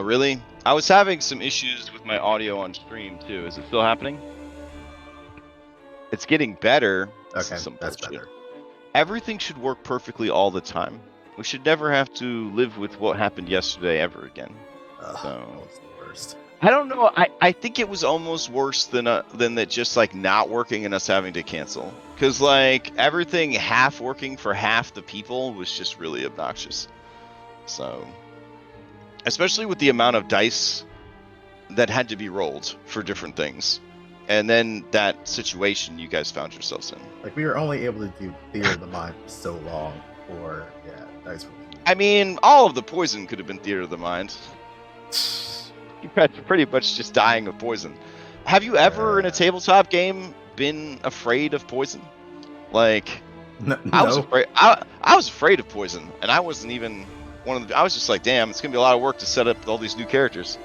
Really? I was having some issues with my audio on stream too. Is it still happening? It's getting better. This Okay, is some that's bullshit. better. Everything should work perfectly all the time. We should never have to live with what happened yesterday ever again. Ugh, So that was the worst. I don't know. I think it was almost worse than that just like not working and us having to cancel. Cause like everything half working for half the people was just really obnoxious. So especially with the amount of dice that had to be rolled for different things. And then that situation you guys found yourselves in. Like, we were only able to do Theater of the Mind for so long, or, yeah, dice roll. I mean, all of the poison could have been theater of the mind. You guys are pretty much just dying of poison. Have you ever in a tabletop game been afraid of poison? Like, I was No. afraid. I was afraid of poison, and I wasn't even one of the. I was just like, damn, it's gonna be a lot of work to set up all these new characters.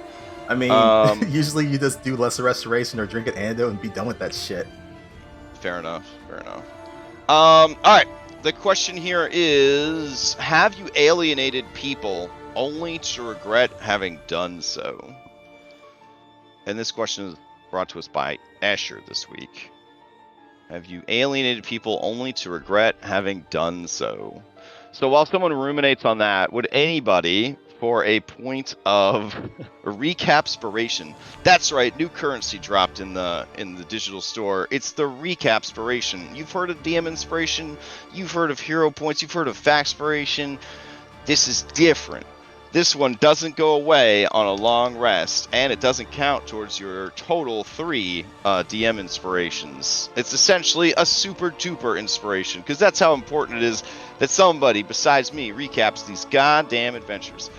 I mean, usually you just do Lesser Restoration or drink an antidote and be done with that shit. Fair enough. Fair enough. All right. The question here is: have you alienated people only to regret having done so? And this question is brought to us by Asher this week. Have you alienated people only to regret having done so? So while someone ruminates on that, would anybody, for a point of recapspiration, that's right, new currency dropped in the digital store. It's the recapspiration. You've heard of DM inspiration, you've heard of hero points, you've heard of factspiration. This is different. This one doesn't go away on a long rest, and it doesn't count towards your total 3 DM inspirations. It's essentially a super duper inspiration, because that's how important it is that somebody besides me recaps these goddamn adventures.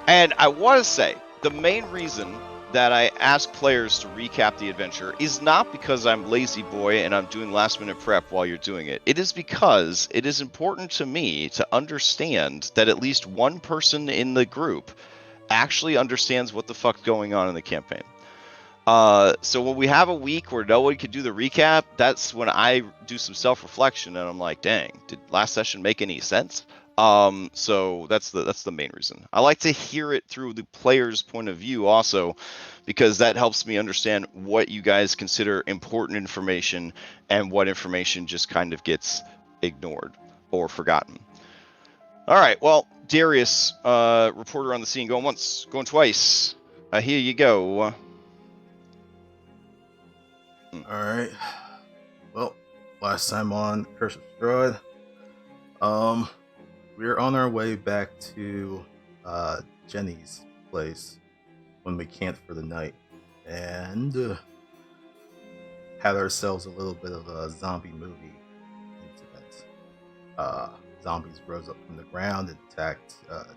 And I want to say, the main reason that I ask players to recap the adventure is not because I'm lazy boy and I'm doing last minute prep while you're doing it. It is because it is important to me to understand that at least one person in the group actually understands what the fuck's going on in the campaign. So when we have a week where no one can do the recap, that's when I do some self-reflection and I'm like, dang, did last session make any sense? So that's the main reason. I like to hear it through the player's point of view also, because that helps me understand what you guys consider important information and what information just kind of gets ignored or forgotten. All right, well, Darius, reporter on the scene, going once, going twice. Here you go. Alright. Well, last time on Curse of Strahd, we were on our way back to Jenny's place when we camped for the night, and had ourselves a little bit of a zombie movie incident. Zombies rose up from the ground and attacked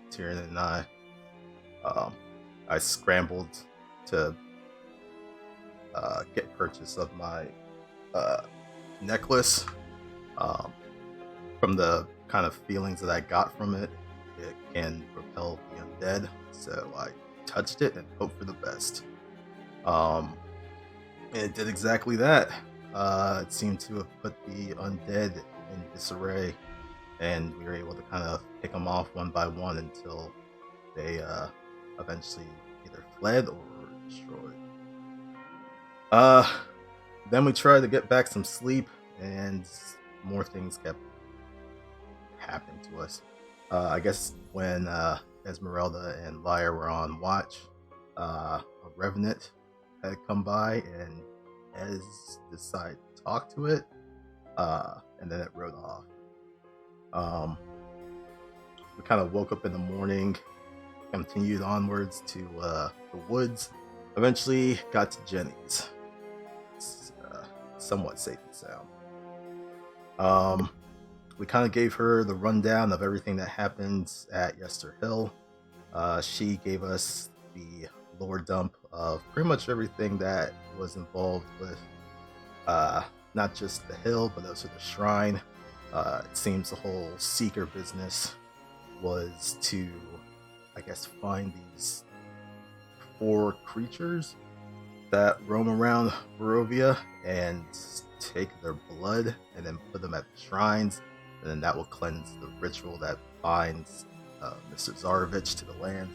Tyrion and I. I scrambled to get purchase of my necklace. From the kind of feelings that I got from it, it can repel the undead. So I touched it and hoped for the best. And it did exactly that. It seemed to have put the undead in disarray, and we were able to kind of pick them off one by one until they eventually either fled or were destroyed. Then we tried to get back some sleep, and more things kept happening to us. I guess when Esmeralda and Lyre were on watch, a revenant had come by, and Ez decided to talk to it, and then it rode off. We kind of woke up in the morning, continued onwards to the woods, eventually got to Jenny's. It's somewhat safe and sound. We kind of gave her the rundown of everything that happened at Yester Hill. She gave us the lore dump of pretty much everything that was involved with not just the hill, but also the shrine. It seems the whole seeker business was to, I guess, find these 4 creatures that roam around Barovia and take their blood and then put them at the shrines and then that will cleanse the ritual that binds Mr. Zarovich to the land.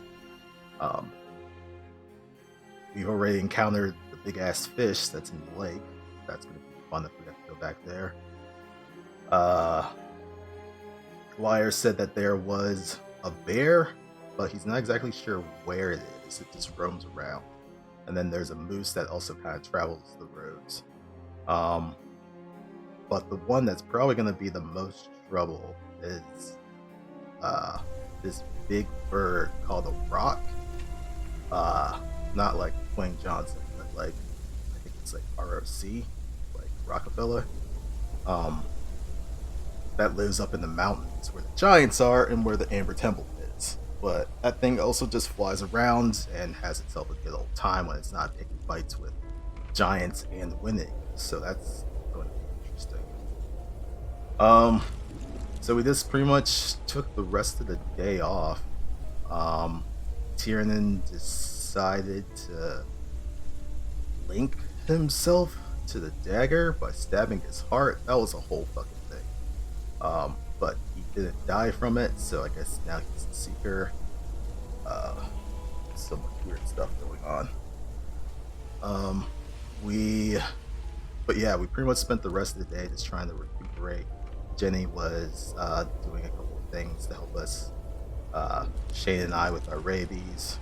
We've already encountered the big ass fish that's in the lake. That's going to be fun if we have to go back there. Wire said that there was a bear, but he's not exactly sure where it is. It just roams around. And then there's a moose that also kind of travels the roads. But the one that's probably going to be the most trouble is this big bird called a rock. Not like Dwayne Johnson, but like I think it's like ROC, like Rockefeller. That lives up in the mountains where the giants are and where the Amber Temple is. But that thing also just flies around and has itself a good old time when it's not picking fights with giants and winning. So that's going to be interesting. So we just pretty much took the rest of the day off. Tiernan decided to link himself to the dagger by stabbing his heart. That was a whole fucking thing. But he didn't die from it, so I guess now he's a seeker. So much weird stuff going on. We pretty much spent the rest of the day just trying to recuperate. Jenny was doing a couple of things to help us. Shane and I with our rabies.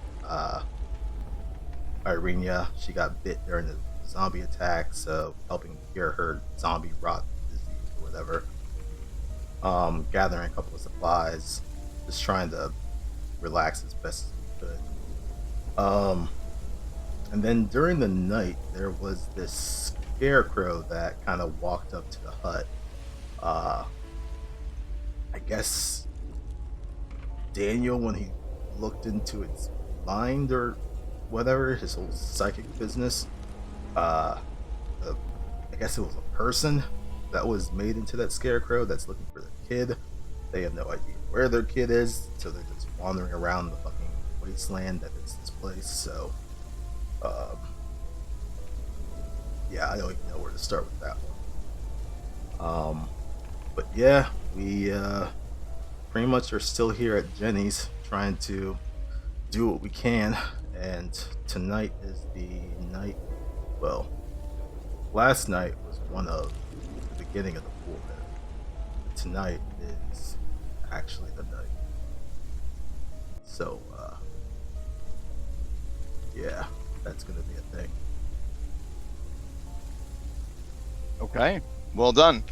Irenia, she got bit during the zombie attack, so helping cure her zombie rot disease or whatever. Gathering a couple of supplies, just trying to relax as best as we could. And then during the night, there was this scarecrow that kind of walked up to the hut. I guess Daniel, when he looked into its mind or whatever, his whole psychic business, I guess it was a person that was made into that scarecrow that's looking for their kid. They have no idea where their kid is, so they're just wandering around the fucking wasteland that is this place. So, yeah, I don't even know where to start with that one. But yeah, we pretty much are still here at Jenny's trying to do what we can, and tonight is the night. Well, last night was one of the beginning of the full moon. Tonight is actually the night. So, yeah, that's gonna be a thing. Okay, well done.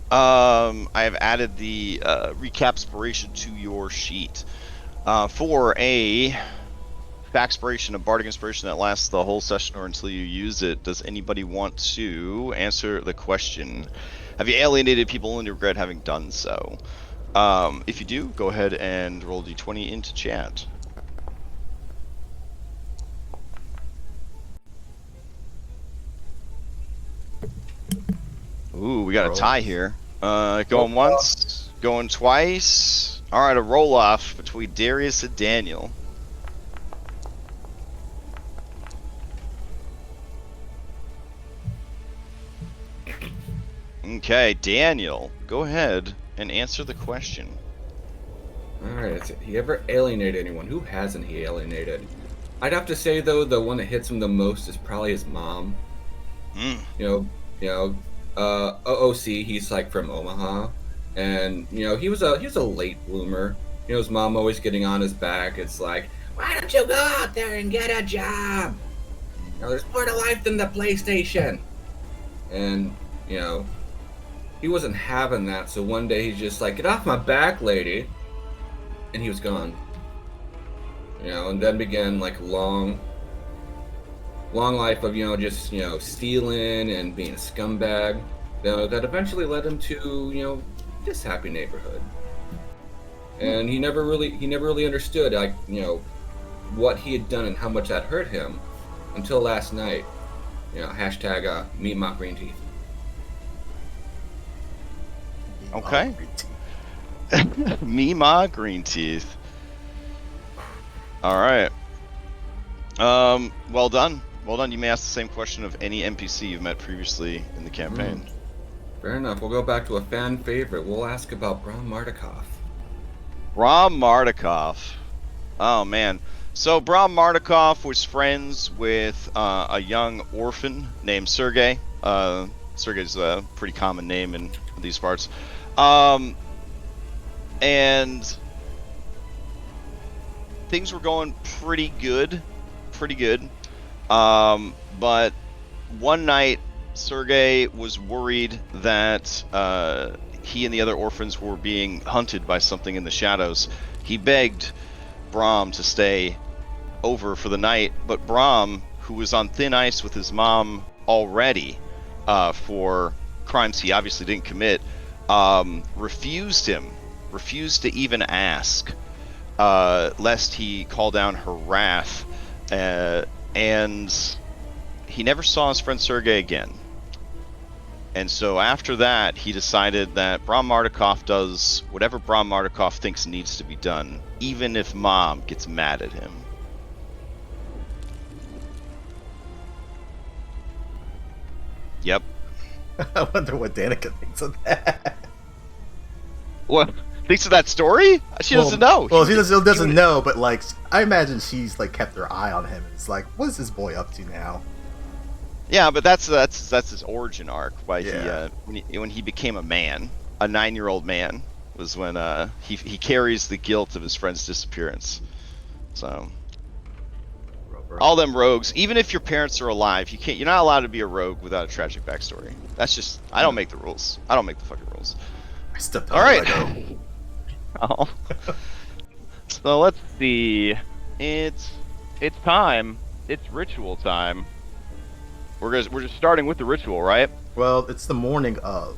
I have added the recapspiration to your sheet for a Faxpiration, a bardic inspiration that lasts the whole session or until you use it. Does anybody want to answer the question? Have you alienated people and regret having done so? If you do, go ahead and roll d20 into chat. Ooh, we got a tie here. Going once, going twice. All right, a roll off between Darius and Daniel. Okay, Daniel, go ahead and answer the question. Alright, has he ever alienated anyone? Who hasn't he alienated? I'd have to say, though, the one that hits him the most is probably his mom. OOC, he's like from Omaha, and he was a late bloomer. His mom always getting on his back. It's like, why don't you go out there and get a job? There's more to life than the PlayStation. And he wasn't having that. So one day he's just like, get off my back, lady, and he was gone. And then began like long life of just stealing and being a scumbag. That eventually led him to this happy neighborhood. And he never really understood what he had done and how much that hurt him until last night. Hashtag meet my green teeth. Okay. Me ma green teeth. All right. Well done. Well done. You may ask the same question of any NPC you've met previously in the campaign. Fair enough. We'll go back to a fan favorite. We'll ask about Bram Mardukov. Bram Mardukov. Oh man. So Bram Mardukov was friends with a young orphan named Sergey. Sergey's a pretty common name in these parts. And things were going pretty good. But one night, Sergey was worried that he and the other orphans were being hunted by something in the shadows. He begged Bram to stay over for the night, but Bram, who was on thin ice with his mom already for crimes he obviously didn't commit, refused to even ask, lest he call down her wrath, and he never saw his friend Sergey again. And so after that, he decided that Bram Mardukov does whatever Bram Mardukov thinks needs to be done, even if Mom gets mad at him. Yep. I wonder what Danica thinks of that. What? Thinks of that story? She doesn't know. Well, she doesn't know, but like, I imagine she's like kept her eye on him. It's like, what is this boy up to now? Yeah, but that's his origin arc. Why Yeah. when he became a man, a 9-year-old man, was when he carries the guilt of his friend's disappearance. So all them rogues, even if your parents are alive, you're not allowed to be a rogue without a tragic backstory. That's just, I don't make the rules. I don't make the fucking rules. I stepped All on right. Lego. Oh. So let's see. It's time. It's ritual time. We're just starting with the ritual, right? Well, it's the morning of.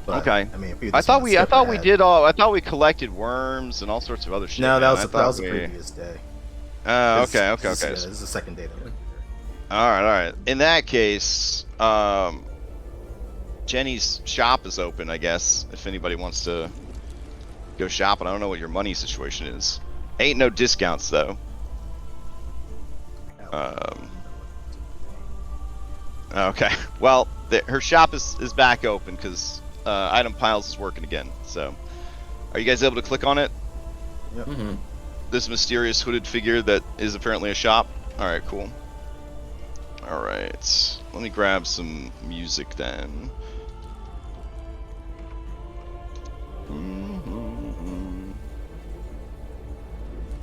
But, Okay. I mean, if we I just thought wanna we skip ahead- collected worms and all sorts of other shit. No, man. that I was thought the we- previous day. Okay. Yeah, Okay. this is the second day that we're here. All right. In that case, Jenny's shop is open, I guess, if anybody wants to go shopping. I don't know what your money situation is. Ain't no discounts, though. Okay. Well, her shop is back open because Item Piles is working again. So, are you guys able to click on it? Yep. Mm-hmm. This mysterious hooded figure that is apparently a shop? Alright, cool. Alright. Let me grab some music then.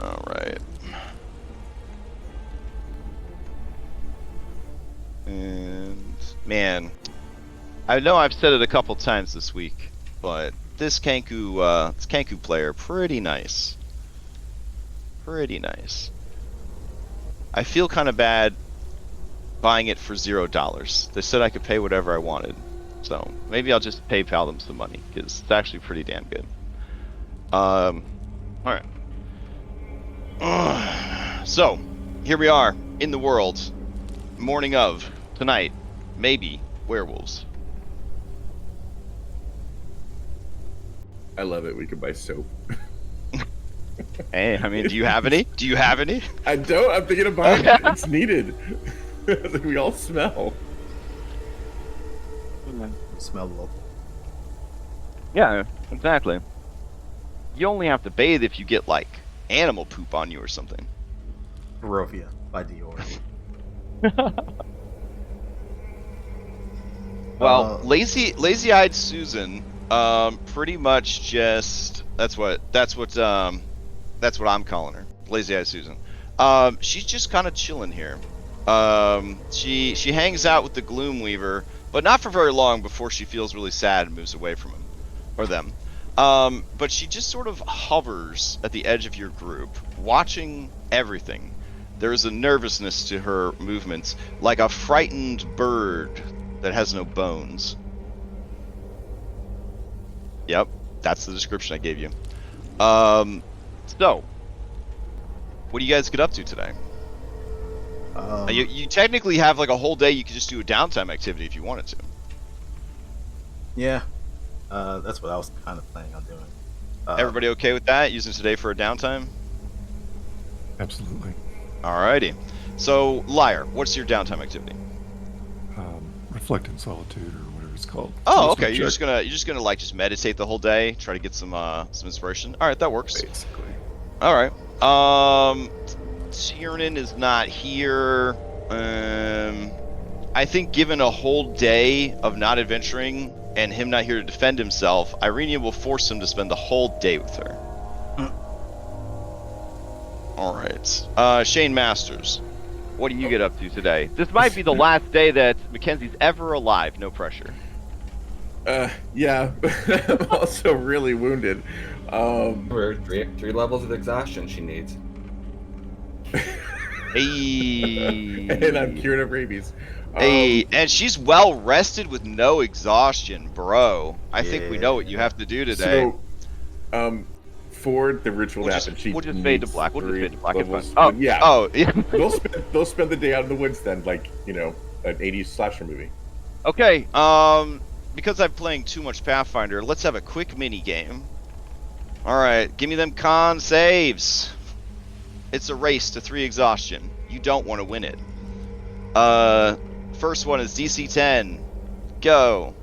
Alright. And man, I know I've said it a couple times this week, but this Kenku player, pretty nice. Pretty nice. I feel kind of bad buying it for $0. They said I could pay whatever I wanted, so maybe I'll just PayPal them some money because it's actually pretty damn good. All right. So here we are in the world, morning of tonight, maybe werewolves. I love it. We could buy soap. Hey, I mean, do you have any? Do you have any? I don't. I'm thinking of buying it. It's needed. We all smell. Smell local. Yeah, exactly. You only have to bathe if you get like animal poop on you or something. Barovia by Dior. Well, lazy-eyed Susan, pretty much just that's what I'm calling her, lazy-eyed Susan. She's just kind of chilling here. She hangs out with the Gloomweaver, but not for very long before she feels really sad and moves away from him or them. But she just sort of hovers at the edge of your group, watching everything. There is a nervousness to her movements, like a frightened bird that has no bones. Yep, that's the description I gave you. So, what do you guys get up to today? You technically have like a whole day. You could just do a downtime activity if you wanted to. Yeah, that's what I was kind of planning on doing. Everybody okay with that? Using today for a downtime? Absolutely. Alrighty. So, Liar, what's your downtime activity? Reflect in solitude or whatever it's called. Oh, It's my okay. You're jerk, just gonna like just meditate the whole day, try to get some inspiration. All right, that works. basically. All right. Tiernan is not here. I think given a whole day of not adventuring and him not here to defend himself, Irenia will force him to spend the whole day with her. All right. Shane Masters. What do you get up to today? This might be the last day that Mackenzie's ever alive. No pressure. Yeah. I'm also really wounded. We're three levels of exhaustion she needs. Hey. And I'm cured of rabies. Hey, and she's well rested with no exhaustion, bro. I think we know what you Yeah. have to do today. So, for the ritual We'll to just- happen, she we'll just fade to needs black. We'll just 3 fade to black. It's levels. fine. Oh, Yeah. Oh, yeah. They'll spend the day out in the woods then, like, you know, an 80s slasher movie. Okay. Because I'm playing too much Pathfinder, let's have a quick mini game. All right, give me them con saves. It's a race to 3 exhaustion. You don't want to win it. First one is DC 10. Go.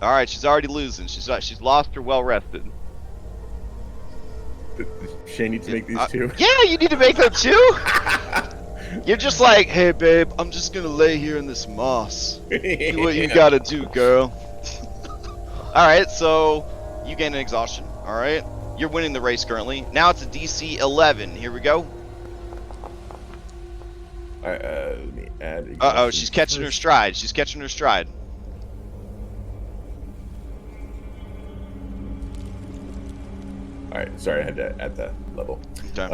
All right, she's already losing. She's lost her well rested. Shay needs to make these two. Yeah, you need to make them too. You're just like, hey babe, I'm just gonna lay here in this moss. Do what you gotta do, girl. All right, so you gain an exhaustion. All right, you're winning the race currently. Now it's a DC 11. Here we go. Let me add. Uh-oh, she's catching her stride. She's catching her stride. Alright, sorry, I had to add that level. Okay.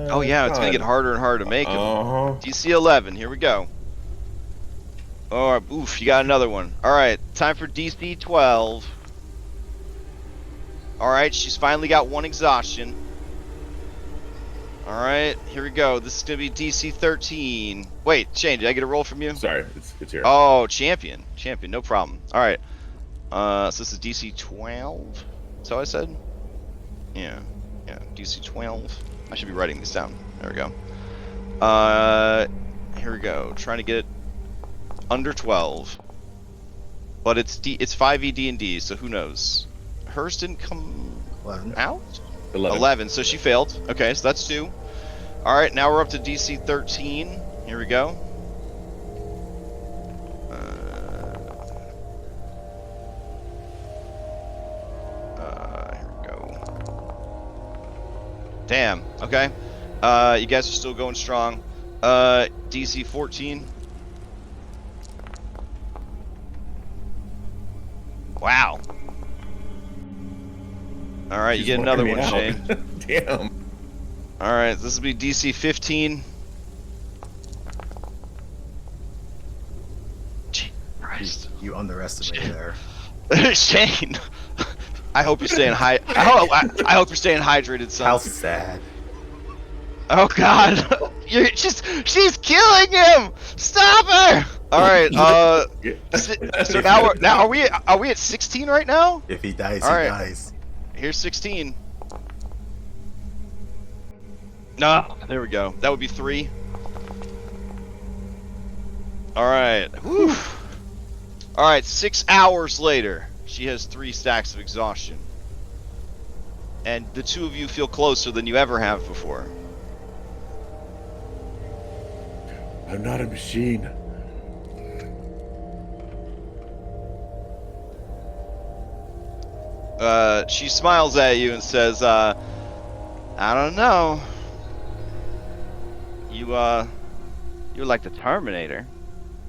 Oh yeah, it's gonna get harder and harder to make them. DC 11. Here we go. All right, oof, you got another one. All right, time for DC 12. All right, she's finally got 1 exhaustion. All right, here we go. This is gonna be DC 13. Wait, Shane, did I get a roll from you? Sorry, it's here. Oh, champion, no problem. All right, so this is DC 12. That's how I said. Yeah, DC 12. I should be writing this down. There we go. Here we go. Trying to get it under 12. But it's 5e D&D, so who knows? Hers didn't come 11. out? 11. 11, so she failed. Okay, so that's 2. Alright, now we're up to DC 13. Here we go. Here we go. Damn, okay. You guys are still going strong. DC 14. Wow. Alright, you She's get another working one, me out. Shane. Damn. Alright, this will be DC 15. Christ. You underestimated there. Shane! I hope you're staying I hope you're staying hydrated, son. How sad. Oh god! She's killing him! Stop her! Alright, so now are we at 16 right now? If he dies, All he right. dies. Here's 16. No, there we go. That would be 3. Alright. Whew. Alright, 6 hours later, she has 3 stacks of exhaustion. And the 2 of you feel closer than you ever have before. I'm not a machine. She smiles at you and says, I don't know. You're like the Terminator.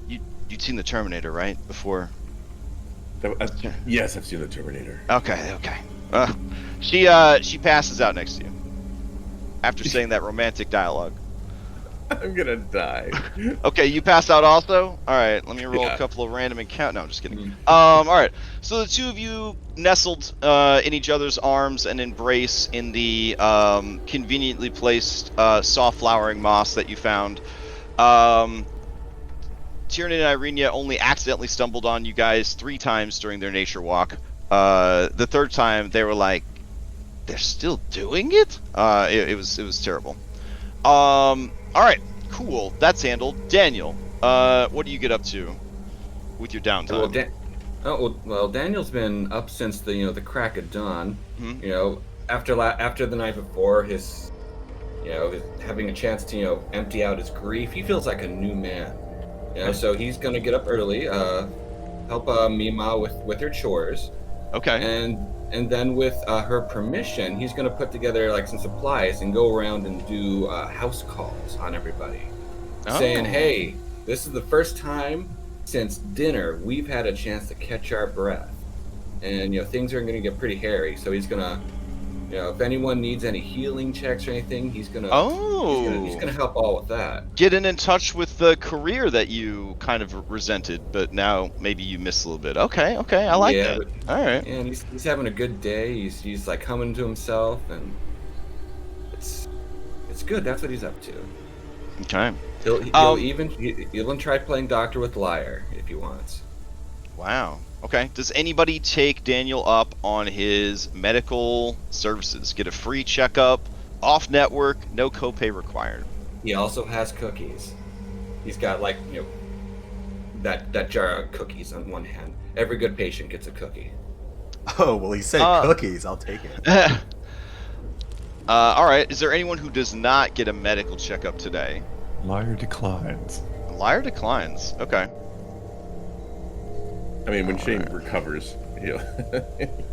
You'd seen the Terminator, right? Before. Yes, I've seen the Terminator. Okay. She passes out next to you. After saying that romantic dialogue. I'm gonna die. Okay, you pass out also? Alright, let me roll a couple of random encounter. No, I'm just kidding. Alright. So the 2 of you nestled in each other's arms and embrace in the conveniently placed soft flowering moss that you found. Tiernan and Irenia only accidentally stumbled on you guys 3 times during their nature walk. The 3rd time they were like, they're still doing it? It was terrible. Alright, cool. That's handled. Daniel, what do you get up to with your downtime? Well, Daniel's been up since the crack of dawn. Mhm. You know, after the night before, his having a chance to empty out his grief, he feels like a new man. So he's gonna get up early, help Mima with her chores, Okay. and then with her permission, he's gonna put together like some supplies and go around and do house calls on everybody, saying, Oh. "Hey, this is the first time since dinner we've had a chance to catch our breath, and things are gonna get pretty hairy. So he's gonna, if anyone needs any healing checks or anything, he's gonna help all with that. Getting in touch with the career that you kind of resented, but now maybe you miss a little bit. Okay, I like that. But, All right. and he's having a good day. He's like humming to himself, and it's good. That's what he's up to. Okay. He'll even try playing doctor with Liar if he wants. Wow. Okay. Does anybody take Daniel up on his medical services? Get a free checkup, off network, no copay required. He also has cookies. He's got like that jar of cookies on one hand. Every good patient gets a cookie. Oh, well, he said cookies. I'll take it. All right. Is there anyone who does not get a medical checkup today? Liar declines. Liar declines. Okay. I mean, when Shane recovers, he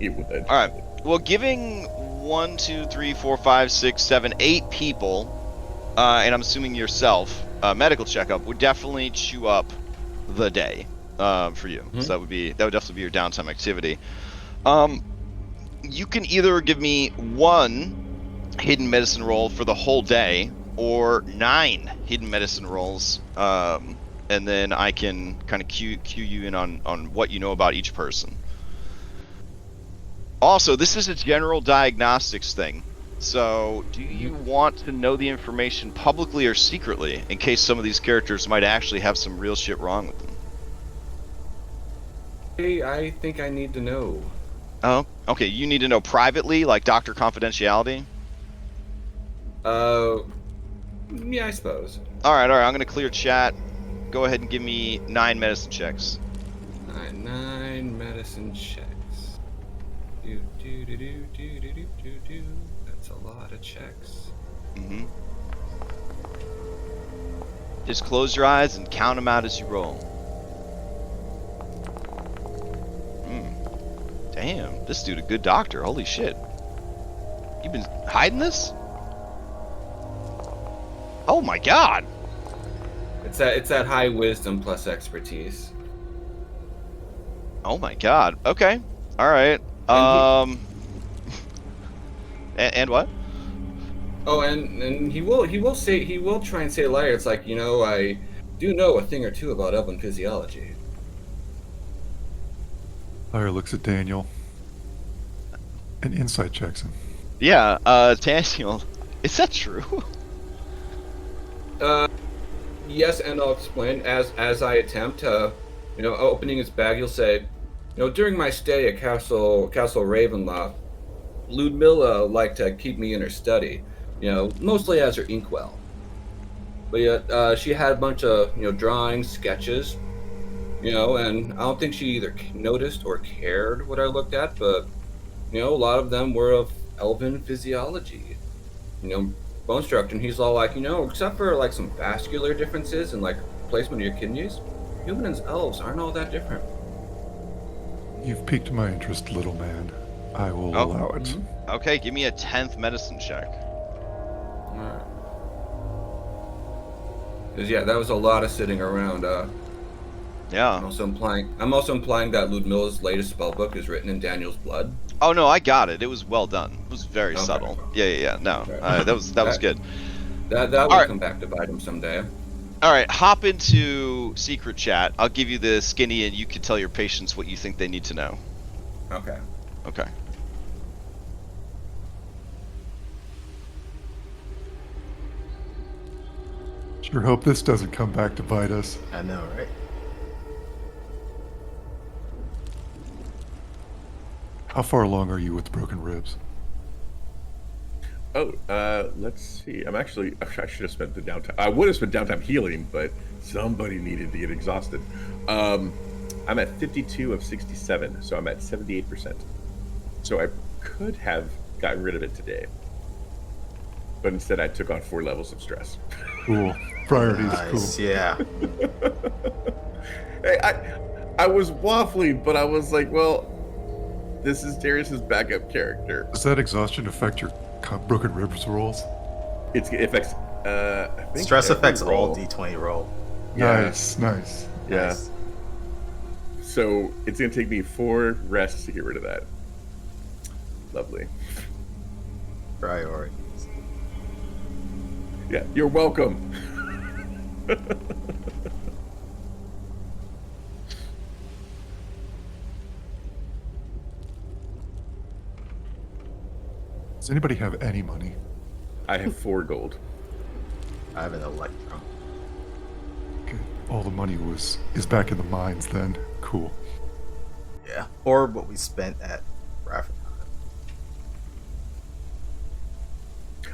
would. All right. Well, giving 1, 2, 3, 4, 5, 6, 7, 8 people, and I'm assuming yourself, a medical checkup would definitely chew up the day for you. Mm-hmm. So that would definitely be your downtime activity. You can either give me 1 hidden medicine roll for the whole day, or 9 hidden medicine rolls, and then I can kind of cue you in on what you know about each person. Also, this is a general diagnostics thing, so do you want to know the information publicly or secretly, in case some of these characters might actually have some real shit wrong with them? Hey, I think I need to know. Oh, okay, you need to know privately, like doctor confidentiality? Yeah, I suppose. Alright, I'm gonna clear chat. Go ahead and give me 9 medicine checks. 9 medicine checks. Do. That's a lot of checks. Mm-hmm. Just close your eyes and count them out as you roll. Damn, this dude a good doctor. Holy shit. You been hiding this? Oh my god. It's that high wisdom plus expertise. Oh my god. Okay. All right. And what? Oh, and he will try and say liar. It's like, I do know a thing or two about elven physiology. Liar looks at Daniel and insight checks him. Yeah, Daniel, is that true? Yes, and I'll explain as I attempt. Opening his bag, he'll say, during my stay at Castle Ravenloft, Ludmilla liked to keep me in her study, mostly as her inkwell. But yet, she had a bunch of, drawings, sketches, and I don't think she either noticed or cared what I looked at, but, a lot of them were of elven physiology. Bone structure, and he's all like, except for like some vascular differences and like placement of your kidneys, humans and elves aren't all that different. You've piqued my interest, little man. I will allow it. Okay, give me a 10th medicine check. Alright. Because that was a lot of sitting around. Yeah. I'm also implying that Ludmilla's latest spellbook is written in Daniel's blood. Oh no, I got it. It was well done. It was very subtle. Yeah. No, that was good. That will come back to bite him someday. All right, hop into secret chat. I'll give you the skinny, and you can tell your patients what you think they need to know. Okay. Okay. Sure hope this doesn't come back to bite us. I know, right? How far along are you with broken ribs? Let's see. I should have spent the downtime. I would have spent downtime healing, but somebody needed to get exhausted. I'm at 52 of 67, so I'm at 78%. So I could have gotten rid of it today, but instead I took on 4 levels of stress. Cool. Priorities. Nice, Cool. yeah. Hey, I was waffling, but I was like, well, this is Darius's backup character. Does that exhaustion affect your Broken Rivers rolls? It affects. I think Stress every affects roll. all D20 roll. Yeah. Nice. Yeah. Nice. So it's gonna take me 4 rests to get rid of that. Lovely. Priorities. Yeah, you're welcome. Does anybody have any money? I have 4 gold. I have an electrum. Okay. All the money is back in the mines then. Cool. Yeah. Or what we spent at Raffin.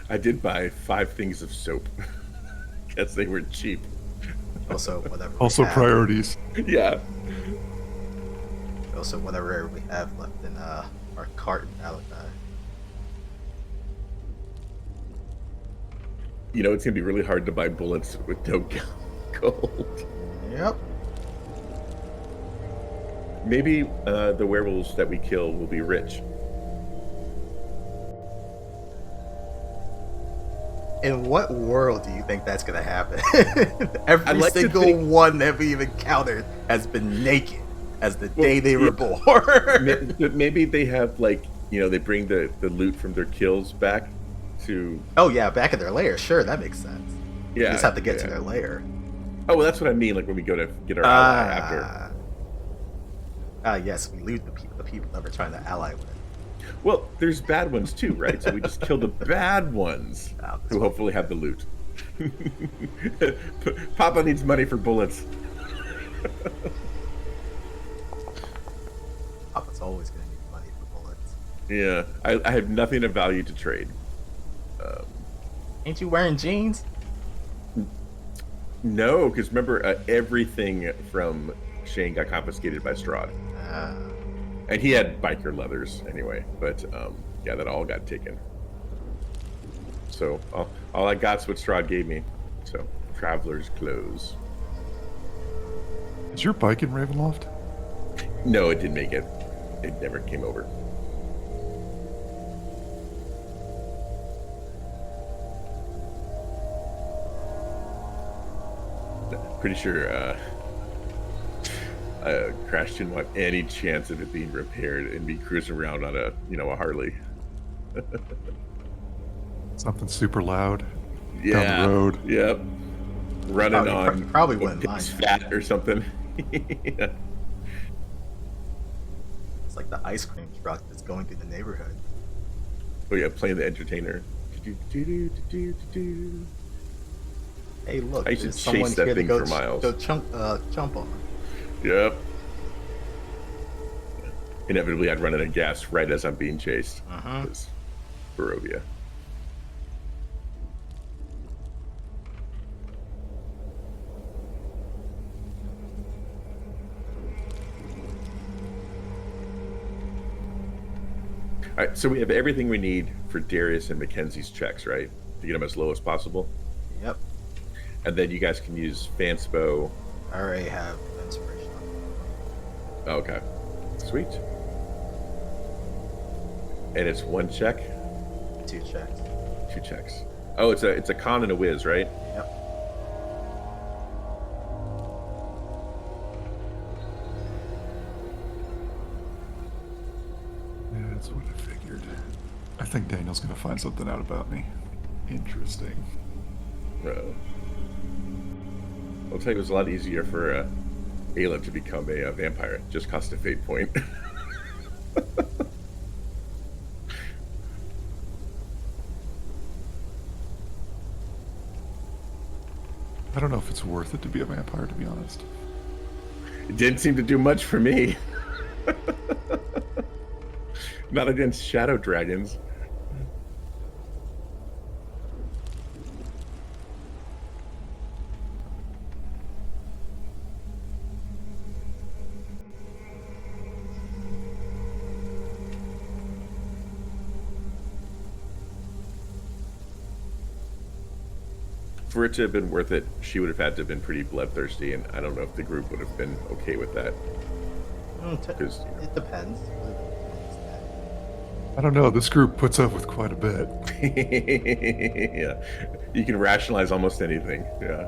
I did buy 5 things of soap. Guess they were cheap. Also, whatever. Also we have, priorities. Yeah. Also, whatever we have left in our cart in Malachi. You know, it's gonna be really hard to buy bullets with no gold. Yep. Maybe the werewolves that we kill will be rich. In what world do you think that's gonna happen? Every I'd like to single think- one that we've encountered has been naked as the day they were born. Maybe they have, like, you know, they bring the loot from their kills back to. Oh yeah, back in their lair. Sure, that makes sense. Yeah. You just have to get to yeah. their lair. Oh, well, that's what I mean. Like when we go to get our ally after. Yes, we loot the people that we're trying to ally with. Well, there's bad ones too, right? So we just kill the bad ones who hopefully have the loot. Papa needs money for bullets. Papa's always gonna need money for bullets. Yeah, I have nothing of value to trade. Ain't you wearing jeans? No, because remember, everything from Shane got confiscated by Strahd. And he had biker leathers anyway, but yeah, that all got taken. So all I got's what Strahd gave me. So traveler's clothes. Is your bike in Ravenloft? No, it didn't make it. It never came over. Pretty sure Crash didn't want any chance of it being repaired and be cruising around on a Harley. Something super loud Yeah. down the road. Yep. Running Probably- on probably wouldn't pig's mind. fat or something. Yeah. It's like the ice cream truck that's going through the neighborhood. Oh yeah, playing the entertainer. Hey, look, I used to there's someone chase that here to thing go for miles. go jump on. Yep. Inevitably, I'd run out of gas right as I'm being chased. Uh-huh. Because Barovia. All right, so we have everything we need for Darius and Mackenzie's checks, right? To get them as low as possible. Yep. And then you guys can use Fanspo. I already have inspiration. Oh, okay. Sweet. And it's 1 check, 2 checks. 2 checks. Oh, it's a con and a whiz, right? Yep. Yeah, that's what I figured. I think Daniel's gonna find something out about me. Interesting. I'll tell you, it was a lot easier for Ayla to become a vampire. Just cost a fate point. I don't know if it's worth it to be a vampire, to be honest. It didn't seem to do much for me. Not against shadow dragons. For it to have been worth it, she would have had to have been pretty bloodthirsty, and I don't know if the group would have been okay with that. Because It depends. I don't know. This group puts up with quite a bit. yeah, you can rationalize almost anything, yeah,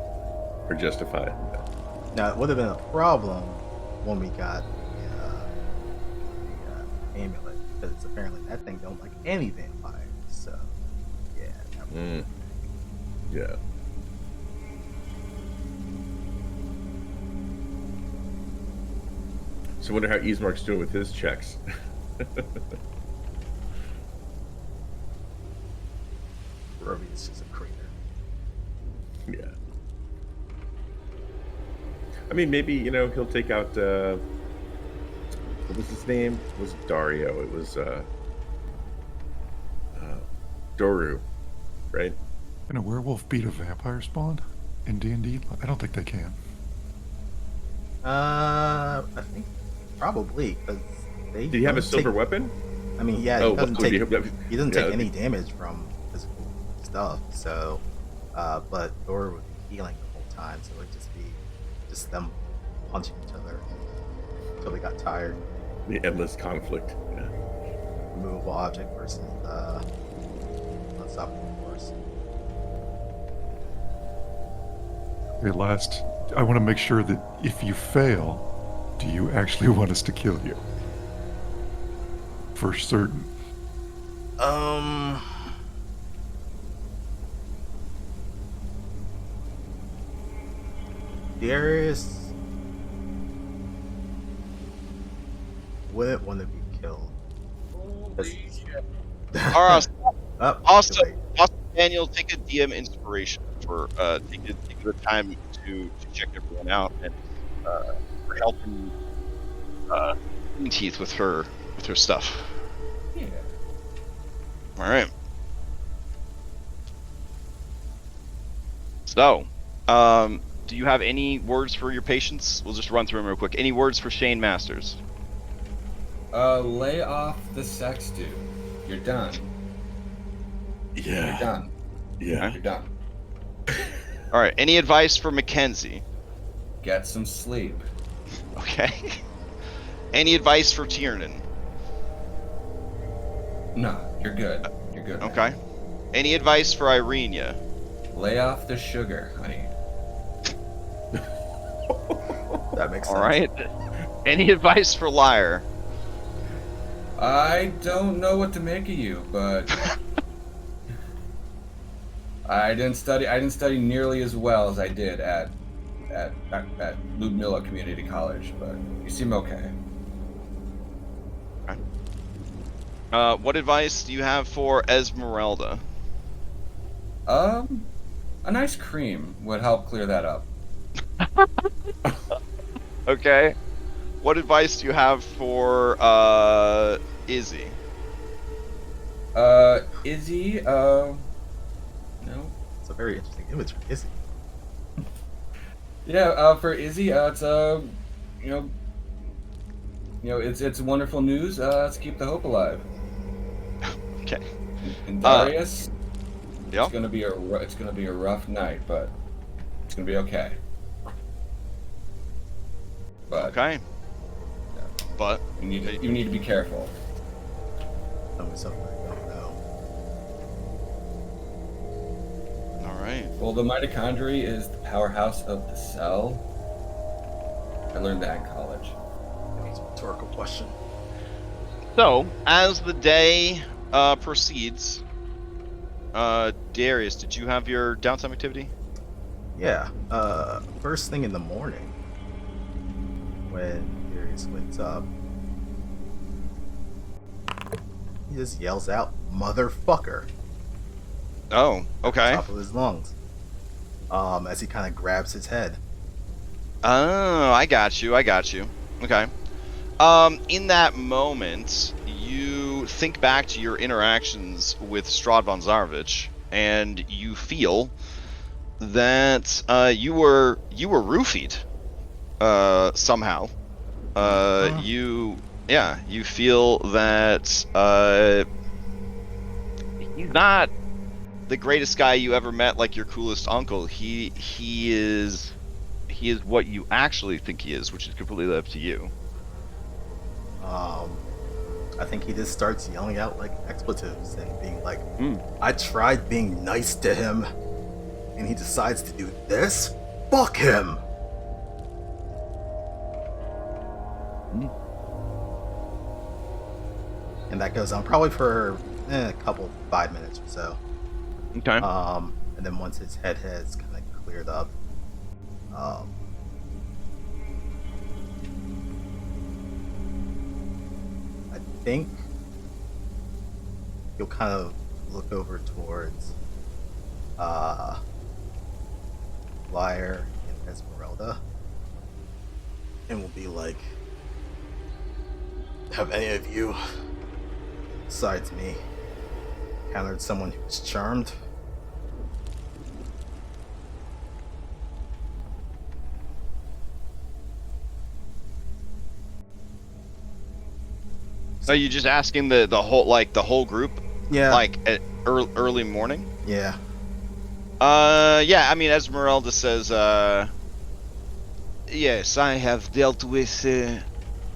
or justify it. Now, it would have been a problem when we got the amulet, because apparently that thing don't like any vampires. So, yeah. Yeah. So I wonder how Ismark's doing with his checks. Robius is a crater. Yeah. I mean, maybe, he'll take out, what was his name? It wasn't Dario. It was, Doru, right? Can a werewolf beat a vampire spawn in D&D? I don't think they can. I think probably, because they. Did he have a silver weapon? I mean, yeah, Oh, he doesn't would take. be- He doesn't yeah, take any damage from physical stuff. So, but Thor would be healing the whole time, so it'd just be them punching each other until they got tired. The endless conflict. Yeah. Removable object versus unstoppable force. Okay, last, I want to make sure that if you fail, do you actually want us to kill you? For certain. Darius wouldn't want to be killed. All right. Oh, Also, too late. Daniel, take a DM inspiration for take the time to check everyone out and for helping Teeth with her stuff. Yeah. All right. So, do you have any words for your patients? We'll just run through them real quick. Any words for Shane Masters? Lay off the sex dude. You're done. You're Yeah. done. Yeah. You're done. All right. Any advice for Mackenzie? Get some sleep. Okay. Any advice for Tiernan? No, you're good. You're good. man. Okay. Any advice for Irenia? Lay off the sugar, honey. That makes sense. All right. Any advice for Lyre? I don't know what to make of you, but I didn't study nearly as well as I did at Ludmilla Community College, but you seem okay. What advice do you have for Esmeralda? A nice cream would help clear that up. Okay. What advice do you have for Izzy? Izzy, no. It's a very interesting image for Izzy. Yeah, for Izzy, it's it's wonderful news. Let's keep the hope alive. Okay. And Darius, Yeah. it's gonna be a rough night, but it's gonna be okay. But Okay. But you need to be careful. Tell me something I don't know. all right. Well, the mitochondria is the powerhouse of the cell. I learned that in college. It's a rhetorical question. So, as the day proceeds, Darius, did you have your downtime activity? Yeah. First thing in the morning, when Darius wakes up, he just yells out, "Motherfucker!" Oh, okay. Top of his lungs. As he kind of grabs his head. Oh, I got you. Okay. In that moment, you think back to your interactions with Strahd von Zarevich, and you feel that you were roofied somehow. You feel that he's not the greatest guy you ever met, like your coolest uncle. He is what you actually think he is, which is completely up to you. I think he just starts yelling out like expletives and being like, Hmm. I tried being nice to him, and he decides to do this? Fuck him! And that goes on probably for a couple, 5 minutes or so. Okay. And then once his head has kind of cleared up, I think you'll kind of look over towards Liar and Esmeralda, and will be like, have any of you, besides me, encountered someone who was charmed? Are you just asking the whole group? Yeah. Like at early morning? Yeah. Yeah, I mean, Esmeralda says, yes, I have dealt with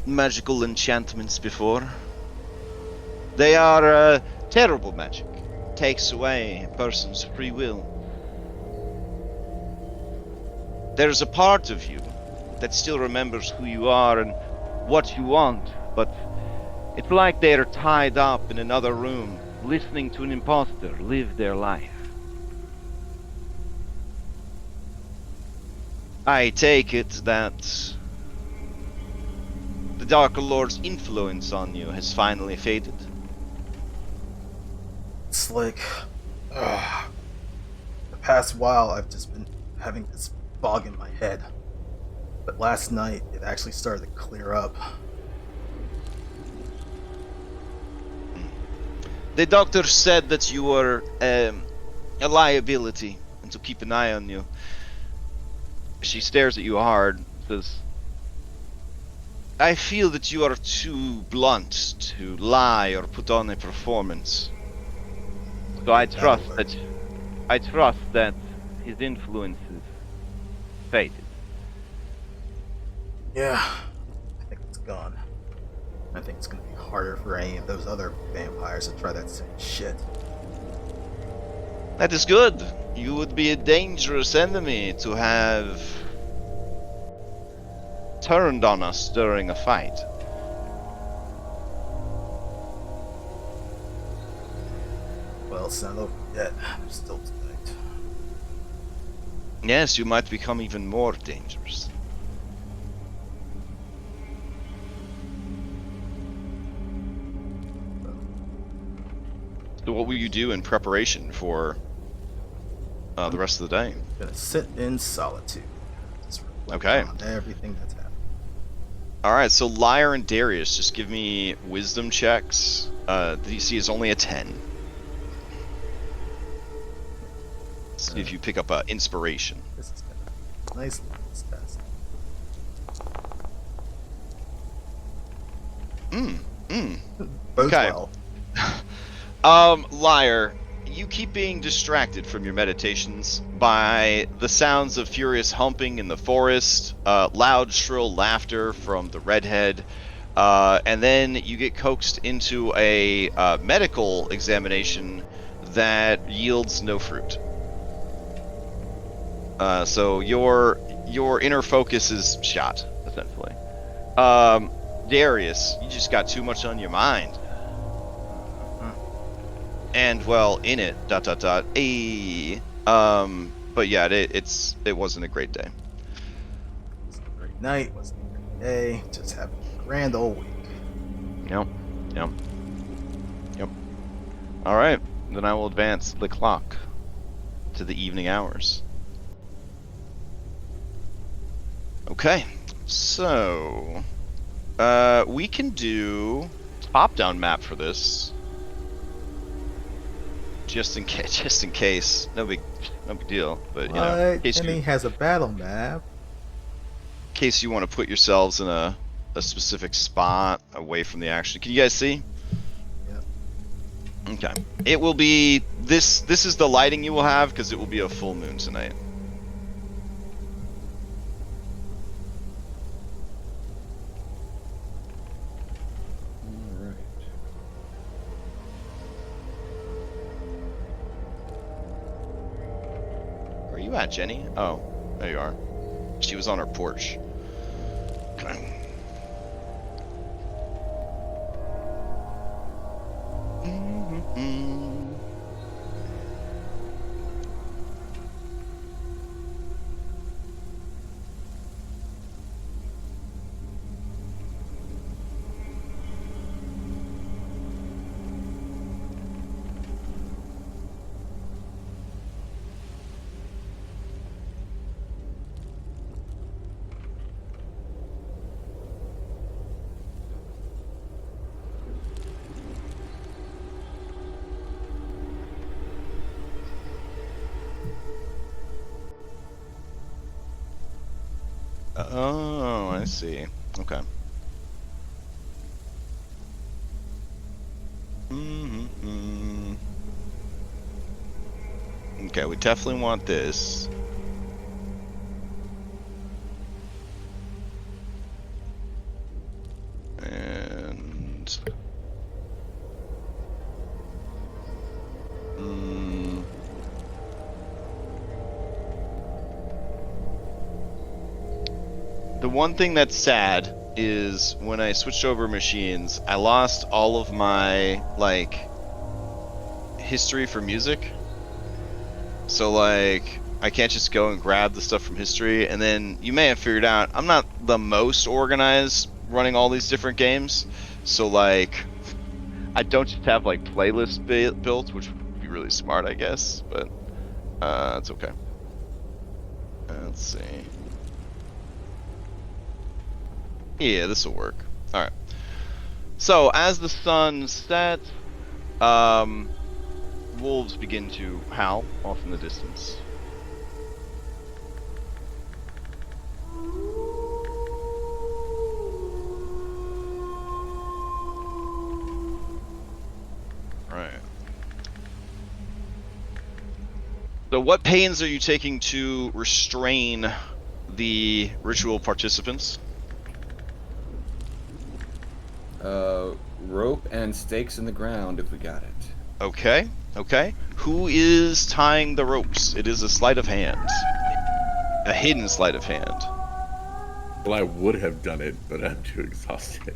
magical enchantments before. They are terrible magic. Takes away a person's free will. There's a part of you that still remembers who you are and what you want, but it's like they're tied up in another room, listening to an imposter live their life. I take it that the Dark Lord's influence on you has finally faded. It's like, the past while I've just been having this fog in my head. But last night it actually started to clear up. The doctor said that you were a liability and to keep an eye on you. She stares at you hard, says, I feel that you are too blunt to lie or put on a performance. So I trust that his influence is faded. Yeah, I think it's gone. I think it's gonna be harder for any of those other vampires to try that same shit. That is good. You would be a dangerous enemy to have turned on us during a fight. Well, it's not over yet. There's still tonight. Yes, you might become even more dangerous. So what will you do in preparation for the rest of the day? Gonna sit in solitude. Just reflect Okay. on everything that's happened. Alright, so Lyre and Darius, just give me wisdom checks. The DC is only a 10. See if you pick up inspiration. This is gonna be a nice little test. Bodes Okay. well. Lyre, you keep being distracted from your meditations by the sounds of furious humping in the forest, loud, shrill laughter from the redhead, and then you get coaxed into a medical examination that yields no fruit. So your inner focus is shot, essentially. Darius, you just got too much on your mind. And well, in it, ... But yeah, it wasn't a great day. Wasn't a great night, wasn't a great day, just having a grand old week. Yep. Alright, then I will advance the clock to the evening hours. Okay, so we can do top-down map for this. Just in case, no big deal. But you know, in case And he has a battle map. you want to put yourselves in a specific spot away from the action. Can you guys see? Yep. Okay. It will be this. This is the lighting you will have because it will be a full moon tonight. All right. Where are you at, Jenny? Oh, there you are. She was on her porch. Okay. Oh, I see. Okay. Okay, we definitely want this. And... The one thing that's sad is when I switched over machines, I lost all of my, like, history for music. So, like, I can't just go and grab the stuff from history. And then you may have figured out, I'm not the most organized running all these different games. So, like, I don't just have, like, playlists built, which would be really smart, I guess. But, it's okay. Let's see. Yeah, this will work. Alright. So, as the sun sets, wolves begin to howl off in the distance. Right. So what pains are you taking to restrain the ritual participants? Rope and stakes in the ground if we got it. Okay, okay. Who is tying the ropes? It is a sleight of hand. A hidden sleight of hand. Well, I would have done it, but I'm too exhausted.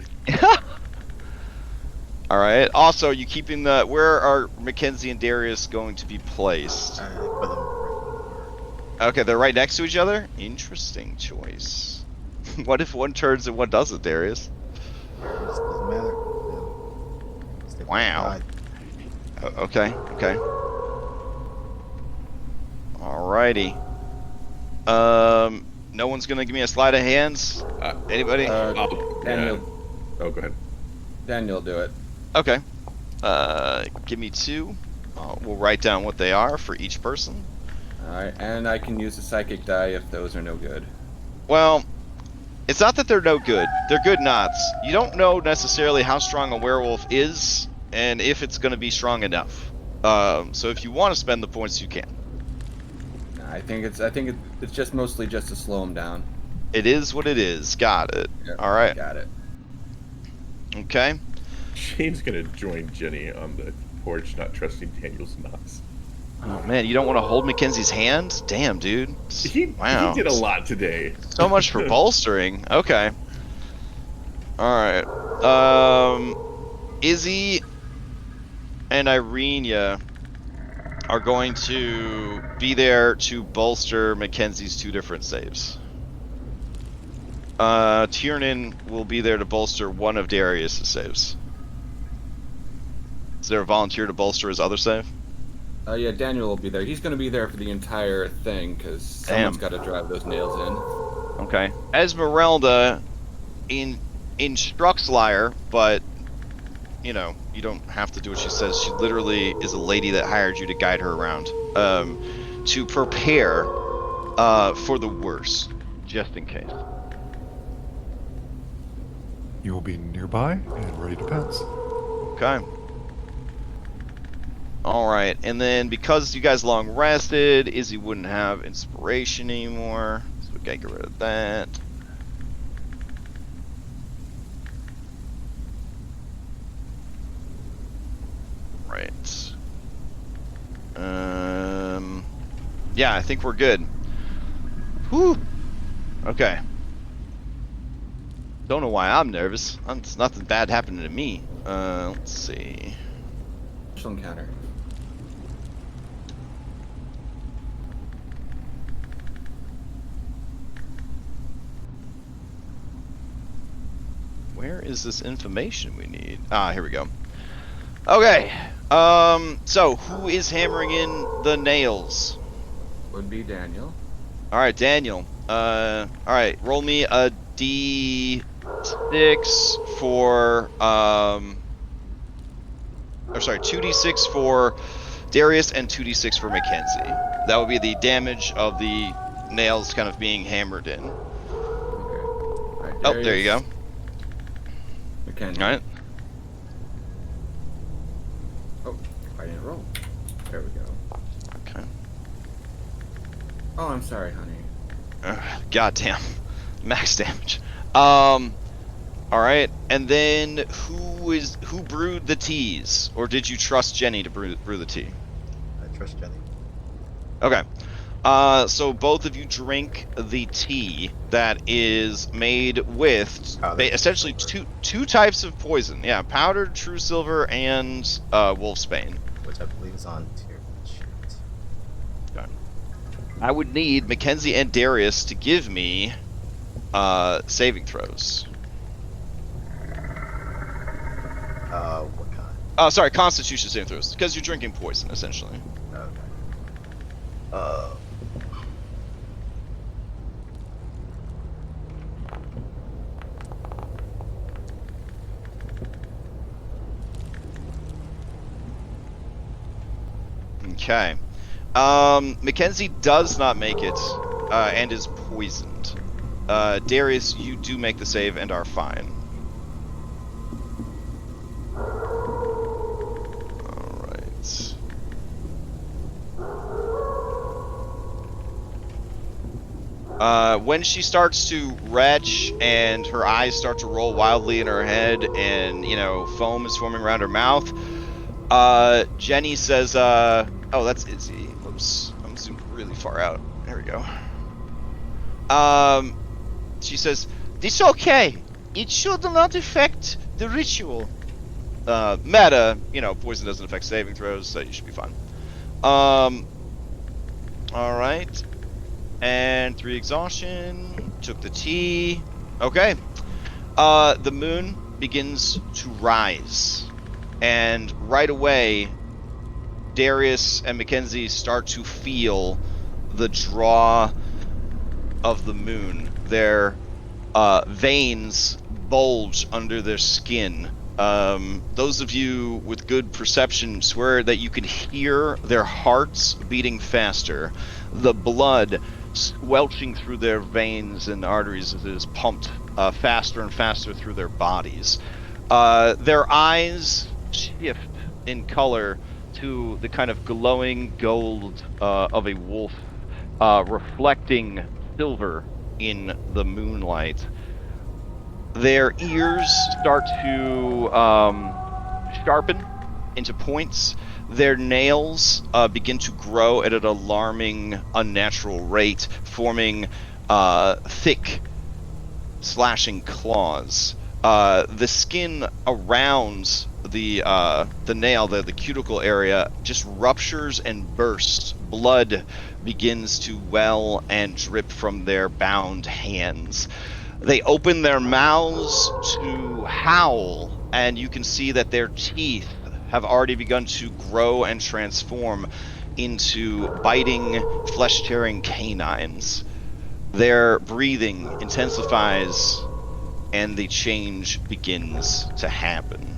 Alright. Also, are you keeping the... Where are Mackenzie and Darius going to be placed? I put them right Okay, they're right next to each other? Interesting choice. What if one turns and one doesn't, Darius? it doesn't matter. Yeah. Stay Wow. side. Okay, okay. Alrighty. No one's gonna give me a sleight of hands? Anybody? Daniel. Oh, go ahead. Daniel, do it. Okay. Give me 2. We'll write down what they are for each person. Alright, and I can use the psychic die if those are no good. Well, it's not that they're no good. They're good knots. You don't know necessarily how strong a werewolf is, and if it's going to be strong enough. So if you want to spend the points, you can. I think it's just mostly just to slow him down. It is what it is. Got it. Yep, All right. Got it. Okay. Shane's gonna join Jenny on the porch, not trusting Daniel's knots. Oh man, you don't want to hold Mackenzie's hand? Damn, dude. Wow. He did a lot today. So much for bolstering. Okay. Alright. Izzy and Irenia are going to be there to bolster Mackenzie's 2 different saves. Tiernan will be there to bolster one of Darius' saves. Is there a volunteer to bolster his other save? Yeah, Daniel will be there. He's going to be there for the entire thing, because someone's got to drive those nails in. Okay. Esmeralda instructs Lyre, but, you know, you don't have to do what she says. She literally is a lady that hired you to guide her around. To prepare for the worst, just in case. You will be nearby and ready to pounce. Okay. All right, and then because you guys long rested, Izzy wouldn't have inspiration anymore, so we gotta get rid of that. Right. Yeah, I think we're good. Whew. Okay. Don't know why I'm nervous. It's nothing bad happening to me. Let's see. Special encounter. Where is this information we need? Ah, here we go. Okay. So who is hammering in the nails? Would be Daniel. All right, Daniel. All right, roll me a D6 for or sorry, 2d6 for Darius and 2d6 for Mackenzie. That would be the damage of the nails kind of being hammered in. Okay. All right, Oh, there you go. Mackenzie. All right. Oh, I didn't roll. There we go. Okay. Oh, I'm sorry, honey. Goddamn, max damage. All right, and then who brewed the teas, or did you trust Jenny to brew the tea? I trust Jenny. Okay. So both of you drink the tea that is made with essentially two types of poison. Yeah, powdered true silver and wolfsbane. Which I believe is on tier sheet. Okay. I would need Mackenzie and Darius to give me saving throws. What kind? Sorry, Constitution saving throws, because you're drinking poison essentially. Okay. Okay. Mackenzie does not make it, and is poisoned. Darius, you do make the save and are fine. Alright. When she starts to retch and her eyes start to roll wildly in her head and, you know, foam is forming around her mouth, Jenny says, oh, that's Izzy. Whoops. I'm zoomed really far out. There we go. She says, "It's okay. It should not affect the ritual." Meta, you know, poison doesn't affect saving throws, so you should be fine. Alright. And 3 exhaustion. Took the tea. Okay. The moon begins to rise. And right away, Darius and Mackenzie start to feel the draw of the moon. Their veins bulge under their skin. Those of you with good perception swear that you can hear their hearts beating faster. The blood squelching through their veins and arteries as it is pumped faster and faster through their bodies. Their eyes shift in color to the kind of glowing gold of a wolf, reflecting silver in the moonlight. Their ears start to sharpen into points. Their nails begin to grow at an alarming, unnatural rate, forming thick, slashing claws. The skin around the nail, the cuticle area, just ruptures and bursts. Blood begins to well and drip from their bound hands. They open their mouths to howl, and you can see that their teeth have already begun to grow and transform into biting, flesh-tearing canines. Their breathing intensifies, and the change begins to happen.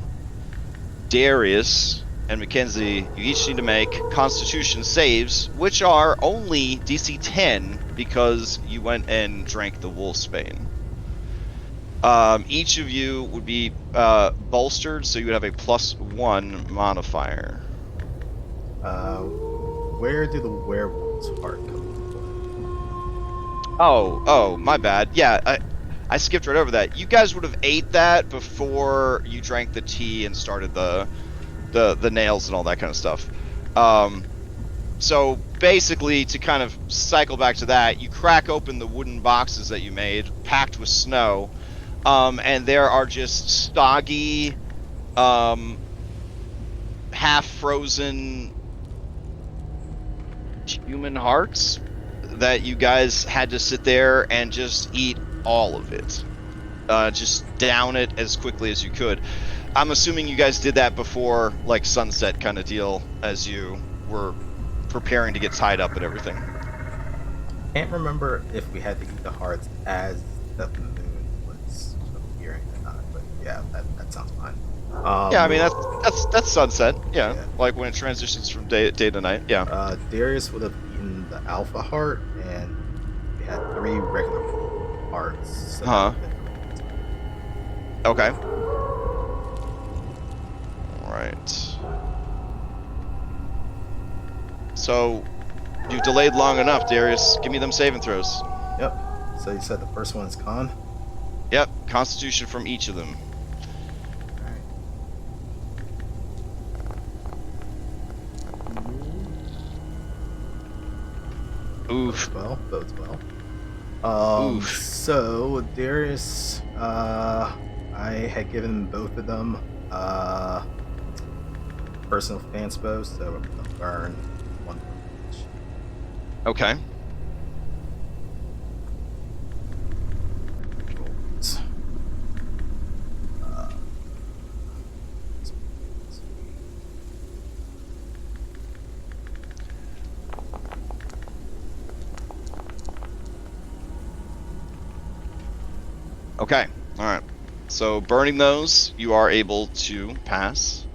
Darius and Mackenzie, you each need to make Constitution saves, which are only DC 10 because you went and drank the wolfsbane. Each of you would be bolstered, so you would have a +1 modifier. Where do the werewolves heart come into Oh, my bad. Yeah, I skipped right over that. You guys would have ate that before you drank the tea and started the nails and all that kind of stuff. So basically, to kind of cycle back to that, you crack open the wooden boxes that you made, packed with snow, and there are just stoggy, half-frozen human hearts that you guys had to sit there and just eat all of it. Just down it as quickly as you could. I'm assuming you guys did that before, like, sunset kind of deal, as you were preparing to get tied up and everything. Can't remember if we had to eat the hearts as the moon was appearing or not, but yeah, that sounds fine. Yeah, I mean that's sunset. Yeah, Yeah. like when it transitions from day to night. Yeah. Darius would have eaten the alpha heart, and we had 3 regular hearts. So that would have been Okay. All right. So you've delayed long enough, Darius. Give me them saving throws. Yep. So you said the first one is con? Yep. Constitution from each of them. Oof. Bodes well. Oof. So Darius, I had given both of them personal fanspo, so I'm gonna burn 1 from each. Okay. Okay. All right. So burning those, you are able to pass.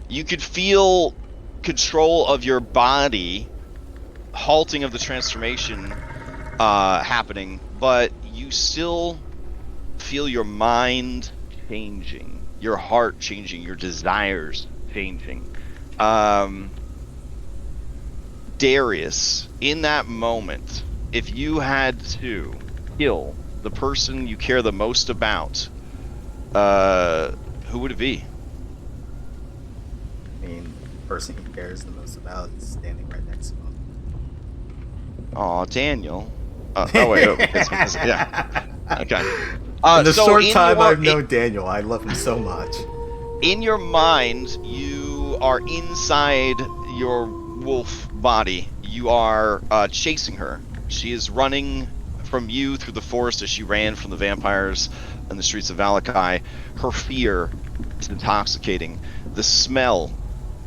You could feel control of your body, halting of the transformation happening, but you still feel your mind changing, your heart changing, your desires changing. Darius, in that moment, if you had to kill the person you care the most about, who would it be? I mean, the person he cares the most about is standing right next to him. Aw, Daniel. Oh wait, yeah. Okay. In the so short in time your- I've known Daniel, I love him so much. In your mind, you are inside your wolf body. You are chasing her. She is running from you through the forest as she ran from the vampires and the streets of Valakai. Her fear is intoxicating. The smell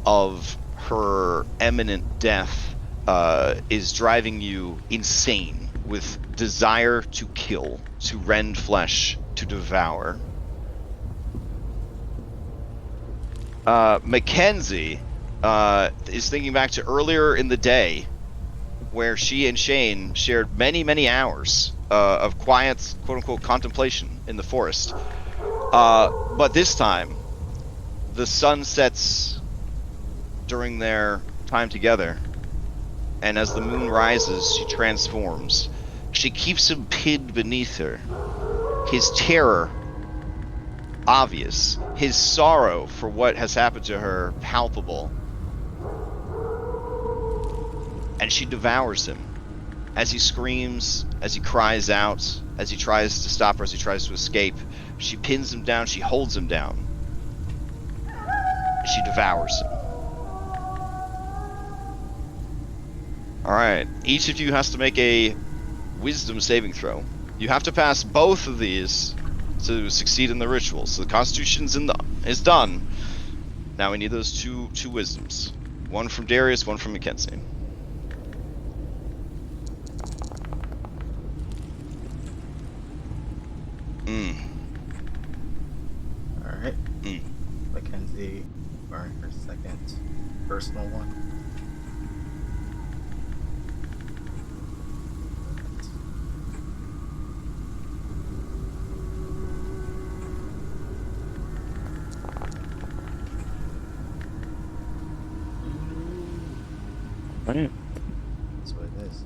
of her imminent death is driving you insane with desire to kill, to rend flesh, to devour. Mackenzie is thinking back to earlier in the day where she and Shane shared many, many hours of quiet, quote-unquote, contemplation in the forest. But this time, the sun sets during their time together, and as the moon rises, she transforms. She keeps him pinned beneath her. His terror obvious, his sorrow for what has happened to her palpable. And she devours him as he screams, as he cries out, as he tries to stop her, as he tries to escape. She pins him down, she holds him down. She devours him. Alright, each of you has to make a wisdom saving throw. You have to pass both of these to succeed in the ritual. So the Constitution's is done. Now we need those two wisdoms. One from Darius, one from Mackenzie. Alright. Mackenzie burn her second personal one. Right. That's what it is.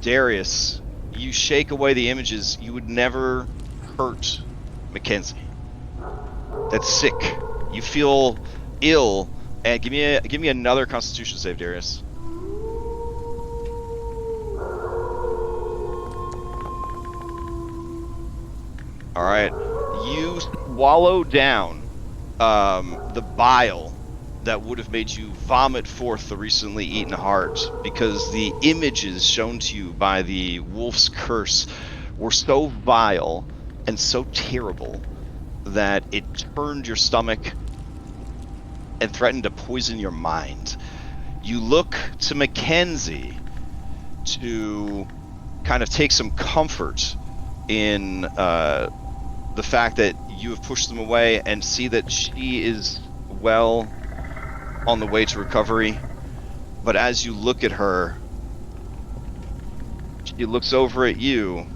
Darius, you shake away the images. You would never hurt Mackenzie. That's sick. You feel ill. And give me another Constitution save, Darius. All right. You swallow down the bile that would have made you vomit forth the recently eaten heart, because the images shown to you by the wolf's curse were so vile and so terrible that it turned your stomach and threatened to poison your mind. You look to Mackenzie to kind of take some comfort in the fact that you have pushed them away, and see that she is well on the way to recovery. But as you look at her, she looks over at you,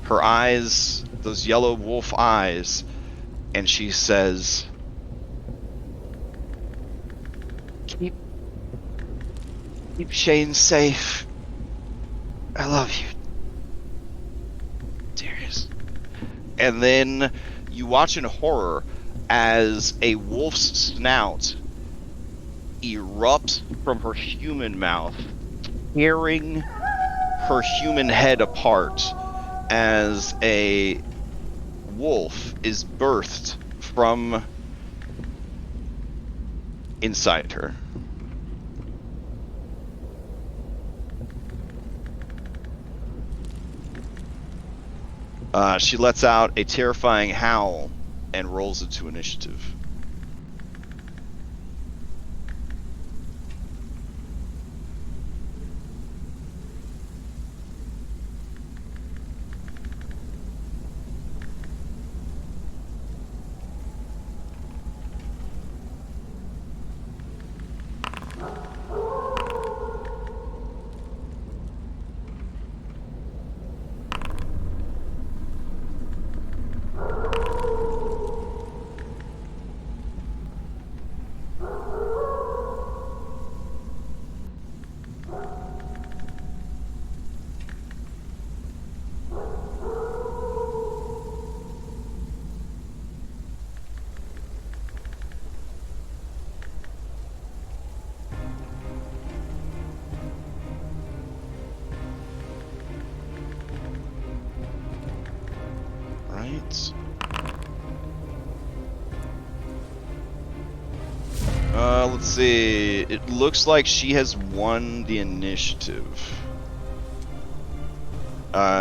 her eyes, those yellow wolf eyes, and she says, keep Shane safe. I love you, Darius. And then you watch in horror as a wolf's snout erupts from her human mouth, tearing her human head apart as a wolf is birthed from inside her. She lets out a terrifying howl and rolls into initiative. Right. Let's see. It looks like she has won the initiative.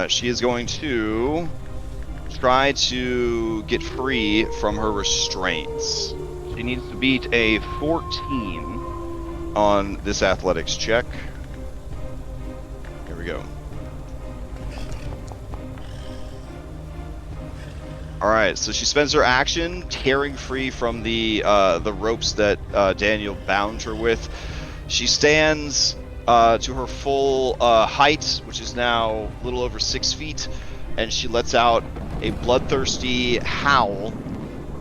She is going to try to get free from her restraints. She needs to beat a 14 on this athletics check. Here we go. Alright, so she spends her action tearing free from the ropes that Daniel bound her with. She stands to her full height, which is now a little over 6 feet, and she lets out a bloodthirsty howl,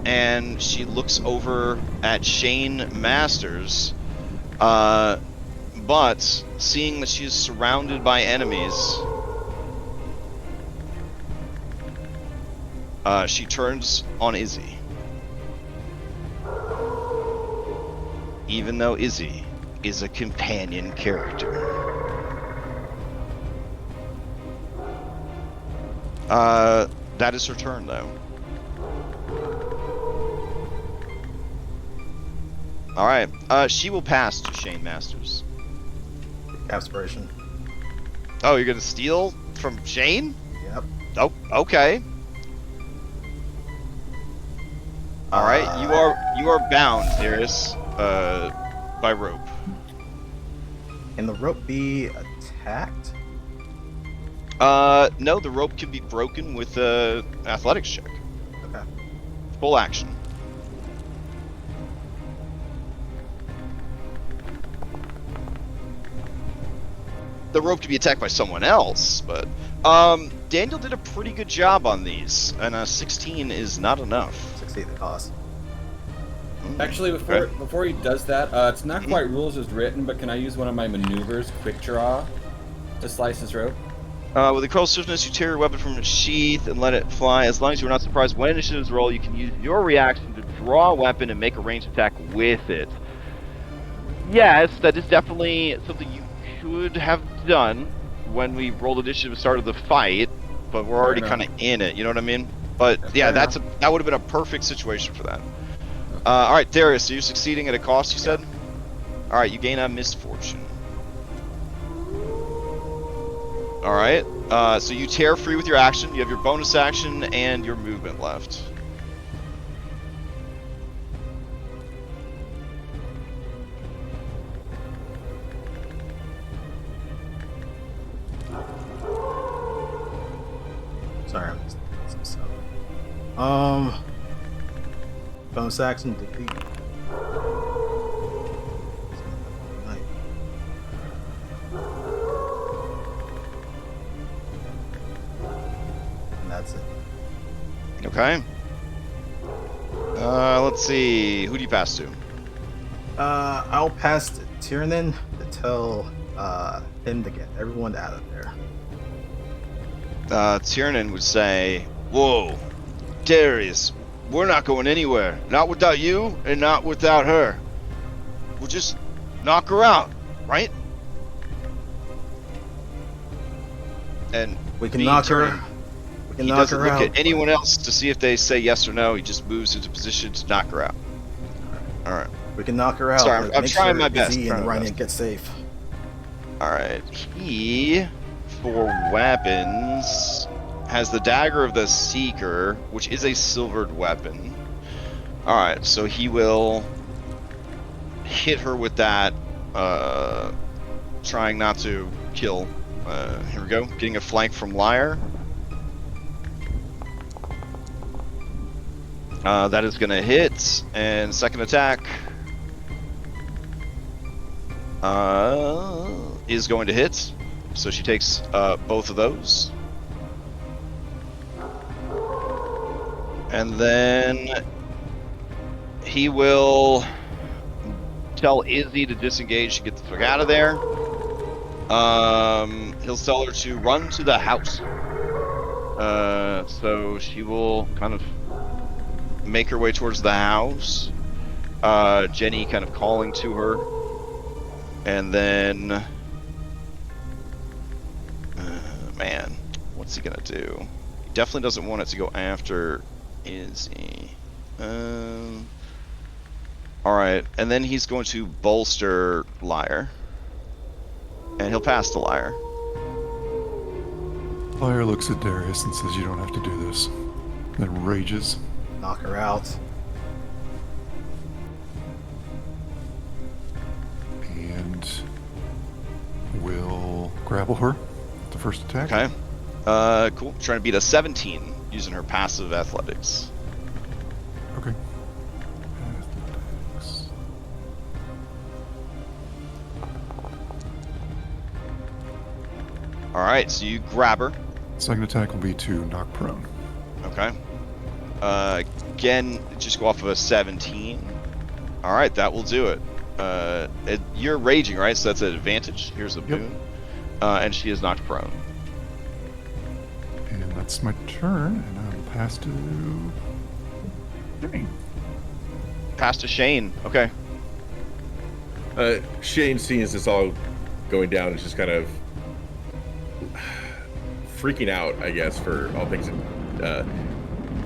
and she looks over at Shane Masters, but seeing that she is surrounded by enemies, she turns on Izzy. Even though Izzy is a companion character. That is her turn, though. Alright, she will pass to Shane Masters. Aspiration. Oh, you're gonna steal from Shane? Yep. Oh, okay. Alright, you are bound, Darius, by rope. Can the rope be attacked? No, the rope can be broken with an athletics check. Okay. Full action. The rope can be attacked by someone else, but Daniel did a pretty good job on these, and a 16 is not enough. Succeed the cost. Actually, before he does that, it's not quite rules as written, but can I use one of my maneuvers, quick draw, to slice his rope? With incredible swiftness, you tear your weapon from its sheath and let it fly. As long as you are not surprised when initiatives roll, you can use your reaction to draw a weapon and make a ranged attack with it. Yes, that is definitely something you should have done when we rolled initiative and started the fight, but we're already kind of in it, you know what I mean? But yeah, that would have been a perfect situation for that. All right, Darius, so you're succeeding at a cost, you said? All right, you gain a misfortune. All right, so you tear free with your action. You have your bonus action and your movement left. Sorry, I'm just some stuff. Bonus action, delete. And that's it. Okay. Let's see. Who do you pass to? I'll pass to Tiernan to tell him to get everyone out of there. Tiernan would say, "Whoa, Darius, we're not going anywhere. Not without you, and not without her. We'll just knock her out, right?" And we can knock her. Tiernan, We can he knock doesn't her look out. at anyone else to see if they say yes or no. He just moves into position to knock her out. All right. We can knock her out. Sorry, but I'm make trying sure my best, Izzy trying and my Ryan best. get safe. All right. He, for weapons, has the Dagger of the Seeker, which is a silvered weapon. All right, so he will hit her with that, trying not to kill. Here we go. Getting a flank from Lyre. That is going to hit, and second attack is going to hit. So she takes both of those. And then he will tell Izzy to disengage and get the fuck out of there. He'll tell her to run to the house. So she will kind of make her way towards the house. Jenny kind of calling to her. And then... man, what's he gonna do? He definitely doesn't want it to go after Izzy. Alright, and then he's going to bolster Lyre. And he'll pass to Lyre. Lyre looks at Darius and says, "You don't have to do this." Then rages. Knock her out. And will grapple her. The first attack. Okay. Cool. Trying to beat a 17 using her passive athletics. Okay. Athletics. Alright, so you grab her. Second attack will be to knock prone. Okay. Again, just go off of a 17. Alright, that will do it. You're raging, right? So that's an advantage. Here's a boon. And she is knocked prone. And that's my turn, and I will pass to Jimmy. Pass to Shane. Okay. Shane, seeing as this all going down, is just kind of freaking out, I guess, for all things.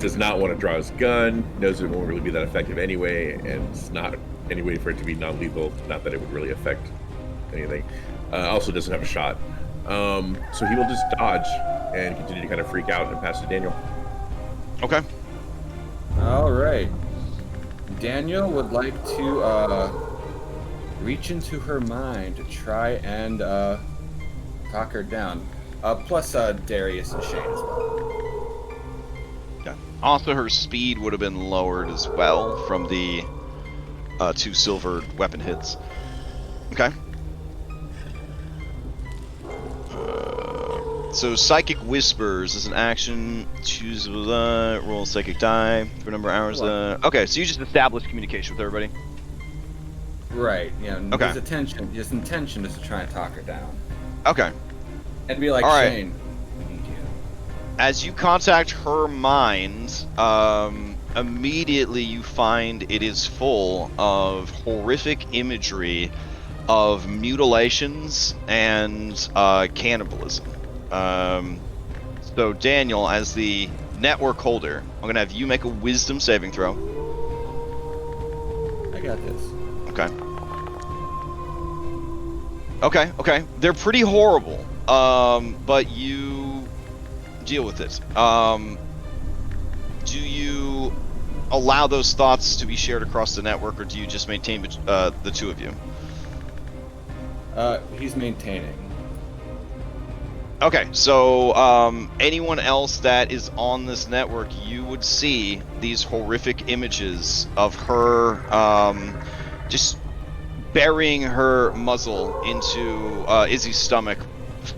Does not want to draw his gun, knows it won't really be that effective anyway, and it's not any way for it to be non-lethal. Not that it would really affect anything. Also doesn't have a shot. So he will just dodge and continue to kind of freak out and pass to Daniel. Okay. All right. Daniel would like to reach into her mind to try and talk her down. Plus Darius and Shane as well. Yeah. Also, her speed would have been lowered as well from the 2 silver weapon hits. Okay. So Psychic Whispers is an action. Choose roll a psychic die for a number of hours. Okay, so you just established communication with everybody. Right. Yeah. Okay. His intention is to try and talk her down. Okay. And be like, All right. Shane, we need you. As you contact her mind, immediately you find it is full of horrific imagery of mutilations and cannibalism. So Daniel, as the network holder, I'm going to have you make a wisdom saving throw. I got this. Okay. They're pretty horrible, but you deal with it. Do you allow those thoughts to be shared across the network, or do you just maintain the two of you? He's maintaining. Okay, so anyone else that is on this network, you would see these horrific images of her just burying her muzzle into Izzy's stomach,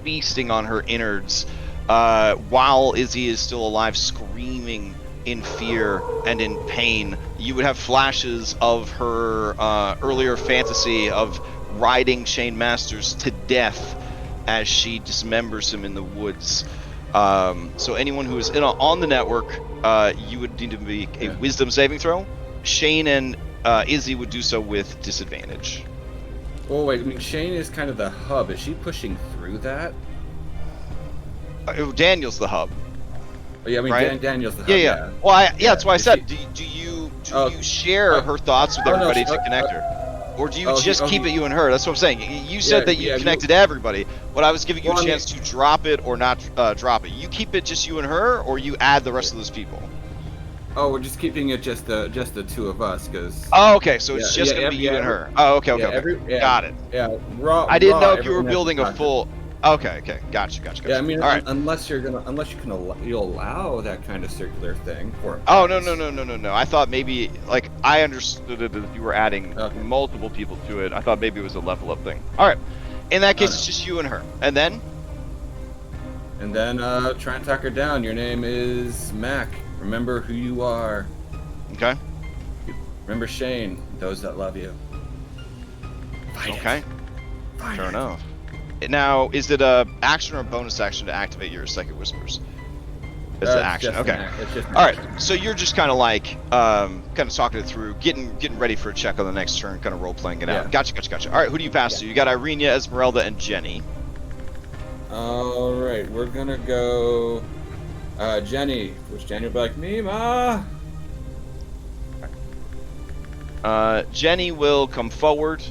feasting on her innards, while Izzy is still alive, screaming in fear and in pain. You would have flashes of her earlier fantasy of riding Shane Masters to death as she dismembers him in the woods. So anyone who is on the network, you would need to make a wisdom saving throw. Shane and Izzy would do so with disadvantage. Oh wait, I mean Shane is kind of the hub. Is she pushing through that? Daniel's the hub. Oh, yeah, I mean right? Daniel's the hub. Yeah. Well, that's why I said. She... Do you share her thoughts with everybody to connect her? Or do you just keep it you and her? That's what I'm saying. You said that you connected everybody. What I was giving you a chance to drop it or not drop it. You keep it just you and her, or you add the rest of those people? Oh, we're just keeping it just the two of us, because. Oh, okay. So it's just gonna be you and her. Oh, okay. Got it. Yeah. I didn't know if you were building a full. Okay. Gotcha. Yeah, I mean, all right. unless you allow that kind of circular thing for. Oh no! I thought maybe I understood it as you were adding multiple people to it. I thought maybe it was a level up thing. All right. In that case, it's just you and her, and then. And then try and talk her down. Your name is Mac. Remember who you are. Okay. Remember Shane. Those that love you. Okay. Fair enough. Now, is it a action or a bonus action to activate your Psychic Whispers? It's an action. Okay. All right. So you're just kind of talking it through, getting ready for a check on the next turn, kind of role playing it out. Gotcha. All right. Who do you pass to? You got Irenia, Esmeralda, and Jenny. All right. We're gonna go Jenny. Which Jenny will be like me, ma. Jenny will come forward.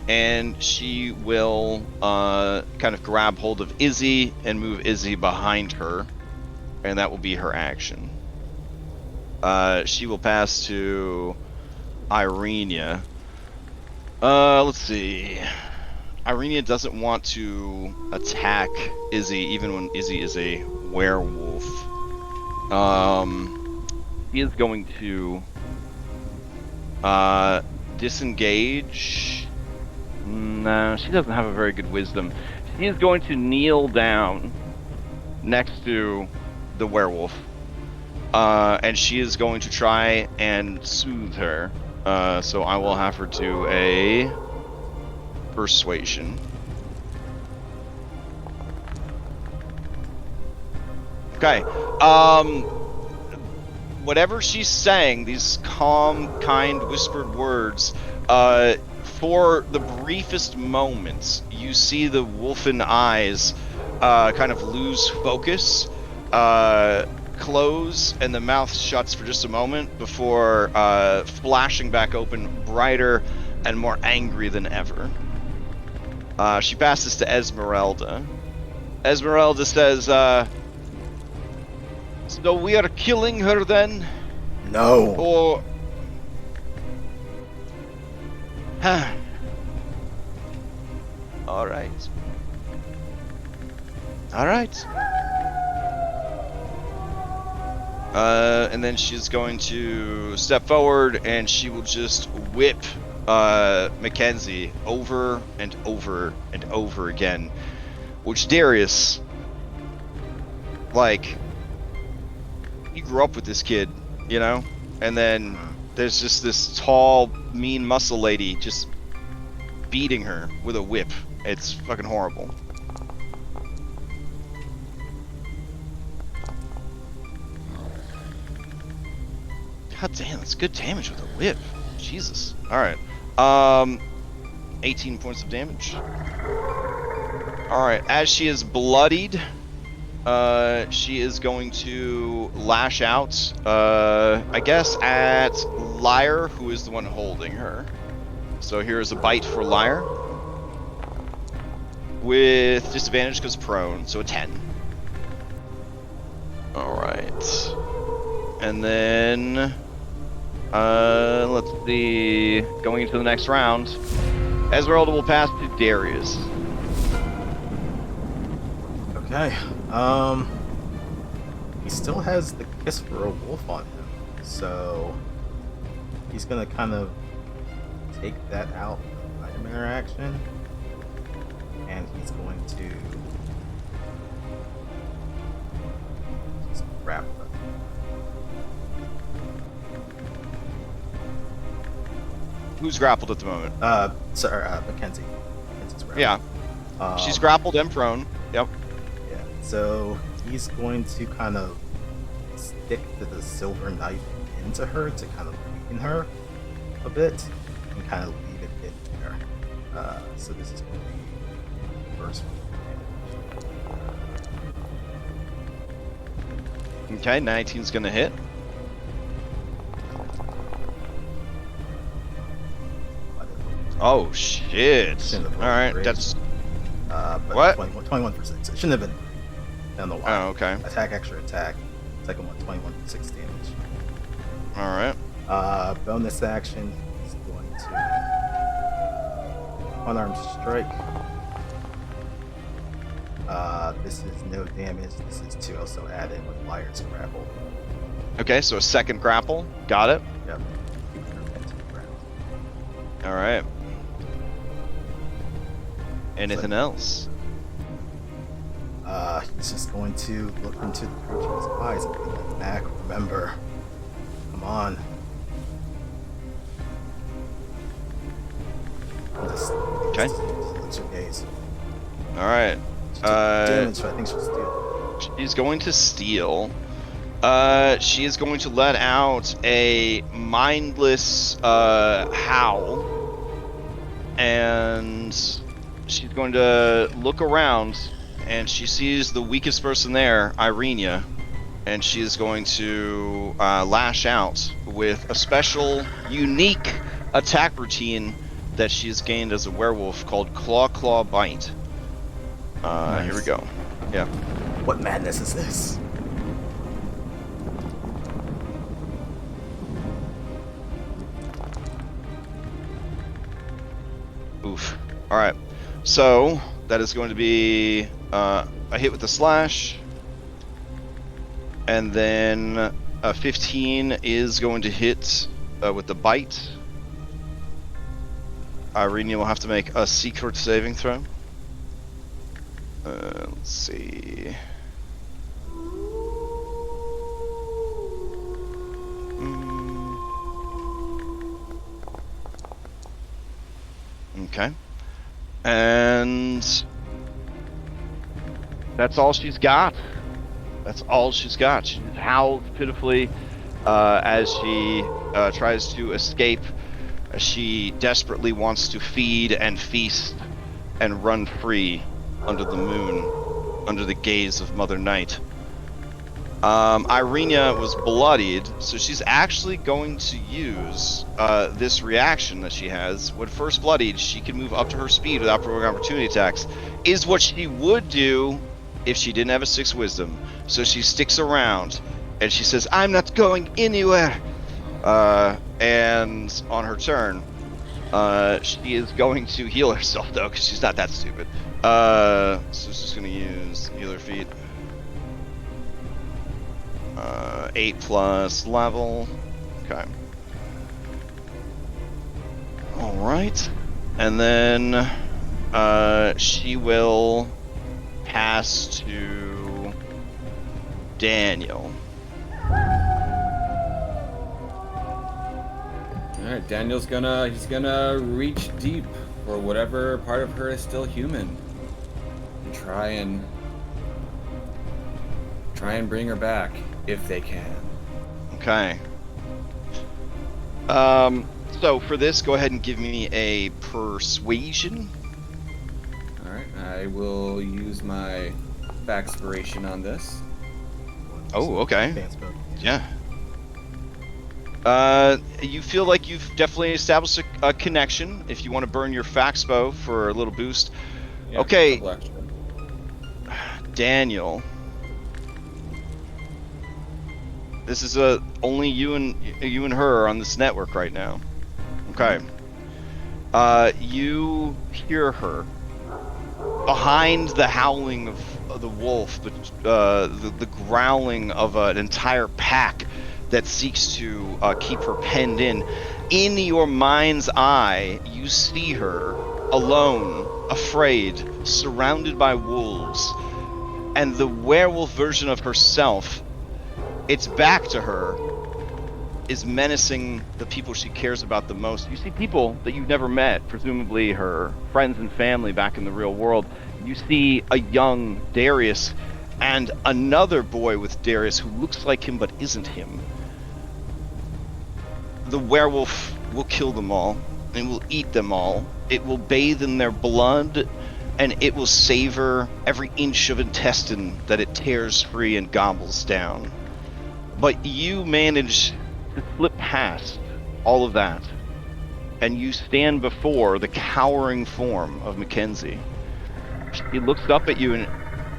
And she will kind of grab hold of Izzy and move Izzy behind her. And that will be her action. She will pass to Irenia. Let's see. Irenia doesn't want to attack Izzy, even when Izzy is a werewolf. He is going to disengage. No, she doesn't have a very good wisdom. She is going to kneel down next to the werewolf. And she is going to try and soothe her. So I will have her do a persuasion. Okay. Whatever she's saying, these calm, kind, whispered words, for the briefest moments, you see the wolfen eyes kind of lose focus, close, and the mouth shuts for just a moment before flashing back open, brighter and more angry than ever. She passes to Esmeralda. Esmeralda says, so we are killing her then? No. Or... All right. And then she's going to step forward and she will just whip Mackenzie over and over and over again. Which, Darius, like, you grew up with this kid, you know, and then there's just this tall, mean muscle lady just beating her with a whip. It's fucking horrible. God damn, that's good damage with a whip. Jesus. Alright. 18 points of damage. Alright, as she is bloodied, she is going to lash out, I guess, at Lyre, who is the one holding her. So here's a bite for Lyre. With disadvantage because prone, so a 10. Alright. And then, let's see, going into the next round, Esmeralda will pass to Darius. Okay. He still has the kiss for a wolf on him, so he's gonna kind of take that out of nightmare action, and he's going to just grab her. Who's grappled at the moment? Mackenzie. Mackenzie's grappled. Yeah, she's grappled and prone. Yep. Yeah, so he's going to kind of stick the silver knife into her to kind of weaken her a bit and kind of leave it in there. So this is going to be the first one. Okay, 19's gonna hit. Oh shit! Alright, that's... But what? 21 for 6. It shouldn't have been. I don't know why. Oh, okay. Attack, extra attack. Second one, 21 for 6 damage. Alright. Bonus action, he's going to unarmed strike. This is no damage. This is to also add in with Liar's grapple. Okay, so a second grapple. Got it. Yep. Keep her into the ground. Alright. Anything else? He's just going to look into the creature's eyes and be like, Mac, remember. Come on. Just Okay. looks your gaze. Alright. Damage, so I think she'll steal. She's going to steal. She is going to let out a mindless howl. And she's going to look around, and she sees the weakest person there, Irenia, and she is going to lash out with a special, unique attack routine that she's gained as a werewolf called Claw Bite. Nice. Here we go. Yeah. What madness is this? Oof. Alright. So, that is going to be a hit with the slash. And then a 15 is going to hit with the bite. Irene will have to make a secret saving throw. Let's see. Okay. And that's all she's got. That's all she's got. She howls pitifully as she tries to escape. She desperately wants to feed and feast and run free under the moon, under the gaze of Mother Night. Irenia was bloodied, so she's actually going to use this reaction that she has. When first bloodied, she can move up to her speed without provoking opportunity attacks. Is what she would do if she didn't have a 6 wisdom. So she sticks around, and she says, "I'm not going anywhere." And on her turn, she is going to heal herself, though, because she's not that stupid. So she's just going to use healer feat. 8 plus level. Okay. Alright. And then she will pass to Daniel. All right, Daniel's gonna reach deep for whatever part of her is still human, and try and bring her back if they can. Okay. So for this, go ahead and give me a persuasion. All right, I will use my Backspiration on this. Oh, okay. Advanced spell. Yeah. You feel like you've definitely established a connection. If you want to burn your Faxpo for a little boost. Yeah, Okay. couple extra. Daniel. This is only you and her are on this network right now. Okay. You hear her behind the howling of the wolf, the growling of an entire pack that seeks to keep her penned in. In your mind's eye, you see her alone, afraid, surrounded by wolves, and the werewolf version of herself, its back to her, is menacing the people she cares about the most. You see people that you've never met, presumably her friends and family back in the real world. You see a young Darius and another boy with Darius who looks like him but isn't him. The werewolf will kill them all and will eat them all. It will bathe in their blood and it will savor every inch of intestine that it tears free and gobbles down. But you manage to slip past all of that, and you stand before the cowering form of Mackenzie. She looks up at you and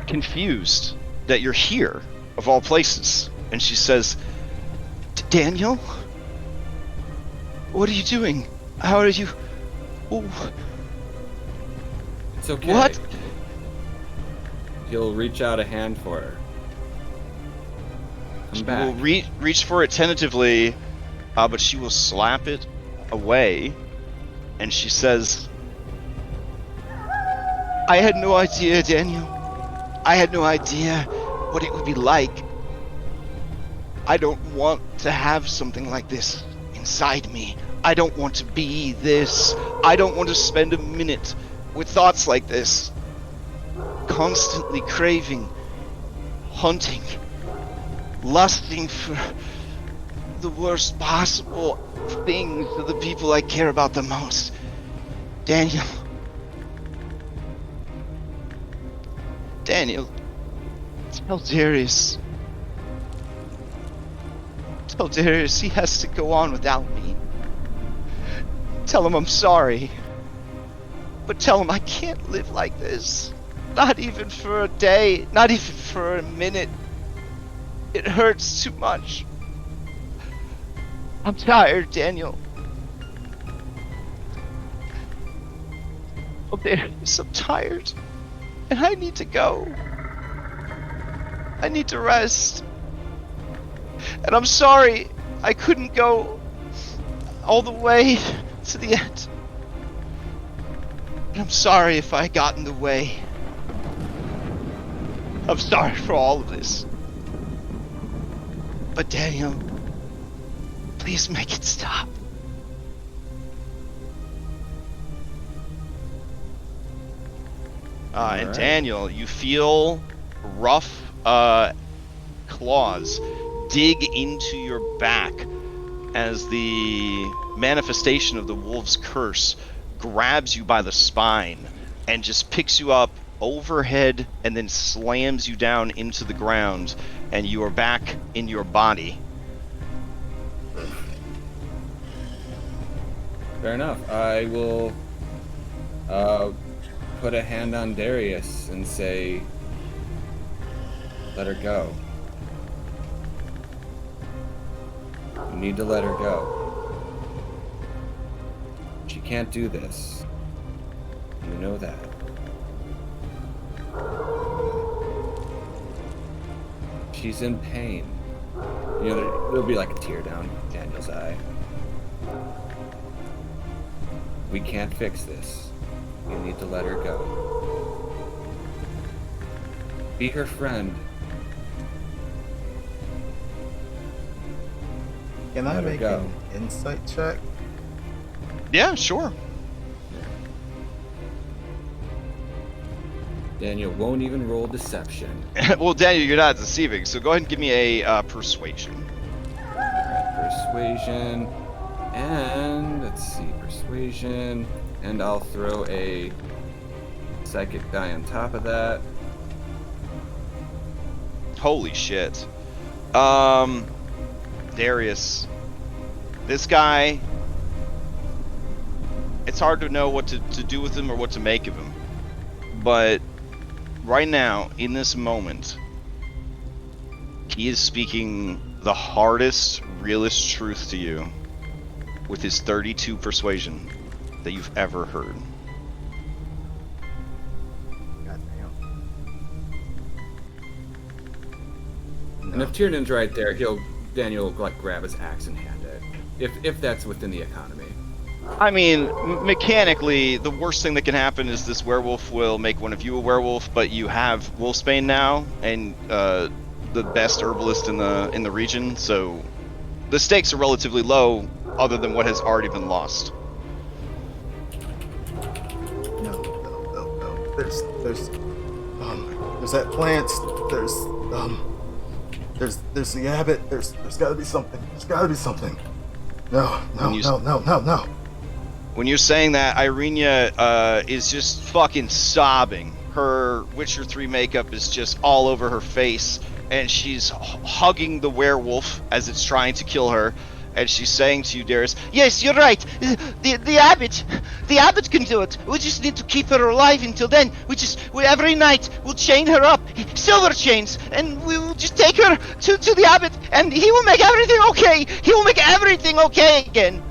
confused that you're here, of all places, and she says, Daniel? What are you doing? How are you? Ooh. It's okay. What? He'll reach out a hand for her. Come She back. will reach for it tentatively, but she will slap it away, and she says, I had no idea, Daniel. I had no idea what it would be like. I don't want to have something like this inside me. I don't want to be this. I don't want to spend a minute with thoughts like this. Constantly craving, hunting, lusting for the worst possible things to the people I care about the most. Daniel, tell Darius. Tell Darius he has to go on without me. Tell him I'm sorry. But tell him I can't live like this. Not even for a day, not even for a minute. It hurts too much. I'm tired, Daniel. Oh, Darius, I'm tired. And I need to go. I need to rest. And I'm sorry I couldn't go all the way to the end. And I'm sorry if I got in the way. I'm sorry for all of this. But Daniel, please make it stop. And right. Daniel, you feel rough claws dig into your back as the manifestation of the wolf's curse grabs you by the spine and just picks you up overhead and then slams you down into the ground, and you are back in your body. Fair enough. I will put a hand on Darius and say, let her go. You need to let her go. She can't do this. You know that. She's in pain. You know, there'll be like a tear down Daniel's eye. We can't fix this. You need to let her go. Be her friend. Can I Let her make go. an insight check? Yeah, sure. Daniel won't even roll deception. Well, Daniel, you're not deceiving, so go ahead and give me a persuasion. Persuasion. And let's see, persuasion. And I'll throw a psychic die on top of that. Holy shit. Darius. This guy, it's hard to know what to do with him or what to make of him. But right now, in this moment, he is speaking the hardest, realest truth to you with his 32 persuasion that you've ever heard. Goddamn. And if Tiernan's right there, Daniel will like grab his axe and hand it. If that's within the economy. I mean, mechanically, the worst thing that can happen is this werewolf will make one of you a werewolf, but you have Wolfsbane now, and the best herbalist in the region, so the stakes are relatively low, other than what has already been lost. No. There's that plant. There's the abbot. There's gotta be something. There's gotta be something. No. When you're saying that, Irenia is just fucking sobbing. Her Witcher 3 makeup is just all over her face, and she's hugging the werewolf as it's trying to kill her. And she's saying to you, Darius, "Yes, you're right. The abbot can do it. We just need to keep her alive until then. Every night we'll chain her up, silver chains, and we will just take her to the abbot, and he will make everything okay. He will make everything okay again."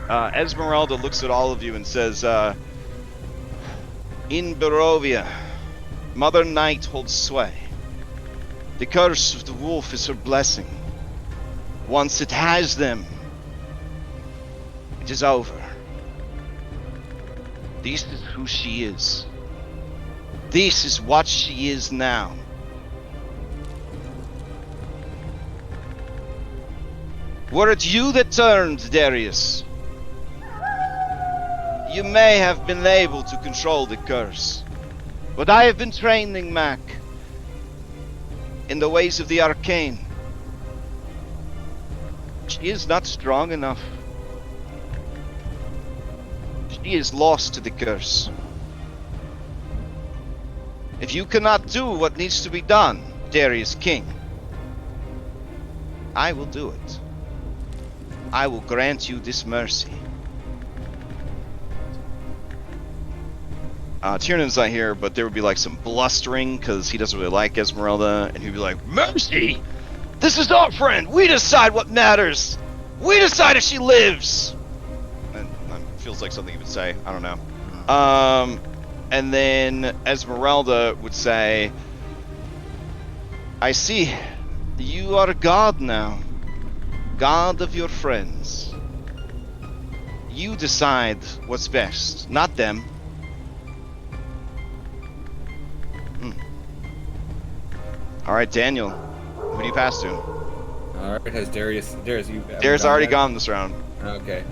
Esmeralda looks at all of you and says, "In Barovia, Mother Night holds sway. The curse of the wolf is her blessing. Once it has them, it is over. This is who she is. This is what she is now. Were it you that turned, Darius, you may have been able to control the curse, but I have been training Mac in the ways of the arcane. She is not strong enough. She is lost to the curse. If you cannot do what needs to be done, Darius King, I will do it. I will grant you this mercy." Tiernan's not here, but there would be like some blustering because he doesn't really like Esmeralda, and he'd be like, "Mercy! This is our friend! We decide what matters! We decide if she lives!" And feels like something he would say. I don't know. And then Esmeralda would say, "I see. You are God now. God of your friends. You decide what's best, not them." All right, Daniel, who do you pass to? All right, has Darius you? Darius already yet? gone this round. Okay.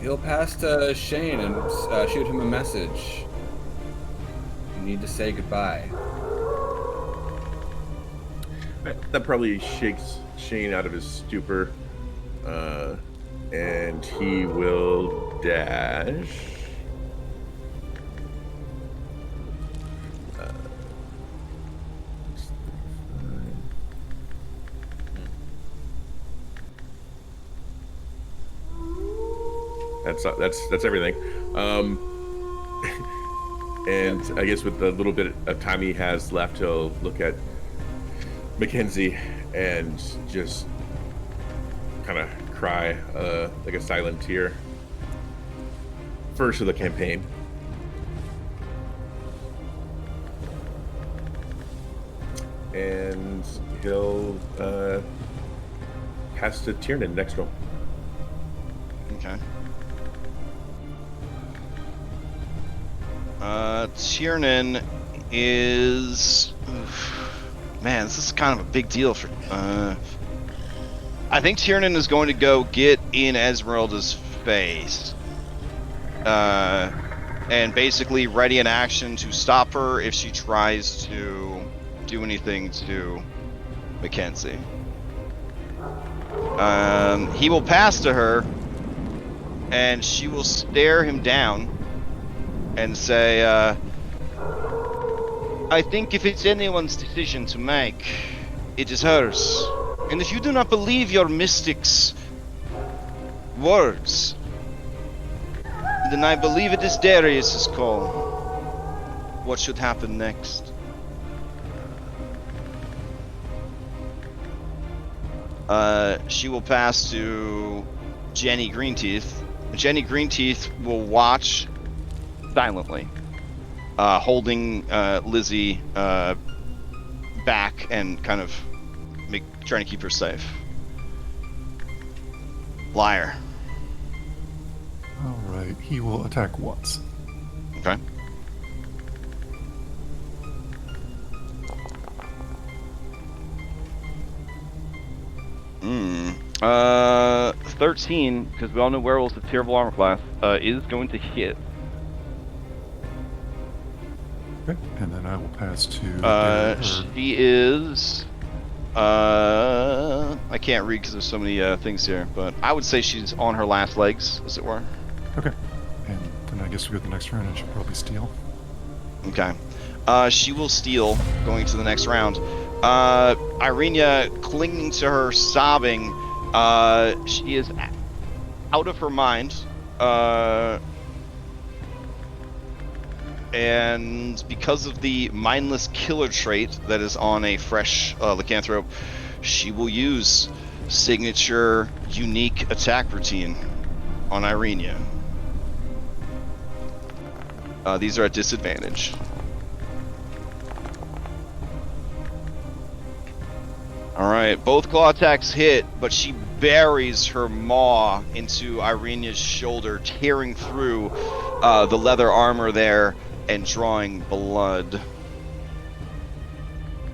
He'll pass to Shane and shoot him a message. You need to say goodbye. That probably shakes Shane out of his stupor, and he will dash. That's everything. And I guess with the little bit of time he has left, he'll look at Mackenzie and just kind of cry like a silent tear. First of the campaign. And he'll pass to Tiernan next roll. Okay. Tiernan, is... Man, this is kind of a big deal for... I think Tiernan is going to go get in Esmeralda's face. And basically ready an action to stop her if she tries to do anything to Mackenzie. He will pass to her, and she will stare him down and say, I think if it's anyone's decision to make, it is hers. And if you do not believe your mystic's words, then I believe it is Darius's call. What should happen next? She will pass to Jenny Greenteeth. Jenny Greenteeth will watch Silently. holding Lizzie back and kind of trying to keep her safe. Liar. All right, he will attack once. Okay. Hmm. 13, because we all know werewolves have terrible armor class, is going to hit. Okay, and then I will pass to. She is. I can't read because there's so many things here, but I would say she's on her last legs, as it were. Okay, and then I guess we go to the next round, and she'll probably steal. Okay. She will steal, going to the next round. Irenia clinging to her, sobbing. She is out of her mind. And because of the mindless killer trait that is on a fresh Lycanthrope, she will use signature unique attack routine on Irenia. These are at disadvantage. Alright, both claw attacks hit, but she buries her maw into Irenia's shoulder, tearing through the leather armor there and drawing blood.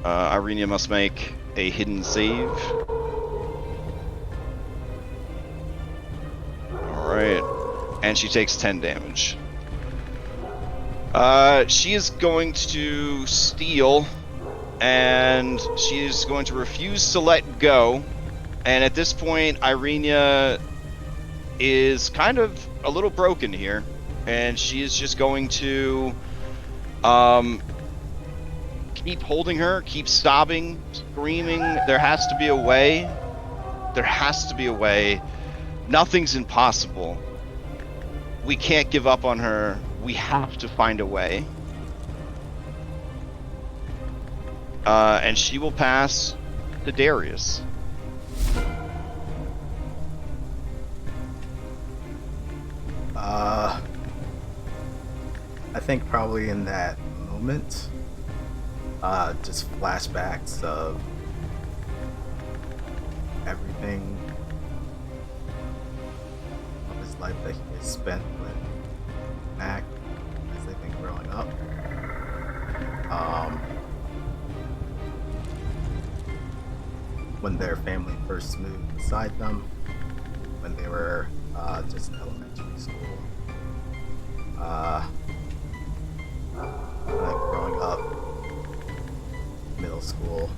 Irenia must make a hidden save. Alright, and she takes 10 damage. She is going to steal, and she is going to refuse to let go. And at this point, Irenia is kind of a little broken here, and she is just going to keep holding her, keep sobbing, screaming. There has to be a way. There has to be a way. Nothing's impossible. We can't give up on her. We have to find a way. And she will pass to Darius. I think probably in that moment, just flashbacks of everything of his life that he has spent with Mac as they've been growing up. When their family first moved beside them, when they were just in elementary school. Like growing up, middle school,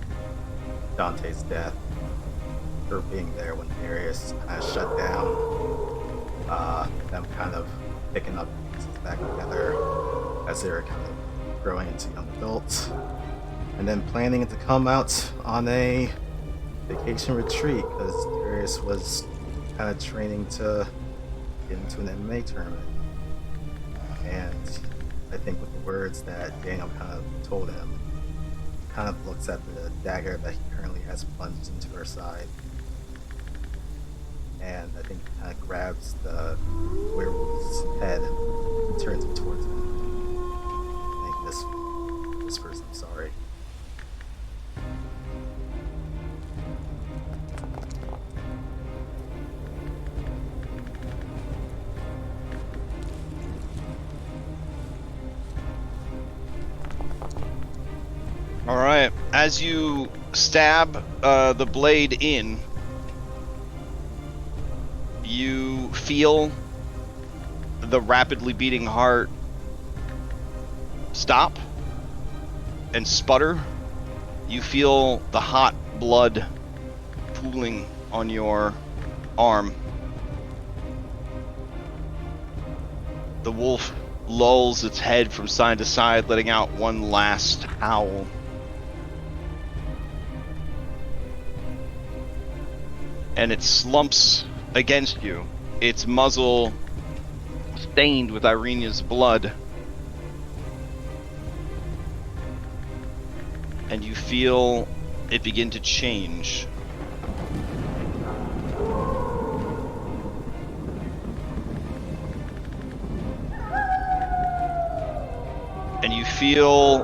Dante's death, her being there when Darius kind of shut down, them kind of picking up pieces back together as they were kind of growing into young adults, and then planning to come out on a vacation retreat because Darius was kind of training to get into an MMA tournament. And I think with the words that Daniel kind of told him, he kind of looks at the dagger that he currently has plunged into her side. And I think he kind of grabs the werewolf's head and turns it towards him. And he whispers, "I'm sorry." All right. As you stab the blade in, you feel the rapidly beating heart stop and sputter. You feel the hot blood pooling on your arm. The wolf lulls its head from side to side, letting out one last howl. And it slumps against you, its muzzle stained with Irenia's blood. And you feel it begin to change. And you feel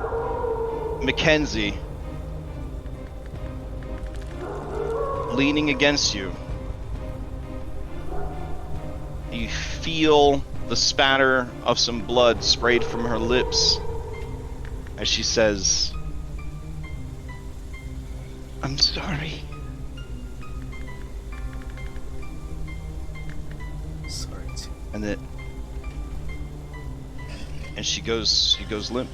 Mackenzie leaning against you. You feel the spatter of some blood sprayed from her lips as she says, "I'm sorry." Sorry too. And she goes limp.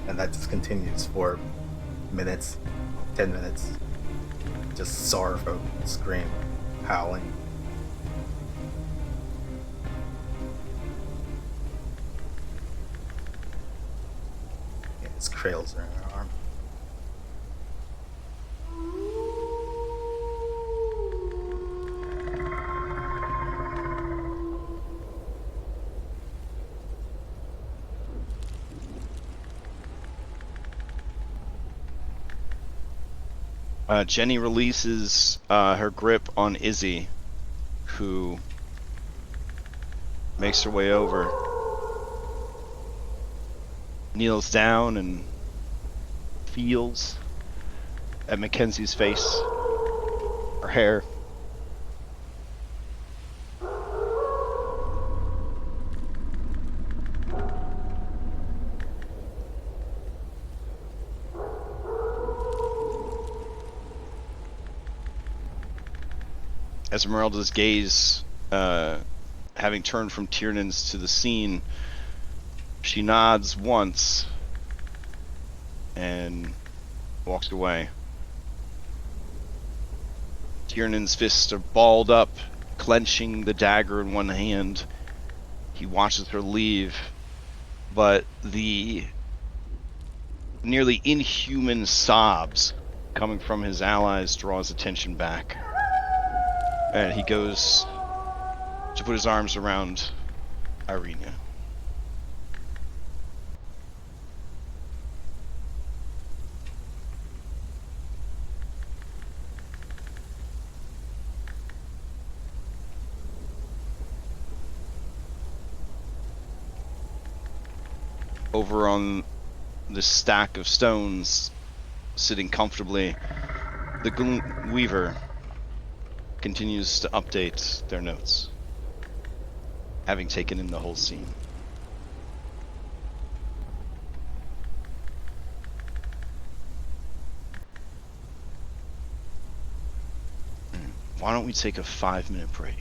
And that just continues for minutes, 10 minutes. Just sorrowful scream, howling. Yeah, his trails are in her arm. Jenny releases her grip on Izzy, who makes her way over, kneels down and feels at Mackenzie's face, her hair. Esmeralda's gaze, having turned from Tiernan's to the scene, she nods once and walks away. Tiernan's fists are balled up, clenching the dagger in one hand. He watches her leave, but the nearly inhuman sobs coming from his allies draws attention back. And he goes to put his arms around Irenia. Over on this stack of stones, sitting comfortably, the Gloom Weaver continues to update their notes, having taken in the whole scene. Why don't we take a 5-minute break?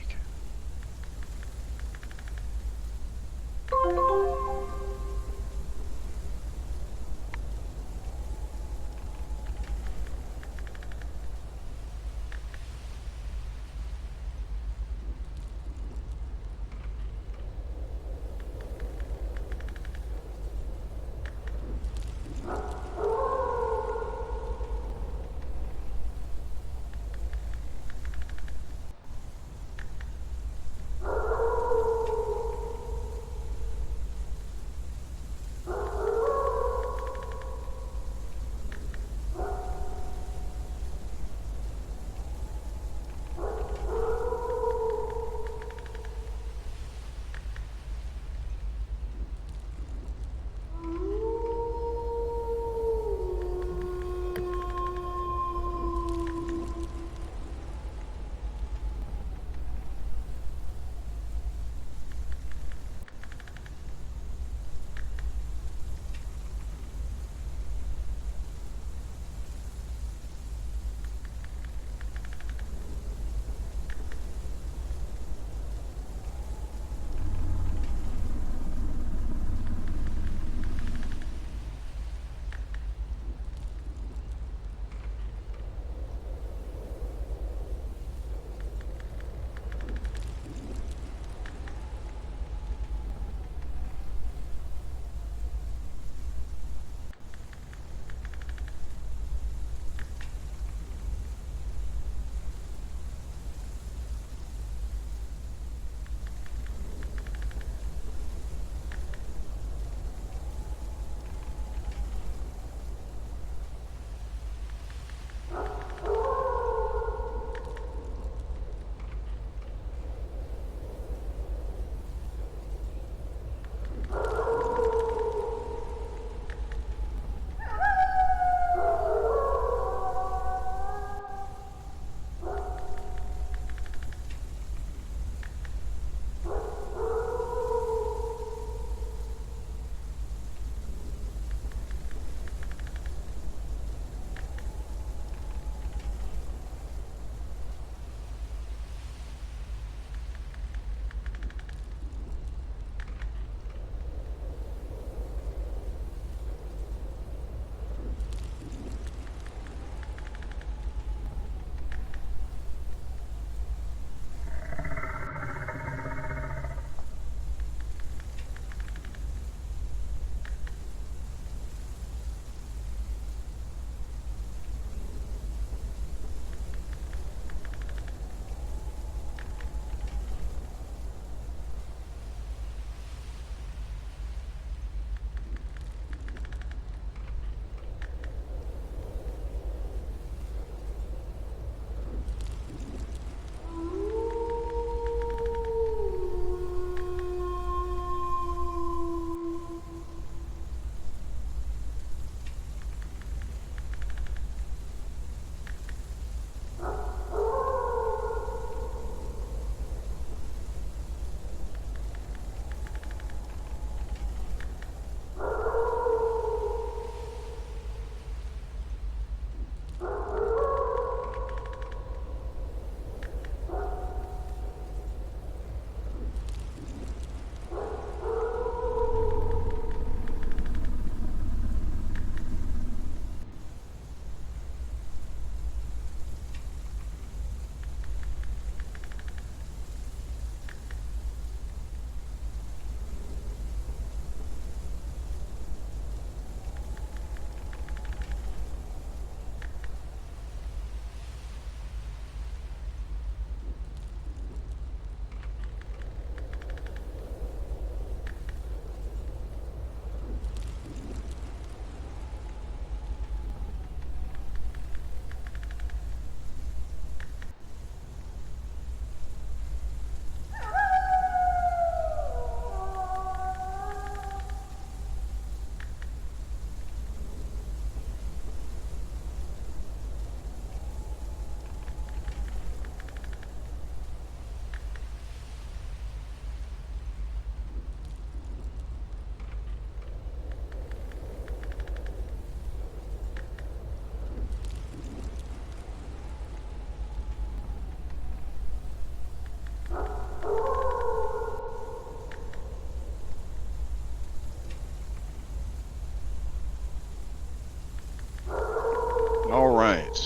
All right.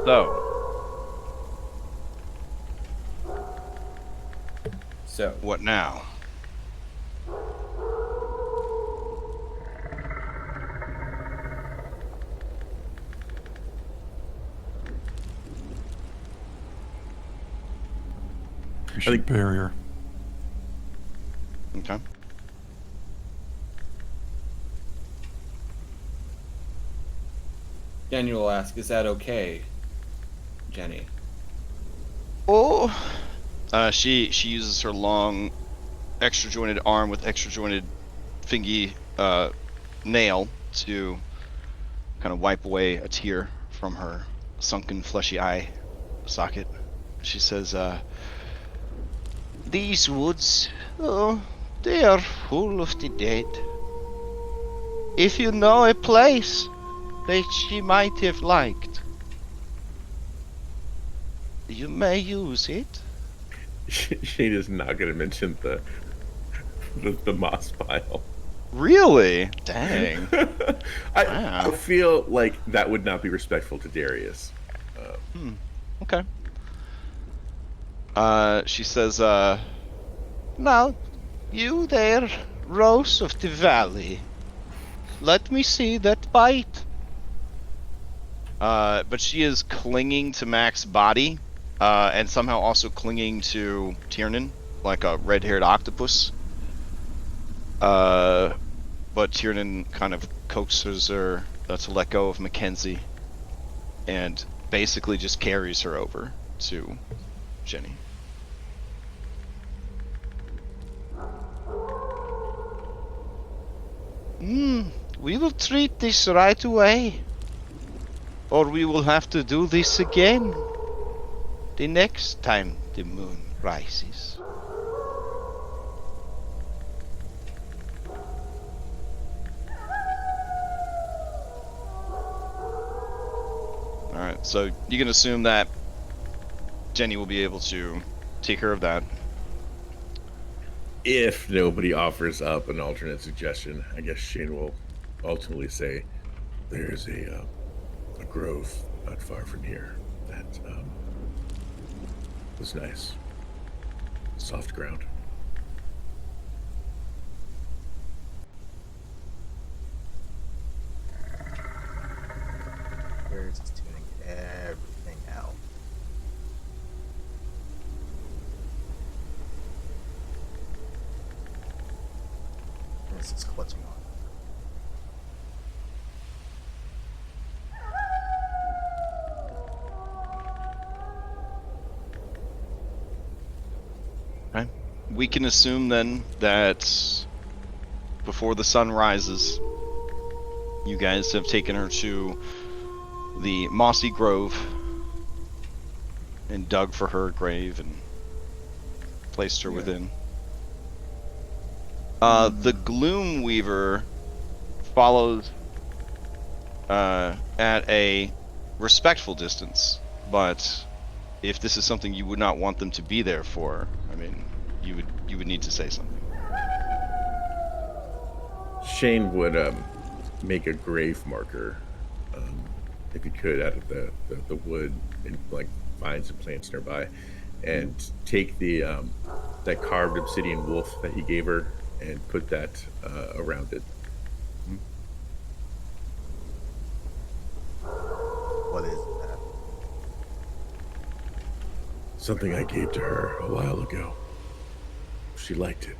So, So, What now? We should bury her. Okay. Daniel will ask, "Is that okay, Jenny?" Oh. She uses her long, extra jointed arm with extra jointed fingy nail to kind of wipe away a tear from her sunken fleshy eye socket. She says, "These woods, oh, they are full of the dead. If you know a place that she might have liked, you may use it." Shane is not going to mention the moss pile. Really? Dang. I Wow. feel like that would not be respectful to Darius. Okay. She says, "Now, you there, Rose of the Valley. Let me see that bite." But she is clinging to Mac's body, and somehow also clinging to Tiernan, like a red-haired octopus. But Tiernan kind of coaxes her to let go of Mackenzie, and basically just carries her over to Jenny. We will treat this right away, or we will have to do this again the next time the moon rises. Alright, so you can assume that Jenny will be able to take care of that. If nobody offers up an alternate suggestion, I guess Shane will ultimately say, "There's a grove not far from here that was nice, soft ground." Darius is tuning everything out. Darius is clutching on. Okay. We can assume then that before the sun rises, you guys have taken her to the mossy grove and dug for her grave and placed her within. The Gloom Weaver follows at a respectful distance, but if this is something you would not want them to be there for, I mean, you would need to say something. Shane would make a grave marker, if he could, out of the wood and like find some plants nearby, and take the that carved obsidian wolf that he gave her and put that around it. What is that? Something I gave to her a while ago. She liked it.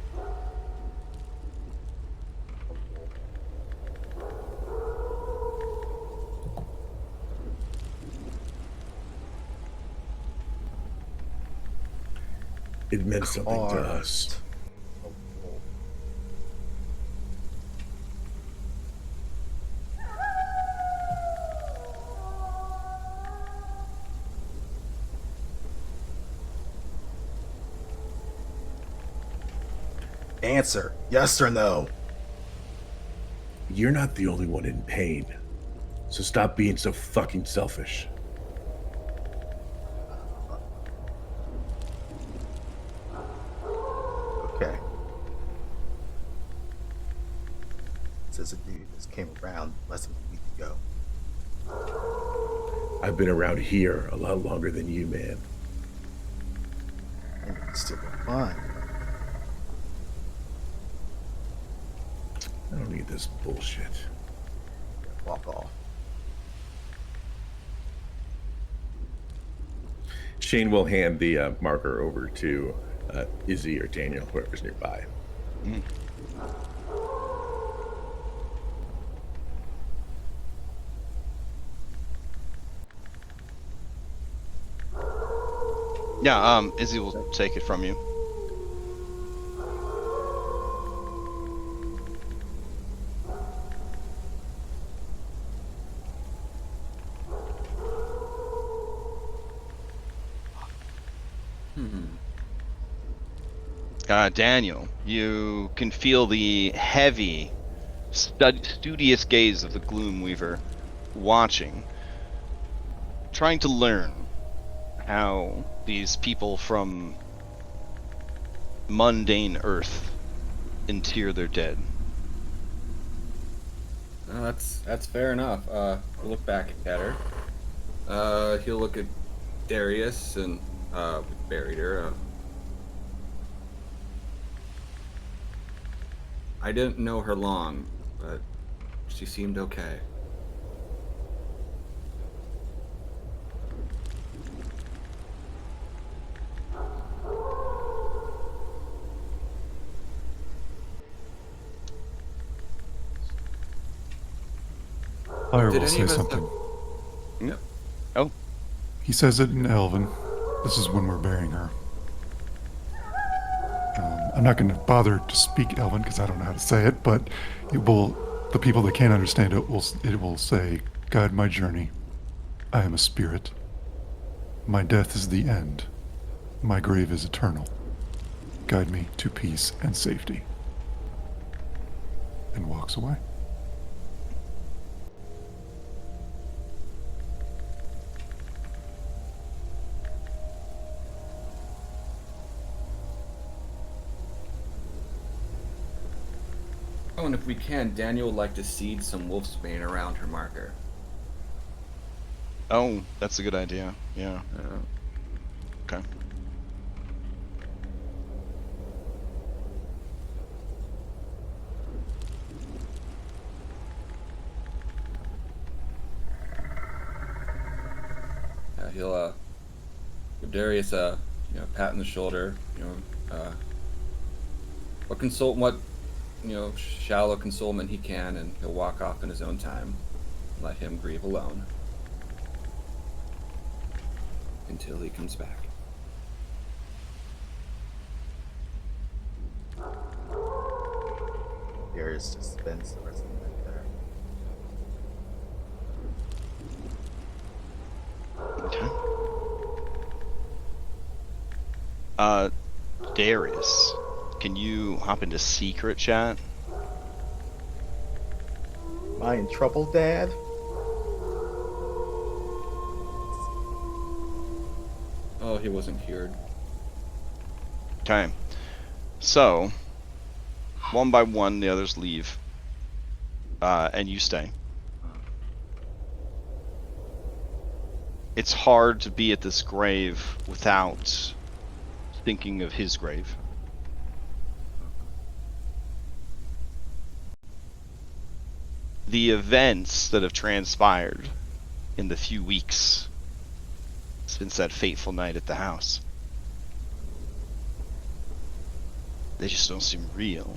It meant something to us. A wolf. Answer, yes or no? You're not the only one in pain, so stop being so fucking selfish. Okay. Says a dude just came around less than a week ago. I've been around here a lot longer than you, man. And it's still fine. I don't need this bullshit. Walk off. Shane will hand the marker over to Izzy or Daniel, whoever's nearby. Mm. Yeah, Izzy will take it from you. Daniel, you can feel the heavy, studious gaze of the Gloom Weaver watching, trying to learn how these people from mundane Earth inter their dead. That's fair enough. We'll look back at her. He'll look at Darius and buried her. I didn't know her long, but she seemed okay. Fire Did will any say of us something. Yep. Oh, He says it in Elven. This is when we're burying her. I'm not going to bother to speak Elven because I don't know how to say it, but it will. The people that can't understand it will say, "Guide my journey. I am a spirit. My death is the end. My grave is eternal. Guide me to peace and safety." And walks away. Oh, and if we can, Daniel would like to seed some wolfsbane around her marker. oh, that's a good idea. Yeah. Okay. He'll give Darius a pat on the shoulder. What shallow consolement he can, and he'll walk off in his own time. Let him grieve alone until he comes back. Darius just spends the rest of the night there. Okay. Darius, can you hop into secret chat? Am I in trouble, Dad? Oh, he wasn't cured. Okay. So, one by one, the others leave. And you stay. It's hard to be at this grave without thinking of his grave. The events that have transpired in the few weeks since that fateful night at the house, they just don't seem real.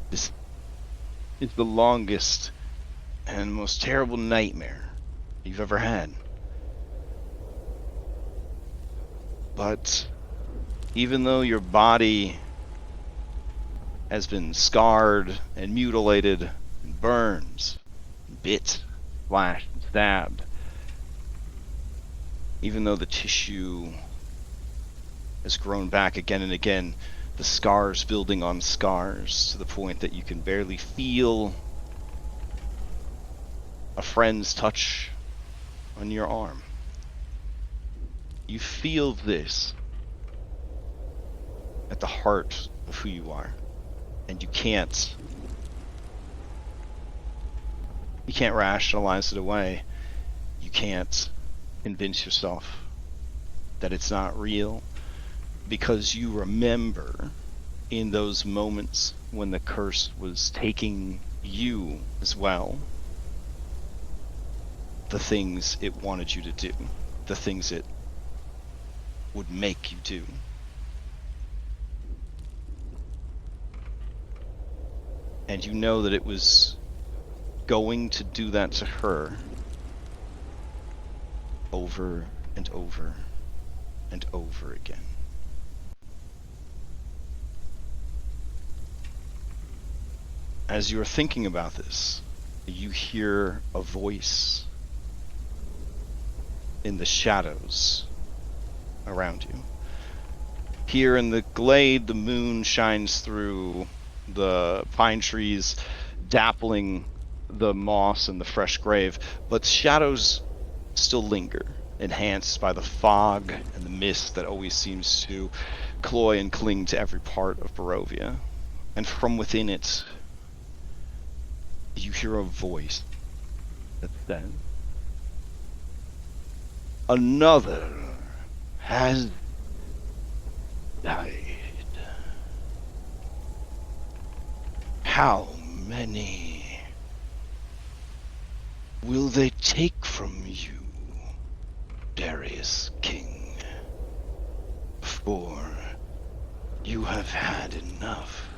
This is the longest and most terrible nightmare you've ever had. But even though your body has been scarred and mutilated and burned, bit, slashed, and stabbed, even though the tissue has grown back again and again, the scars building on scars to the point that you can barely feel a friend's touch on your arm. You feel this at the heart of who you are. and you can't rationalize it away. You can't convince yourself that it's not real, because you remember in those moments when the curse was taking you as well, the things it wanted you to do, the things it would make you do. And you know that it was going to do that to her over and over and over again. As you're thinking about this, you hear a voice in the shadows around you. Here in the glade, the moon shines through the pine trees, dappling the moss and the fresh grave, but shadows still linger, enhanced by the fog and the mist that always seems to cloy and cling to every part of Barovia. And from within it, you hear a voice that says, "Another has died. How many will they take from you, Darius King, before you have had enough?"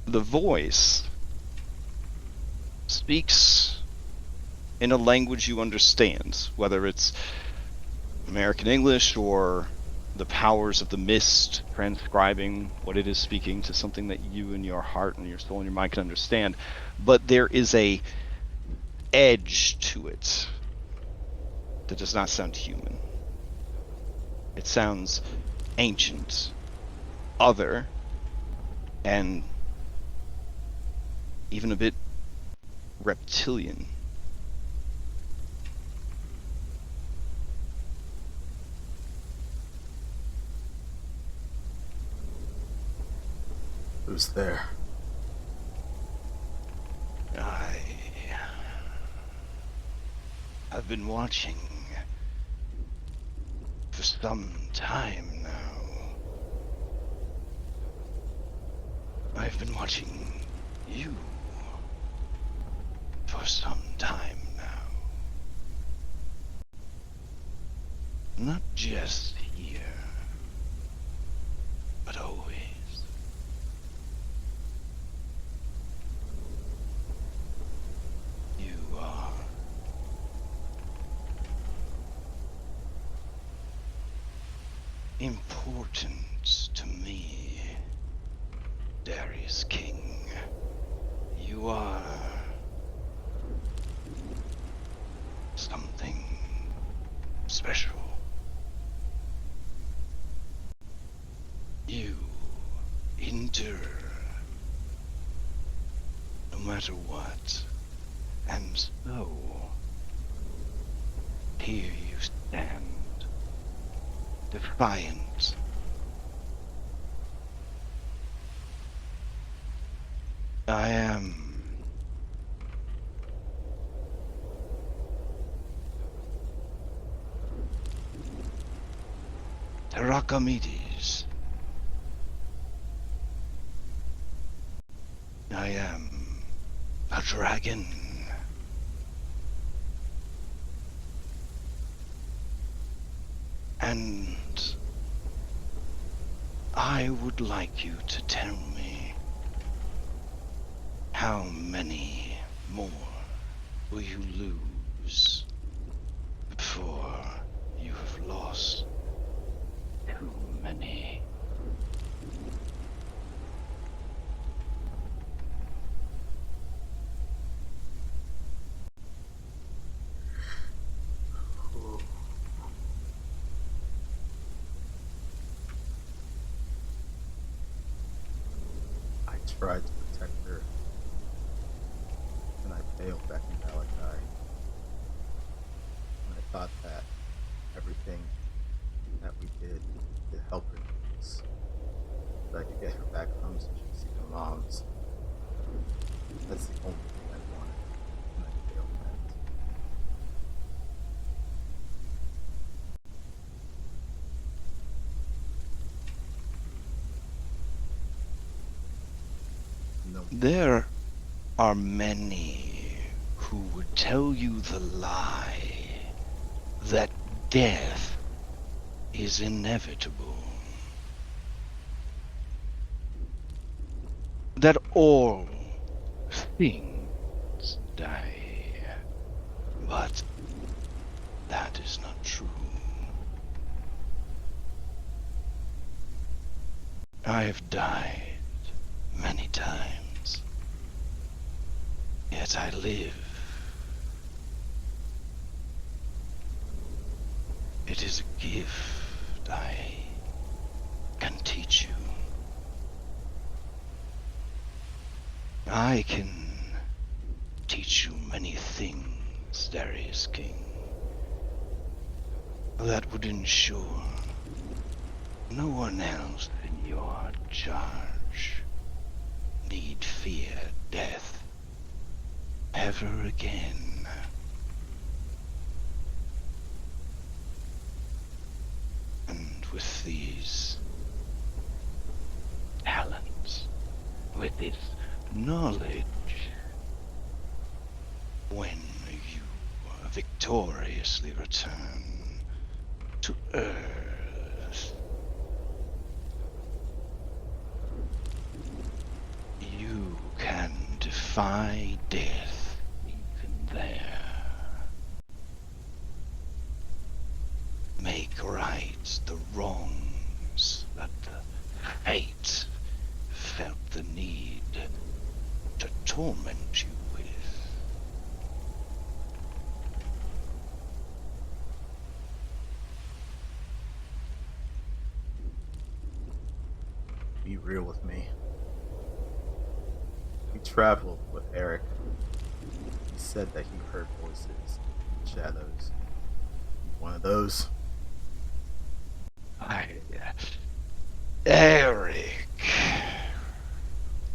The voice speaks in a language you understand, whether it's American English or the powers of the mist transcribing what it is speaking to something that you and your heart and your soul and your mind can understand. But there is a edge to it that does not sound human. It sounds ancient, other, and even a bit reptilian. Who's there? I've been watching for some time now. I've been watching you for some time now. Not just here, but always. You are important to me, Darius King. You are something special. You endure no matter what, and so here you stand, defiant. I am Terrakamides. I am a dragon. And I would like you to tell me, how many more will you lose before you have lost too many? I tried to protect her, and I failed back in Malachi. And I thought that everything that we did to help her so that I could get her back home so she could see her moms. That's the only thing I wanted, and I failed at. No, There are many who would tell you the lie that death is inevitable. That all things die. But that is not true. I have died many times, yet I live. It is a gift I can teach you. I can teach you many things, Darius King, that would ensure no one else in your charge need fear death ever again. And with these talents, with this knowledge, when you victoriously return to Earth, you can defy death even there. Make right the wrongs that the fate felt the need to torment you with. be real with me. We traveled with Eric. He said that he heard voices in the shadows. One of those.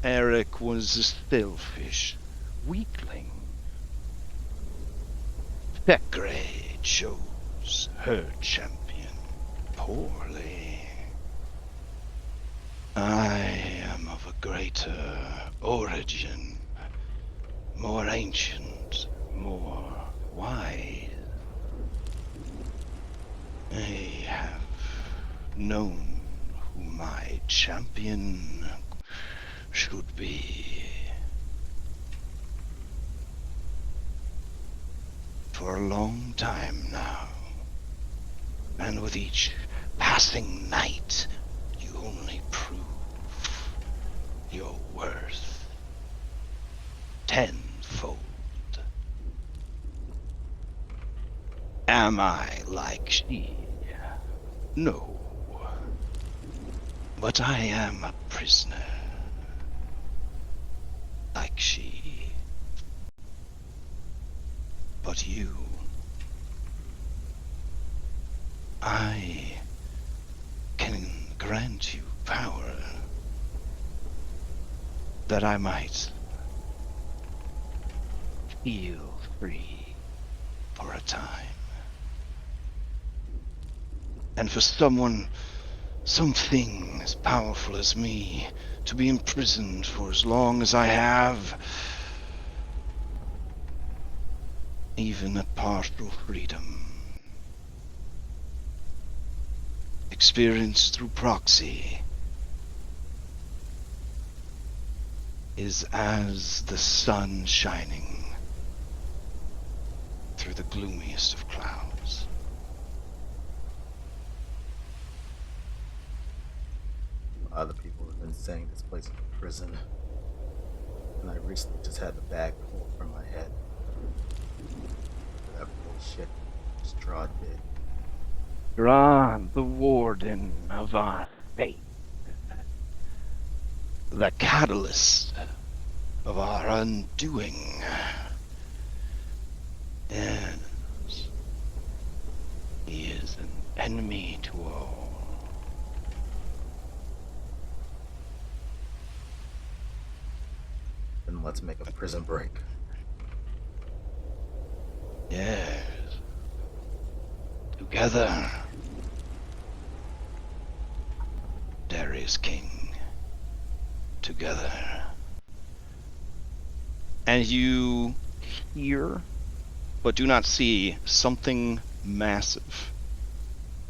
Eric was a selfish weakling. Thekre chose her champion poorly. I am of a greater origin, more ancient, more wise. I have known who my champion should be for a long time now. And with each passing night, you only prove your worth tenfold. Am I like she? No. But I am a prisoner. Like she. But you... I can grant you power that I might feel free for a time. And for something as powerful as me to be imprisoned for as long as I have, even a partial freedom, experienced through proxy, is as the sun shining through the gloomiest of clouds. A lot of people have been saying this place is a prison. And I recently just had the bag pulled from my head. That bullshit Strahd did. Strahd, the warden of our fate. The catalyst of our undoing. Yes. He is an enemy to all. Then let's make a prison break. Yes. Together. Darius King. Together. And you hear, but do not see, something massive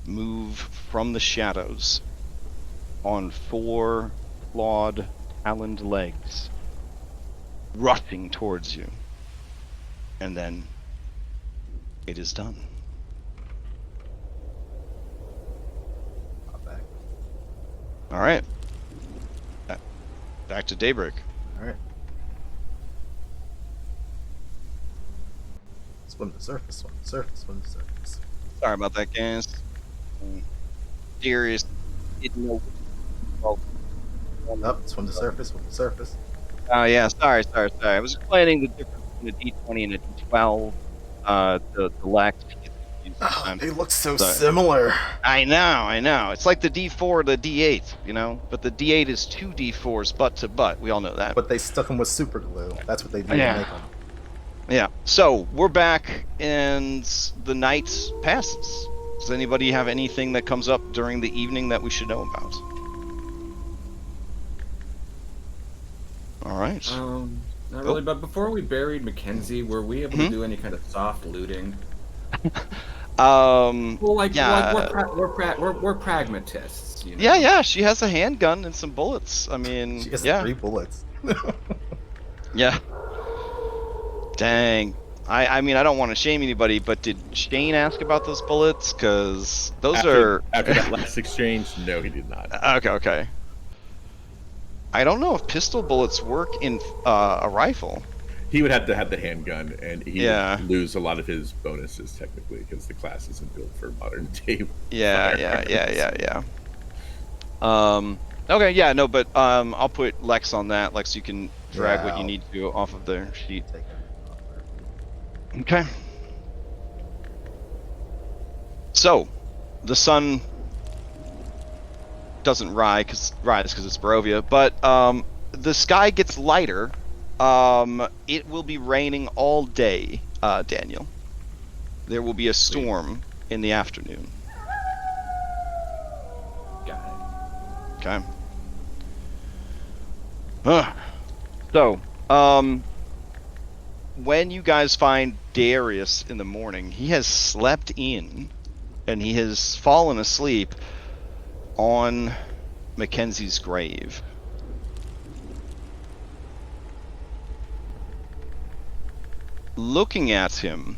move from the shadows on 4 clawed, taloned legs, rushing towards you. And then it is done. Not back. All right. Back to Daybreak. All right. Swim to surface, swim to surface, swim to surface. Sorry about that, guys. Darius didn't know. Up, swim to surface, swim to surface. Oh yeah, sorry. I was explaining the difference between a D20 and a D12. The lax. Oh, they look so Sorry. similar. I know. It's like the D4, the D8, you know. But the D8 is 2 D4s butt to butt. We all know that. But they stuck them with super glue. That's what they do Yeah. to make them. Yeah. So we're back, and the night passes. Does anybody have anything that comes up during the evening that we should know about? All right. Not really, but before we buried Mackenzie, were we able to do any kind of soft looting? Well, yeah. yeah. We're pragmatists. You know? Yeah. She has a handgun and some bullets. I mean, She has yeah. 3 bullets. Yeah. Dang. I mean, I don't want to shame anybody, but did Shane ask about those bullets? Because those After are... that last exchange, no, he did not. Okay. I don't know if pistol bullets work in a rifle. He would have to have the handgun, and he Yeah. would lose a lot of his bonuses technically because the class isn't built for modern day. Yeah. Okay, yeah, no, but I'll put Lex on that. Lex, you can drag what you need to off of their sheet. Take everything off there. Okay. So, the sun doesn't rise because it's Barovia, but the sky gets lighter. It will be raining all day, Daniel. There will be a storm in the afternoon. Got it. Okay. So, when you guys find Darius in the morning, he has slept in, and he has fallen asleep on Mackenzie's grave. Looking at him,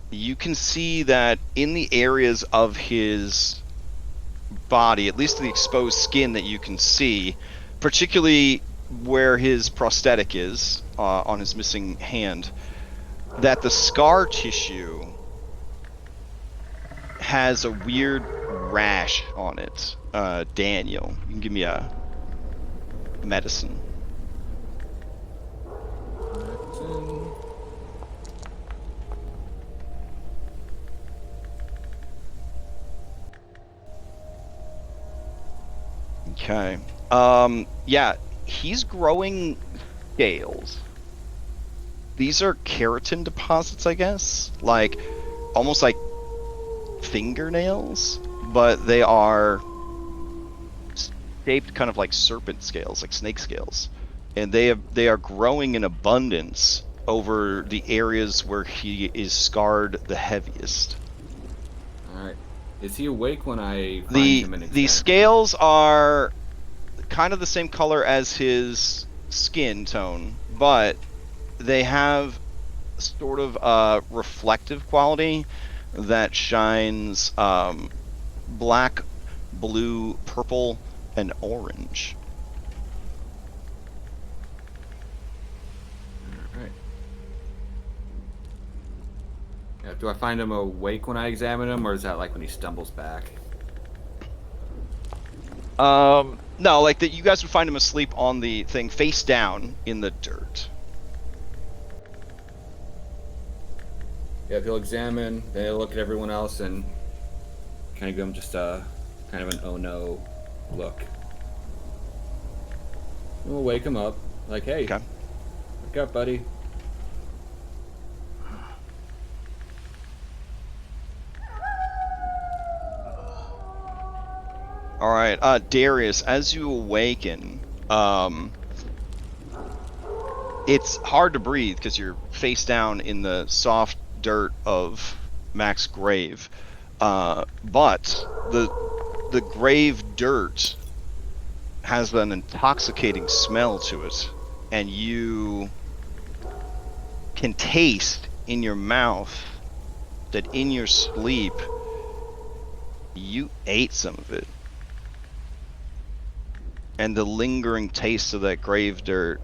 you can see that in the areas of his body, at least the exposed skin that you can see, particularly where his prosthetic is on his missing hand, that the scar tissue has a weird rash on it. Daniel, you can give me a medicine. Okay. Yeah, he's growing scales. These are keratin deposits, I guess. Like, almost like fingernails, but they are shaped kind of like serpent scales, like snake scales. And they are growing in abundance over the areas where he is scarred the heaviest. Alright. Is he awake when I find him and The examine? scales are kind of the same color as his skin tone, but they have sort of a reflective quality that shines black, blue, purple, and orange. Alright. Yeah, do I find him awake when I examine him, or is that like when he stumbles back? No, like that. You guys would find him asleep on the thing, face down in the dirt. Yeah, if he'll examine, then he'll look at everyone else, and kind of give him just a kind of an oh no look. We'll wake him up. Like, hey, Okay. wake up, buddy. All right, Darius, as you awaken, it's hard to breathe because you're face down in the soft dirt of Mac's grave. But the grave dirt has an intoxicating smell to it, and you can taste in your mouth that in your sleep you ate some of it. And the lingering taste of that grave dirt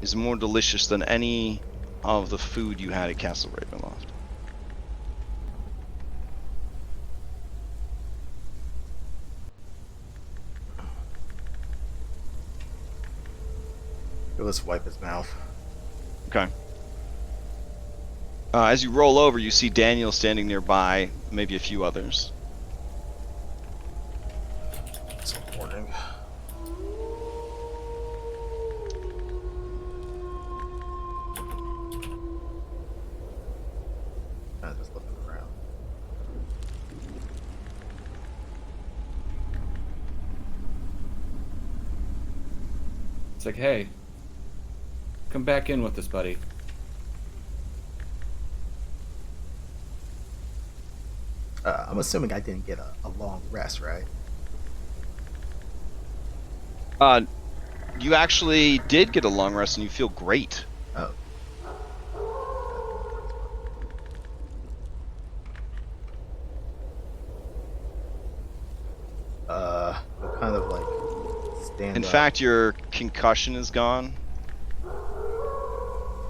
is more delicious than any of the food you had at Castle Ravenloft. Let's wipe his mouth. Okay. As you roll over, you see Daniel standing nearby, maybe a few others. It's morning. Kind of just looking around. It's like, hey, come back in with us, buddy. I'm assuming I didn't get a long rest, right? You actually did get a long rest and you feel great. Oh. You'll kind of like stand In up. fact, your concussion is gone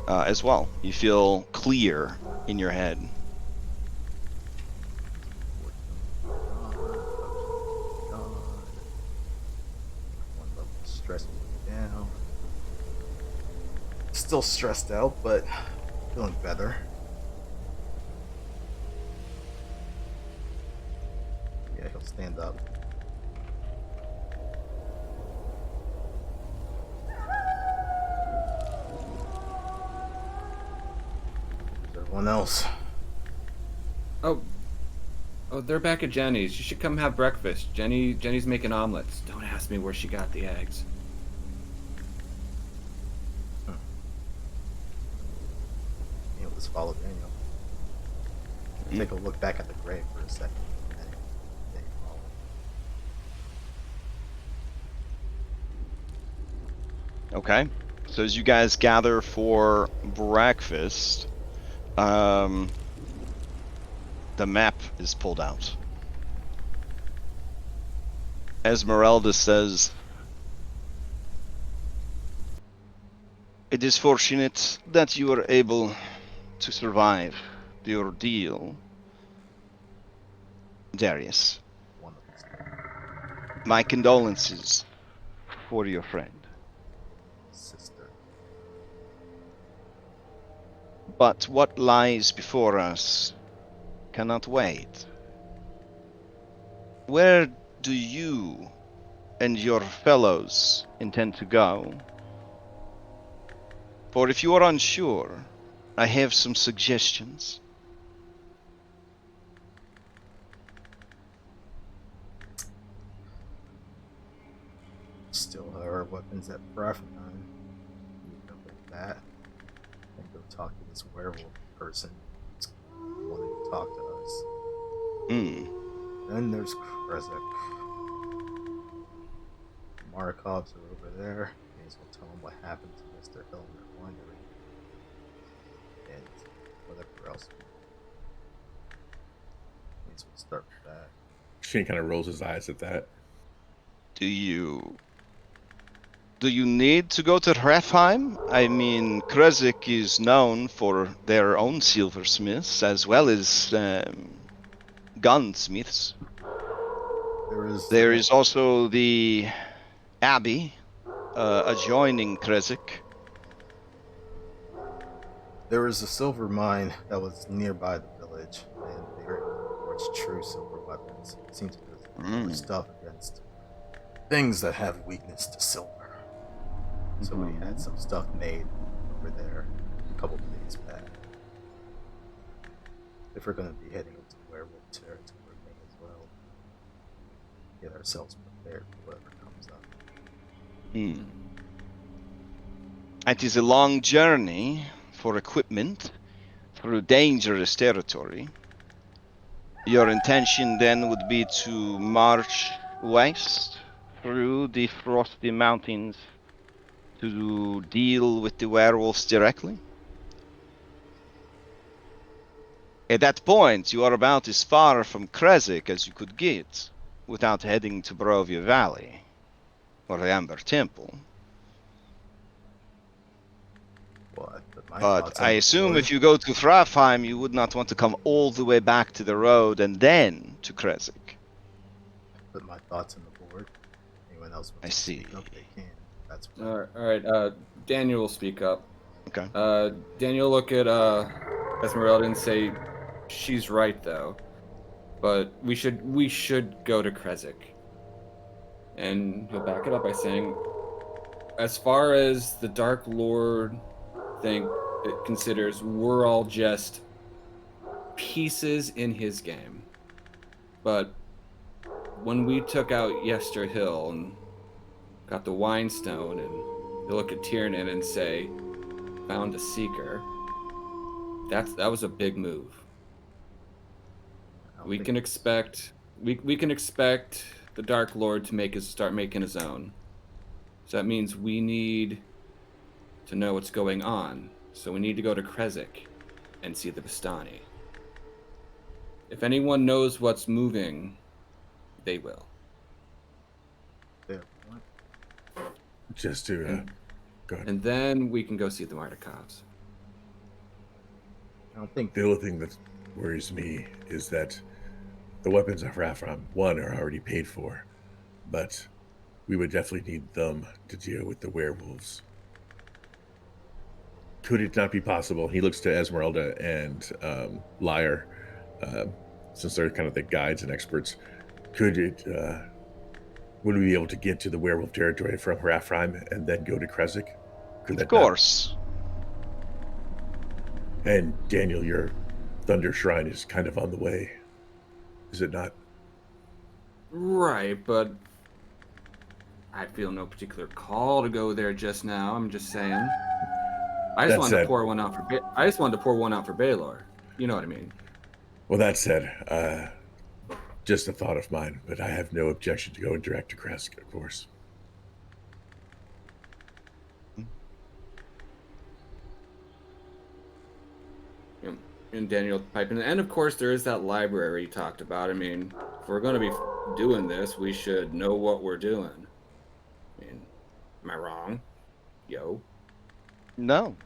as well. You feel clear in your head. One level of stress down. Still stressed out, but feeling better. Yeah, he'll stand up. Is everyone else? Oh, they're back at Jenny's. You should come have breakfast. Jenny's making omelets. Don't ask me where she got the eggs. Yeah, let's follow Daniel. Take a look back at the grave for a second. And then follow. Okay. So as you guys gather for breakfast, the map is pulled out. Esmeralda says, "It is fortunate that you were able to survive the ordeal, Darius. One of us. My condolences for your friend. Sister. But what lies before us cannot wait. Where do you and your fellows intend to go? For if you are unsure, I have some suggestions." Still our weapons at Brafenheim. Meet up with that. And go talk to this werewolf person who wanted to talk to us. Then there's Krezek. Markovs are over there. May as well tell them what happened to Mr. Hill in their winery. And whatever else. May as well start with that. Shane kind of rolls his eyes at that. Do you need to go to Hrafheim? I mean, Krezek is known for their own silversmiths as well as gunsmiths. There is also the abbey adjoining Krezek. There was a silver mine that was nearby the village, and they were large truce over weapons. It seems there's Mm. more stuff against things that have weakness to silver. So we had some stuff made over there a couple of days back. If we're going to be heading into werewolf territory, we may as well get ourselves prepared for whatever comes up. It is a long journey for equipment through dangerous territory. Your intention then would be to march west through the frosty mountains to deal with the werewolves directly? At that point, you are about as far from Kresik as you could get without heading to Barovia Valley or the Amber Temple. Well, I put my But thoughts on I the assume board. if you go to Frafheim, you would not want to come all the way back to the road and then to Kresik. Put my thoughts on the board. Anyone else wants I to see. speak up, they can. That's what All right. Daniel will speak up. Okay. Daniel look at Esmeralda and say, "She's right though, but we should go to Kresik." And he'll back it up by saying, "As far as the Dark Lord thing it considers, we're all just pieces in his game. But when we took out Yester Hill and got the Wine Stone, and you look at Tiernan and say, found a seeker, that was a big move. We can expect the Dark Lord to start making his own. So that means we need to know what's going on. So we need to go to Kresik and see the Vistani. If anyone knows what's moving, they will. fair point. Just to go ahead. And then we can go see the Mardikovs. I don't think The only thing that worries me is that the weapons of Rafram, one, are already paid for, but we would definitely need them to deal with the werewolves. Could it not be possible? He looks to Esmeralda and Lyre, since they're kind of the guides and experts. Would we be able to get to the werewolf territory from Rafram and then go to Kresik? Of course. And Daniel, your Thunder Shrine is kind of on the way, is it not? Right, but I feel no particular call to go there just now. I'm just saying. I just wanted to pour one out for Baylor. You know what I mean? Well, that said, just a thought of mine, but I have no objection to going direct to Kresik, of course. And Daniel piping, and of course there is that library you talked about. I mean, if we're going to be doing this, we should know what we're doing. I mean, am I wrong? Yo. No.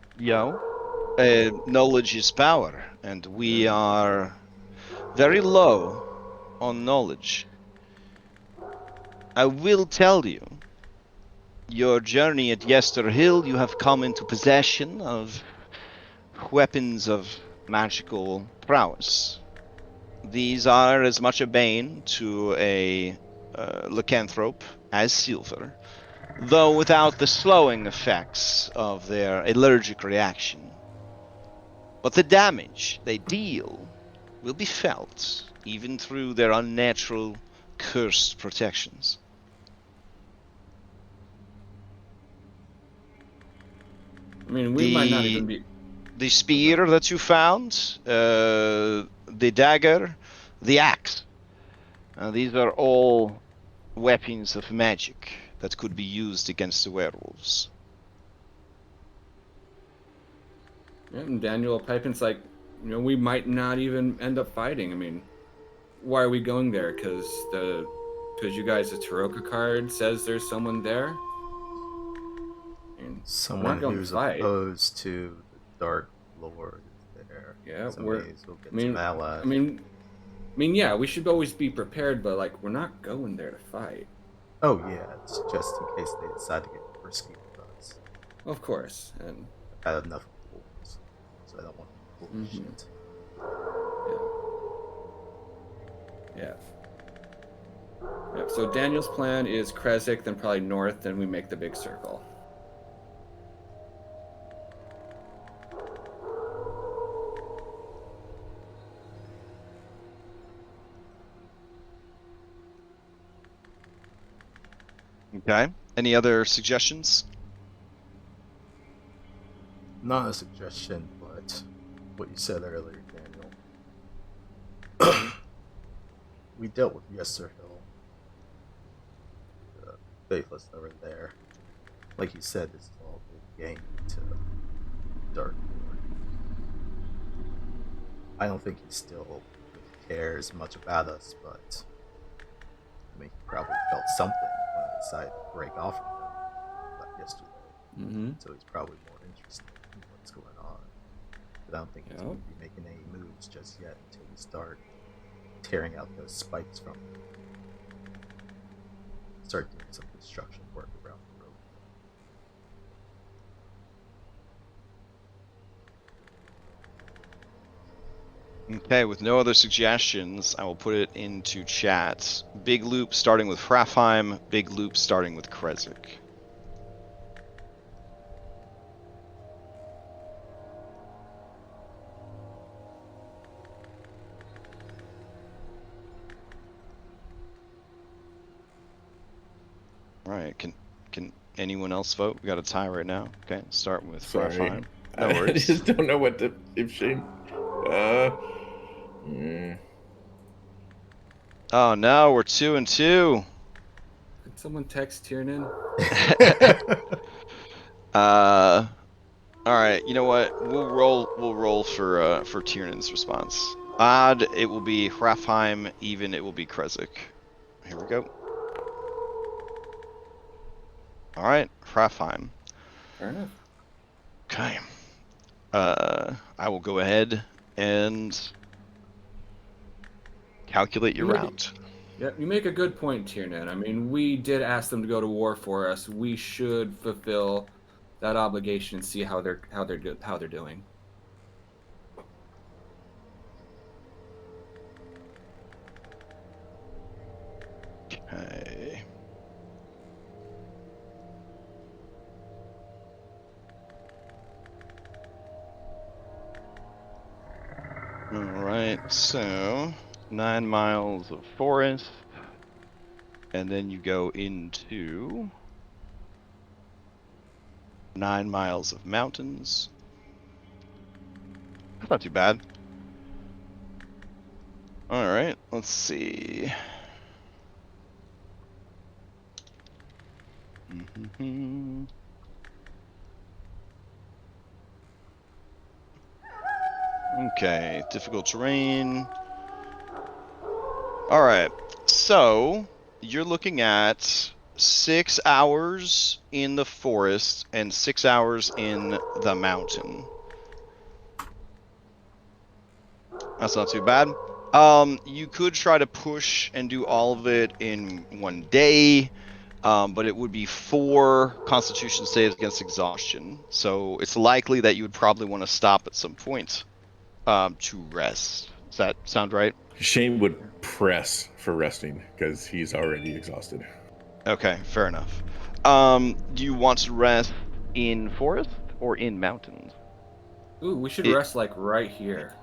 Knowledge is power, and we are very low on knowledge. I will tell you, your journey at Yester Hill, you have come into possession of weapons of magical prowess. These are as much a bane to a lycanthrope as silver, though without the slowing effects of their allergic reaction. But the damage they deal will be felt, even through their unnatural, cursed protections. I mean, we might not even be... The spear that you found, the dagger, the axe. These are all weapons of magic that could be used against the werewolves. Yeah, and Daniel Pipin's like, we might not even end up fighting. I mean, why are we going there? Because you guys' Taroka card says there's someone there? I mean, someone who's opposed to the Dark Lord is there. Yeah, some allies. I mean, yeah, we should always be prepared, but like, we're not going there to fight. Oh yeah, it's just in case they decide to get risky with us. Of course, and I've had enough of fools, so I don't want to pull shit. Yeah. Yep, so Daniel's plan is Kresik, then probably north, then we make the big circle. Okay. Any other suggestions? Not a suggestion, but what you said earlier, Daniel. We dealt with Yester Hill. The Faithless over there. Like you said, this is all the game to Dark Lord. I don't think he still really cares much about us, but I mean, he probably felt something when I decided to break off from him like yesterday. Mm-hmm. So he's probably more interested in what's going on. But I don't think he's going to be making any moves just yet until we start tearing out those spikes from him. Start doing some construction work around the road. Okay, with no other suggestions, I will put it into chat. Big loop starting with Hrafheim, big loop starting with Kresik. Alright, can anyone else vote? We got a tie right now. Okay, start with Sorry. Hrafheim. No I worries. just don't know what to. If Shane. Oh no, we're 2-2. Could someone text Tiernan? Alright, you know what? We'll roll for Tiernan's response. Odd, it will be Hrafheim. Even, it will be Kresik. Here we go. Alright, Hrafheim. Fair enough. Okay. I will go ahead and calculate your route. Yeah, you make a good point, Tiernan. I mean, we did ask them to go to war for us. We should fulfill that obligation and see how they're doing. Okay. Alright, so 9 miles of forest, and then you go into 9 miles of mountains. That's not too bad. Alright, let's see. Okay, difficult terrain. Alright, so you're looking at 6 hours in the forest and 6 hours in the mountain. That's not too bad. You could try to push and do all of it in one day, but it would be 4 Constitution saves against exhaustion. So it's likely that you would probably want to stop at some point to rest. Does that sound right? Shane would press for resting because he's already exhausted. Okay, fair enough. Do you want to rest in forest or in mountains? Ooh, we should rest like right here.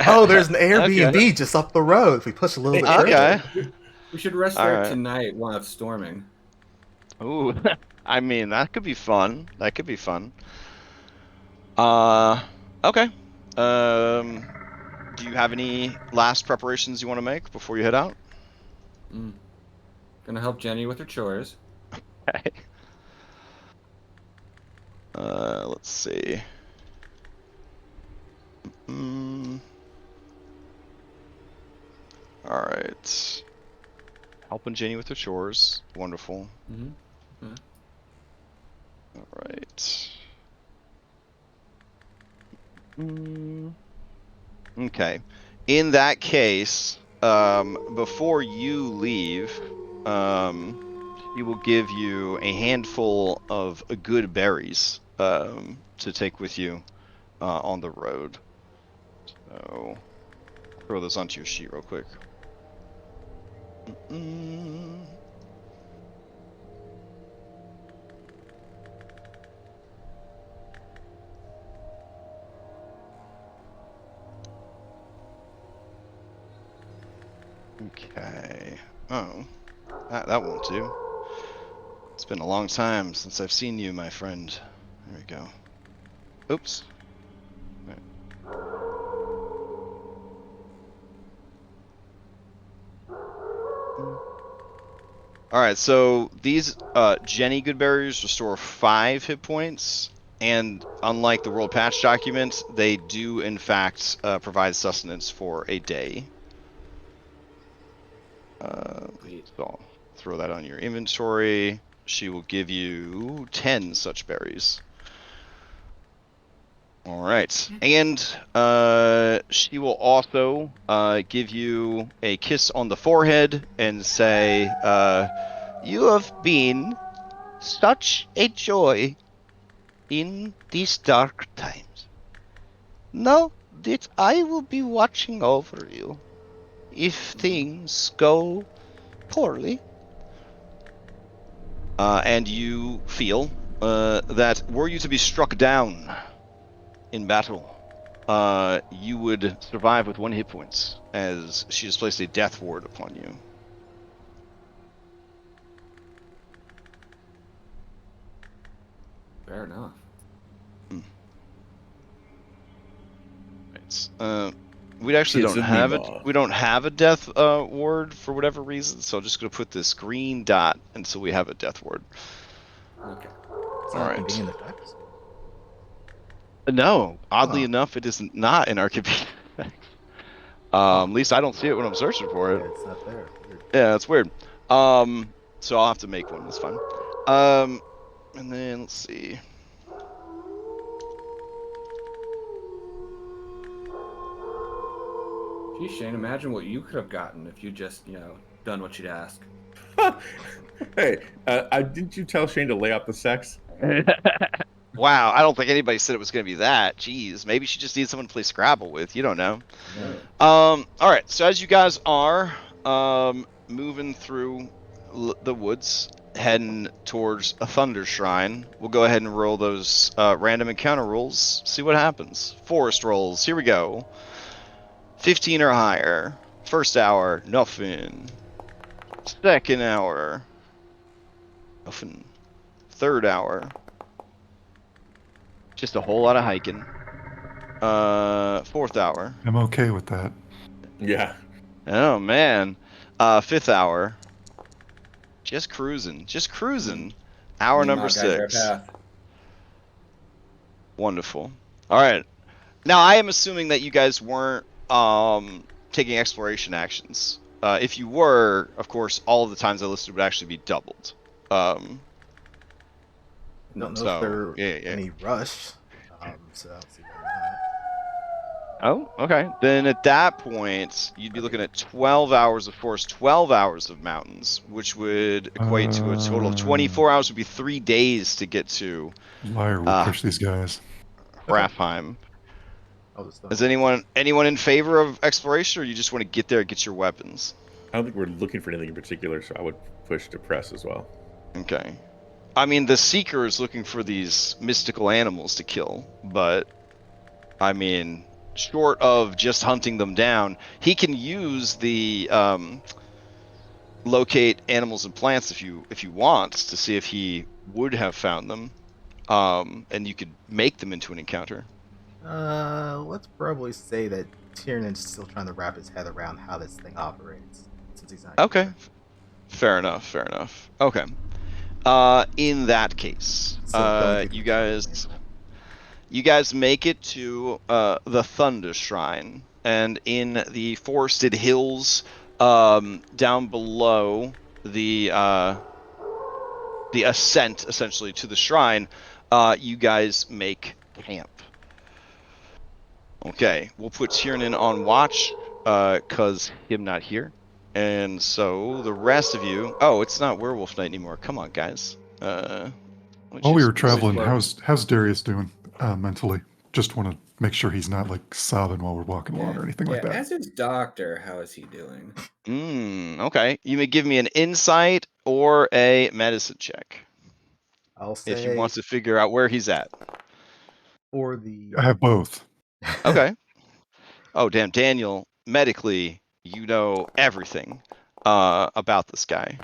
Oh, there's an Airbnb just up the road. If we push a little bit Okay. further. We should rest there tonight while it's storming. Ooh, I mean, that could be fun. That could be fun. Okay. Do you have any last preparations you want to make before you head out? Gonna help Jenny with her chores. Okay. Let's see. All right. Helping Jenny with her chores. Wonderful. All right. Okay. In that case, before you leave, he will give you a handful of good berries to take with you on the road. So throw those onto your sheet real quick. Okay. Oh, that won't do. It's been a long time since I've seen you, my friend. There we go. Oops. Right. Alright, so these Jenny Goodberries restore 5 hit points, and unlike the World Patch document, they do in fact provide sustenance for a day. So I'll throw that on your inventory. She will give you 10 such berries. All right, and she will also give you a kiss on the forehead and say, "You have been such a joy in these dark times. Know that I will be watching over you if things go poorly." And you feel that were you to be struck down in battle, you would survive with 1 hit points, as she has placed a death ward upon you. Fair enough. Right. We actually Kids don't of have it. Mima. We don't have a death ward for whatever reason, so I'm just going to put this green dot until we have a death ward. Okay. It's All not right. convenient effects. No, oddly Huh. enough, it is not in our convenient effects. At least I don't see it when I'm searching for it. Yeah, it's not there. Weird. Yeah, that's weird. So I'll have to make one. That's fine. And then let's see. Gee, Shane, imagine what you could have gotten if you just, done what you'd ask. Hey, didn't you tell Shane to lay out the sex? Wow, I don't think anybody said it was going to be that. Jeez, maybe she just needs someone to play Scrabble with. You don't know. Yeah. All right. So as you guys are moving through the woods, heading towards a thunder shrine, we'll go ahead and roll those random encounter rolls. See what happens. Forest rolls. Here we go. 15 or higher. First hour, nothing. Second hour, nothing. Third hour, just a whole lot of hiking. Fourth hour. I'm okay with that. Yeah. Oh man. Fifth hour. Just cruising. Just cruising. Hour Mima number guides our 6. path. Wonderful. All right. Now I am assuming that you guys weren't taking exploration actions. If you were, of course, all of the times I listed would actually be doubled. Don't know So, if there yeah. any rush. So I don't see why Oh, okay. Then at that point, you'd be looking at 12 hours of forest, 12 hours of mountains, which would equate to a total of 24 hours. Would be 3 days to get to Liar will push these guys. Rafheim. not. I'll just Is anyone in favor of exploration, or you just want to get there and get your weapons? I don't think we're looking for anything in particular, so I would push to press as well. Okay. I mean, the Seeker is looking for these mystical animals to kill, but I mean, short of just hunting them down, he can use the locate animals and plants if you want to see if he would have found them, and you could make them into an encounter. Let's probably say that Tiernan's still trying to wrap his head around how this thing operates, since he's not. Okay. Fair enough. Okay. In that case, you guys make it to the Thunder Shrine, and in the forested hills down below the ascent, essentially, to the shrine, you guys make camp. Okay, we'll put Tiernan on watch, cause him not here. And so the rest of you... Oh, it's not Werewolf Night anymore. Come on, guys. While we were traveling, how's Darius doing mentally? just want to make sure he's not like sobbing while we're walking along or anything like that. As his doctor, how is he doing? Okay. You may give me an insight or a medicine check I'll if you say want to figure out where he's at. for the I have both. Okay. Oh, damn, Daniel, medically, you know everything about this guy.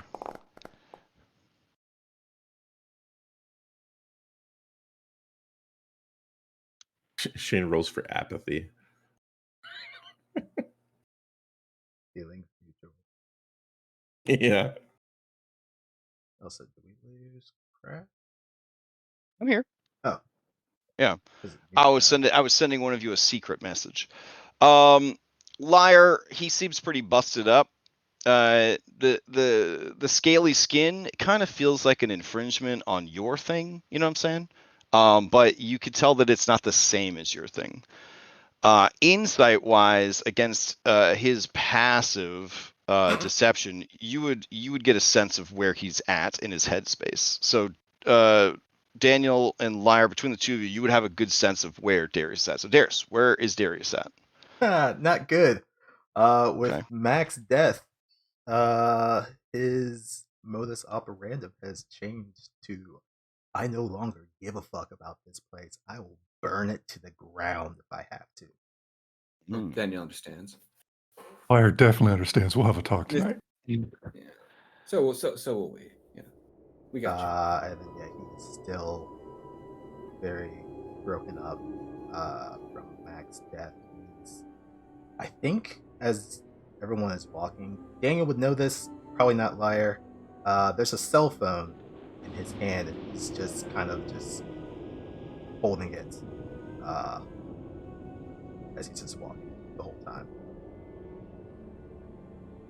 Shane rolls for apathy. feeling future. Yeah. Also, do we lose crap? I'm here. Oh, Yeah. is it I me? was sending one of you a secret message. Liar, he seems pretty busted up. The scaly skin kind of feels like an infringement on your thing, you know what I'm saying? But you could tell that it's not the same as your thing. Insight wise, against his passive deception, you would get a sense of where he's at in his headspace. So Daniel and Liar, between the two of you, you would have a good sense of where Darius is at. So Darius, where is Darius at? Not good. With Okay. Mac's death, his modus operandi has changed to I no longer give a fuck about this place. I will burn it to the ground if I have to. Mm. Daniel understands. Fire definitely understands. We'll have a talk tonight. Yeah. So will we. Yeah. We got you. And then yeah, he's still very broken up from Mac's death. I think as everyone is walking, Daniel would know this, probably not Liar. There's a cell phone in his hand, and he's just kind of just holding it as he's just walking the whole time.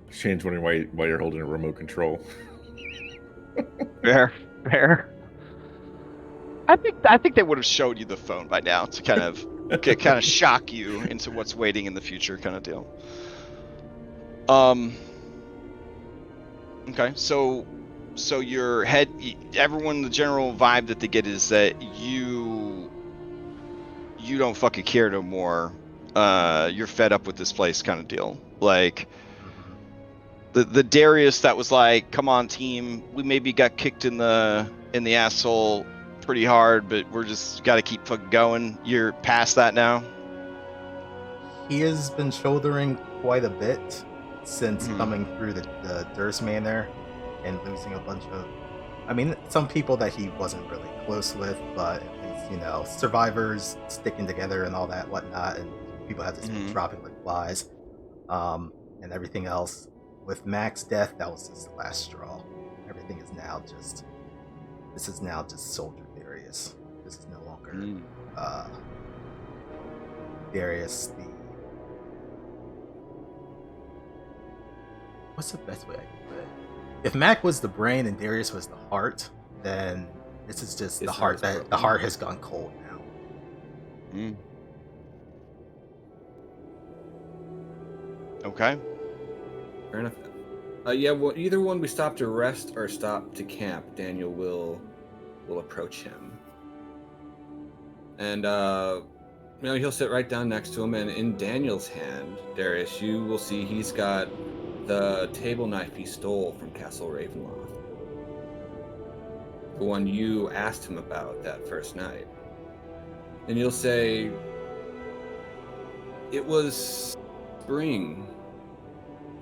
Shane's wondering why you're holding a remote control. Fair. I think they would have showed you the phone by now to kind of shock you into what's waiting in the future, kind of deal. Okay, so your head, everyone, the general vibe that they get is that you don't fucking care no more. You're fed up with this place, kind of deal. Like the Darius that was like, "Come on, team, we maybe got kicked in the asshole pretty hard, but we're just got to keep fucking going." You're past that now. He has been shouldering quite a bit since Mhm. coming through the Durst Manor and losing a bunch of, I mean, some people that he wasn't really close with, but at least, you know, survivors sticking together and all that whatnot, and people have to be dropping like flies, and everything else. With Mac's death, that was just the last straw. Everything is now just, this is now just Soldier Darius. This is no longer Darius the, what's the best way I can put it? If Mac was the brain and Darius was the heart, then this is just the heart that the heart has gone cold now. Okay. Fair enough. Yeah, well, either one we stop to rest or stop to camp, Daniel will approach him. And you know, he'll sit right down next to him, and in Daniel's hand, Darius, you will see he's got the table knife he stole from Castle Ravenloft. The one you asked him about that first night. And you'll say, it was spring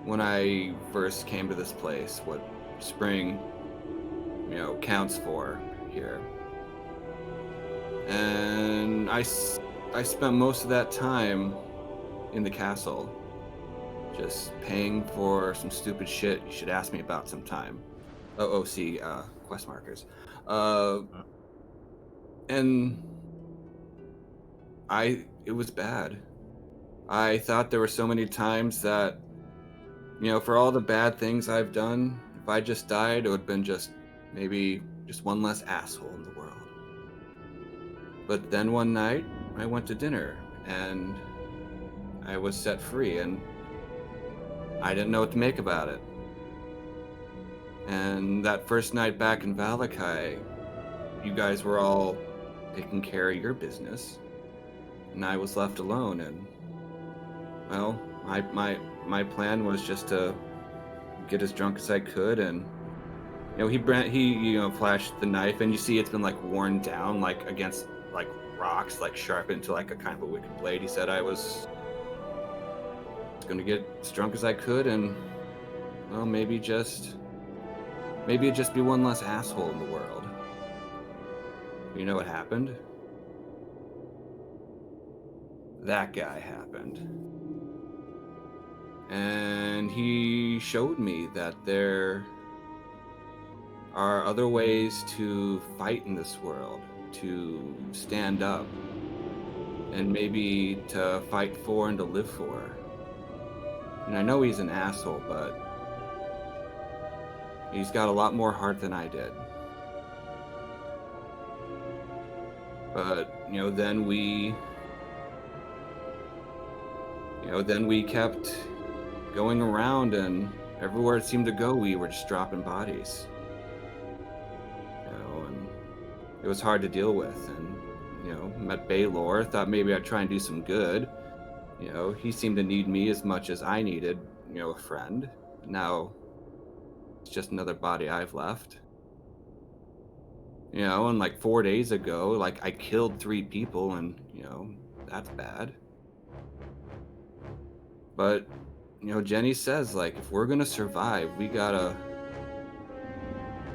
when I first came to this place, what spring, you know, counts for here. And I spent most of that time in the castle, just paying for some stupid shit you should ask me about sometime. WotC, quest markers. And it was bad. I thought there were so many times that, you know, for all the bad things I've done, if I just died, it would have been maybe just one less asshole in the world. But then one night, I went to dinner, and I was set free, and I didn't know what to make about it. And that first night back in Valakai, you guys were all taking care of your business. and I was left alone. And well, my plan was just to get as drunk as I could, and he flashed the knife, and you see it's been like worn down, like against like rocks, like sharpened to like a kind of a wicked blade. He said I was gonna get as drunk as I could, and well, maybe it'd just be one less asshole in the world. You know what happened? That guy happened. And he showed me that there are other ways to fight in this world, to stand up, and maybe to fight for and to live for. And I know he's an asshole, but he's got a lot more heart than I did. But, then we kept going around, and everywhere it seemed to go, we were just dropping bodies. And it was hard to deal with. And, met Baylor, thought maybe I'd try and do some good. He seemed to need me as much as I needed, a friend. Now, it's just another body I've left. And like 4 days ago, like I killed 3 people, and, that's bad. But, Jenny says, like, if we're gonna survive, we gotta...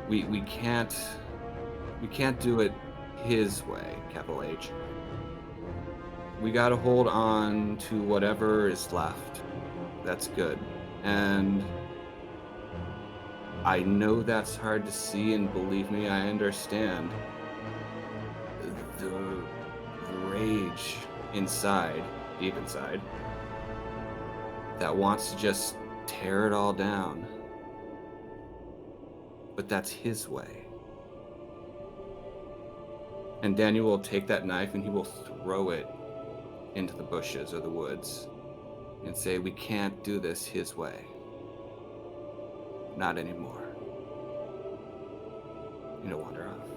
We can't do it his way, capital H. We gotta hold on to whatever is left. That's good. And I know that's hard to see, and believe me, I understand. The rage inside, deep inside, that wants to just tear it all down. But that's his way. And Daniel will take that knife and he will throw it into the bushes or the woods and say, we can't do this his way. Not anymore. Wander off.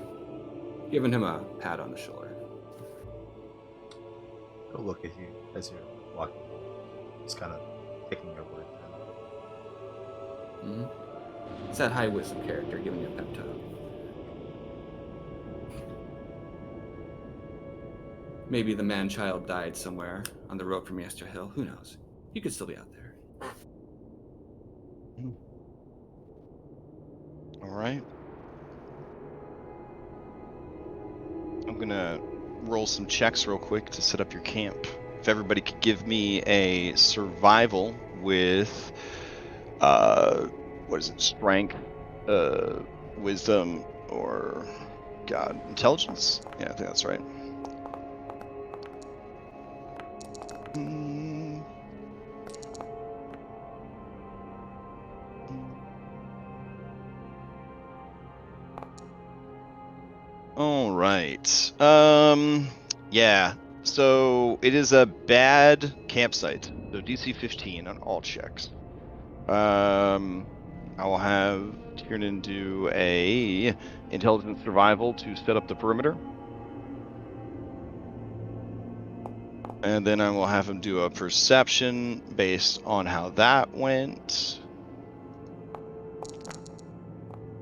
Giving him a pat on the shoulder. He'll look at you as you're walking, just kind of picking your words in. Mm-hmm. It's that high wisdom character giving you a pep talk. Maybe the man-child died somewhere on the road from Yester Hill. Who knows? He could still be out there. All right. I'm gonna roll some checks real quick to set up your camp. If everybody could give me a survival with, what is it? Strength, wisdom, or intelligence? Yeah, I think that's right. All right. Yeah. So it is a bad campsite. So DC 15 on all checks. I will have Tiernan do a intelligence survival to set up the perimeter. And then I will have him do a perception based on how that went.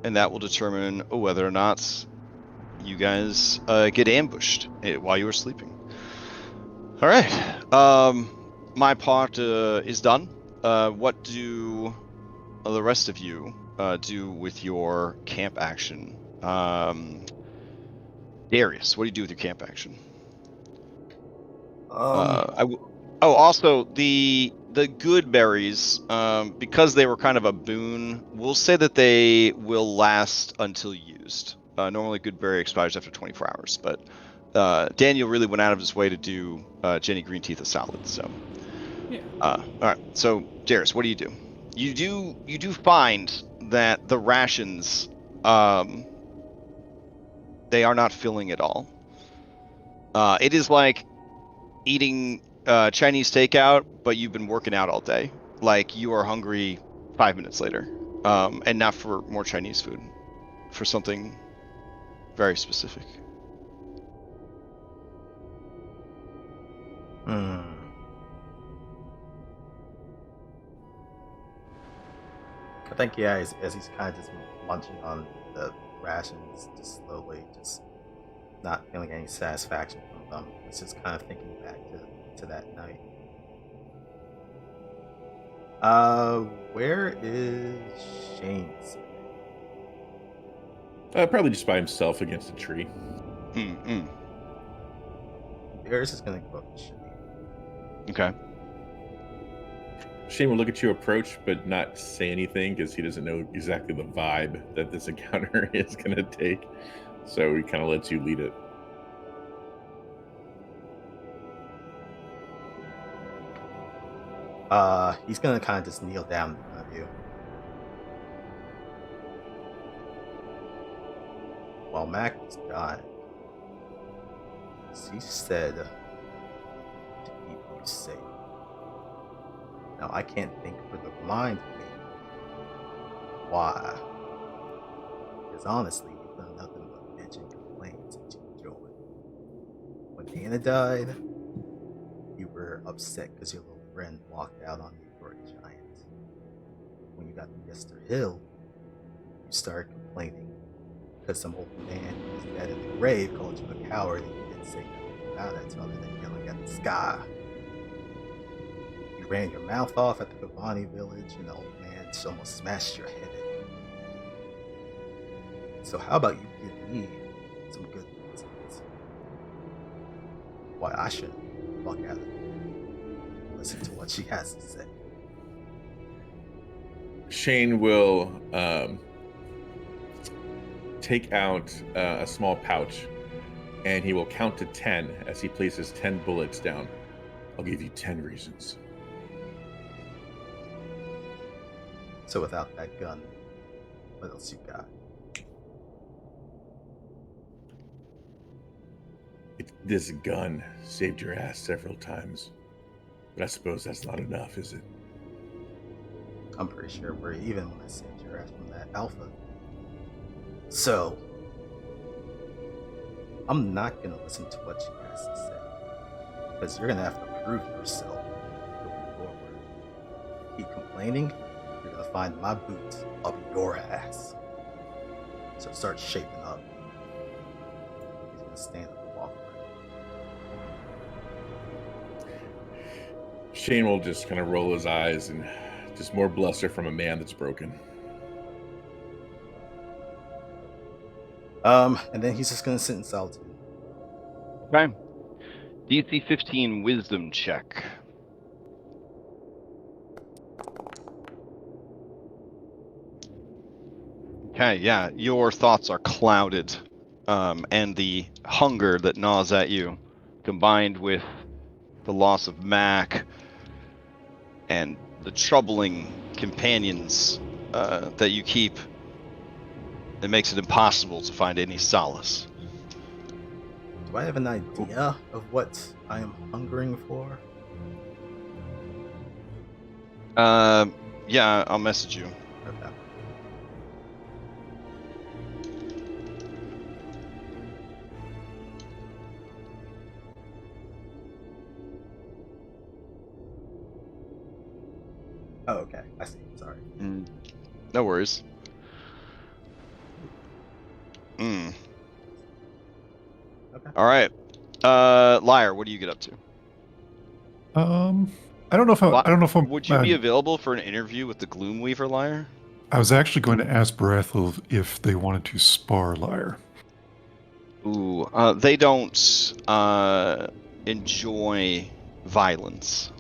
And that will determine whether or not you guys get ambushed while you were sleeping. All right. My part is done. What do the rest of you do with your camp action? Darius, what do you do with your camp action? Also the good berries, because they were kind of a boon, we'll say that they will last until used. Normally good berry expires after 24 hours, but Daniel really went out of his way to do Jenny Green Teeth a salad, so. Yeah. All right, so Darius, what do? You do find that the rations, they are not filling at all. It is like eating Chinese takeout, but you've been working out all day. Like you are hungry 5 minutes later, and not for more Chinese food, for something very specific. Hmm. I think, yeah, as he's kind of just munching on the rations, just slowly, just not feeling any satisfaction from them. He's just kind of thinking back to that night. Where is Shane sitting? Probably just by himself against a tree. Bears is gonna go up to Shane. Okay. Shane will look at you approach, but not say anything because he doesn't know exactly the vibe that this encounter is going to take. So he kind of lets you lead it. He's gonna kind of just kneel down in front of you. While Mac was gone, he said to keep you safe. Now, I can't think for the mind of me why. Because honestly, you've done nothing but bitch and complain since you joined. When Anna died, you were upset because your little friend walked out on you for a giant. When you got to Mr. Hill, you started complaining because some old man who was dead in the grave called you a coward and you didn't say nothing about it other than yelling at the sky. You ran your mouth off at the Kavani village and the old man almost smashed your head in. So how about you give me some good reasons why I shouldn't fuck out of it and listen to what she has to say. Shane will take out a small pouch and he will count to 10 as he places 10 bullets down. I'll give you 10 reasons. So without that gun, what else you got? This gun saved your ass several times, but I suppose that's not enough, is it? I'm pretty sure we're even when I saved your ass from that alpha. So, I'm not gonna listen to what she has to say, because you're gonna have to prove yourself going forward. Keep complaining, you're gonna find my boots up your ass. So start shaping up. He's gonna stand up and walk away. Shane will just kind of roll his eyes and just more bluster from a man that's broken. And then he's just gonna sit in solitude. Okay. DC 15 Wisdom check. Okay, yeah, your thoughts are clouded, and the hunger that gnaws at you, combined with the loss of Mac and the troubling companions that you keep, it makes it impossible to find any solace. Do I have an idea of what I am hungering for? Yeah, I'll message you. Okay. Oh, okay. I see. Sorry. No worries. Mm. Okay. All right. Liar, what do you get up to? I don't know if I don't know if I'm. Would you be available for an interview with the Gloomweaver, Liar? I was actually going to ask Barathil if they wanted to spar Liar. Ooh, they don't enjoy violence.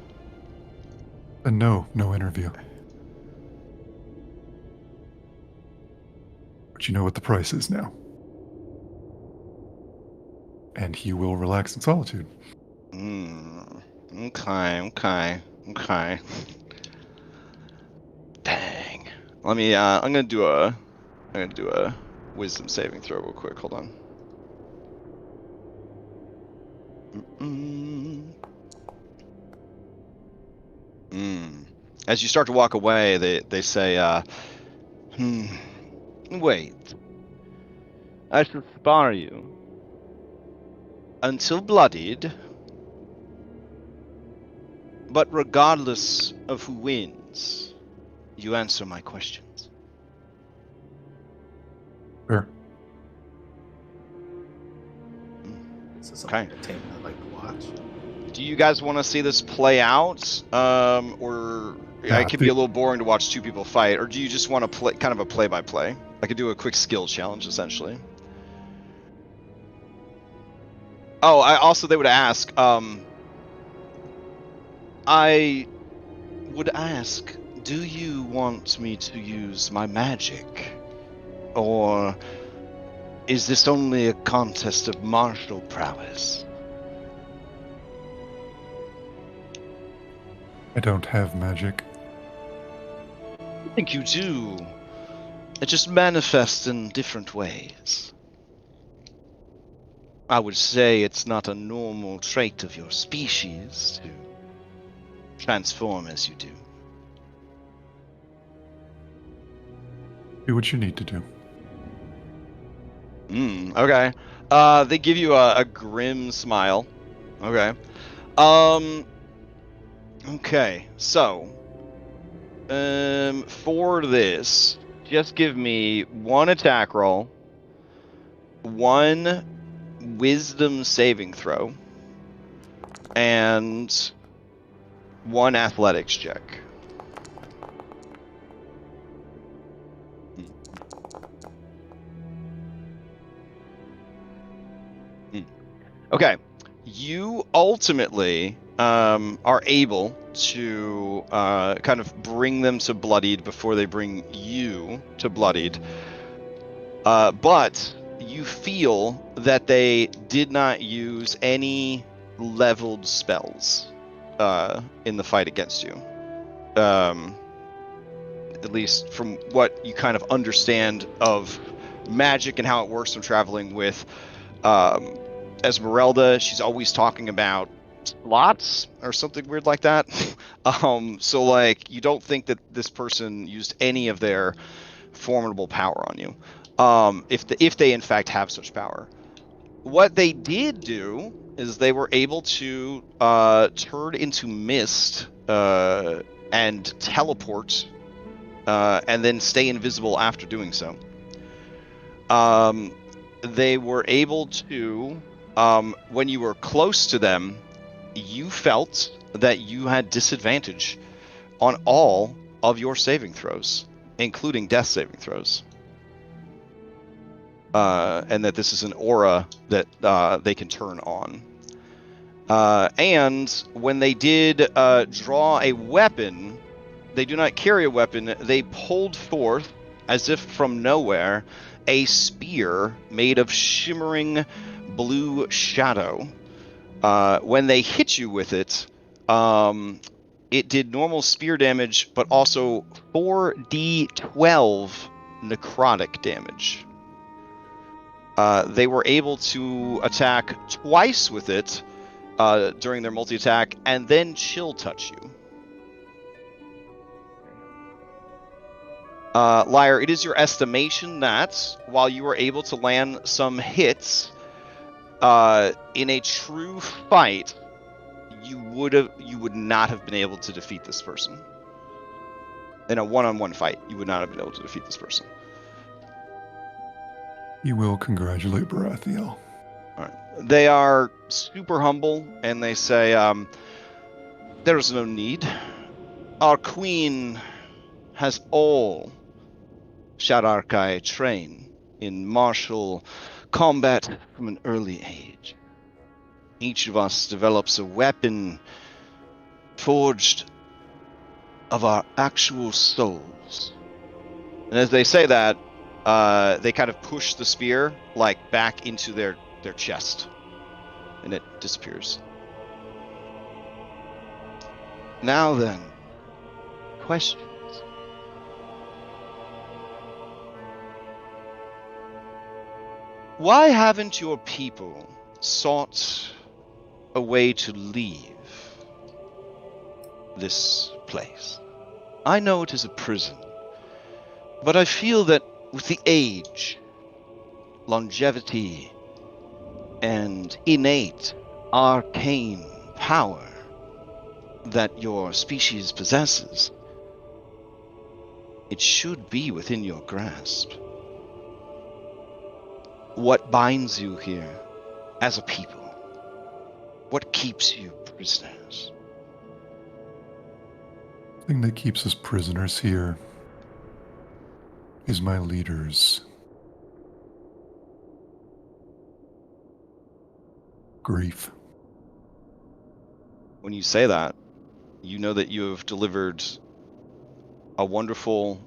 No interview. But you know what the price is now. And he will relax in solitude. Okay. Dang. Let me. I'm gonna do a wisdom saving throw real quick. Hold on. As you start to walk away, they say, wait. I shall spare you until bloodied. But regardless of who wins, you answer my questions. Fair. This is some Okay. entertainment I'd like to watch. Do you guys want to see this play out, or Yeah, it can be a little boring to watch two people fight, or do you just want to play kind of a play-by-play? I could do a quick skill challenge, essentially. Oh, they would ask. I would ask, do you want me to use my magic, or is this only a contest of martial prowess? I don't have magic. I think you do. It just manifests in different ways. I would say it's not a normal trait of your species to transform as you do. Do what you need to do. Okay. They give you a grim smile. Okay. Okay, so for this, just give me one attack roll, one wisdom saving throw, and one athletics check. Okay, you ultimately are able to kind of bring them to bloodied before they bring you to bloodied. But you feel that they did not use any leveled spells in the fight against you. At least from what you kind of understand of magic and how it works from traveling with Esmeralda. She's always talking about slots or something weird like that. So like you don't think that this person used any of their formidable power on you, if they in fact have such power. What they did do is they were able to turn into mist and teleport, and then stay invisible after doing so. They were able to, when you were close to them, you felt that you had disadvantage on all of your saving throws, including death saving throws. And that this is an aura that they can turn on. And when they did draw a weapon, they do not carry a weapon. They pulled forth, as if from nowhere, a spear made of shimmering blue shadow. When they hit you with it, it did normal spear damage, but also 4d12 necrotic damage. They were able to attack twice with it during their multi-attack, and then chill touch you. Liar, it is your estimation that while you were able to land some hits in a true fight, you would not have been able to defeat this person. In a one-on-one fight, you would not have been able to defeat this person. You will congratulate Baratheon. All right. They are super humble, and they say, there is no need. Our queen has all Shadarkai train in martial combat from an early age. Each of us develops a weapon forged of our actual souls. And as they say that, they kind of push the spear like back into their chest, and it disappears. Now then, questions? Why haven't your people sought a way to leave this place? I know it is a prison, but I feel that with the age, longevity, and innate arcane power, that your species possesses, it should be within your grasp. What binds you here as a people? What keeps you prisoners? The thing that keeps us prisoners here is my leader's grief. When you say that, you know that you have delivered a wonderful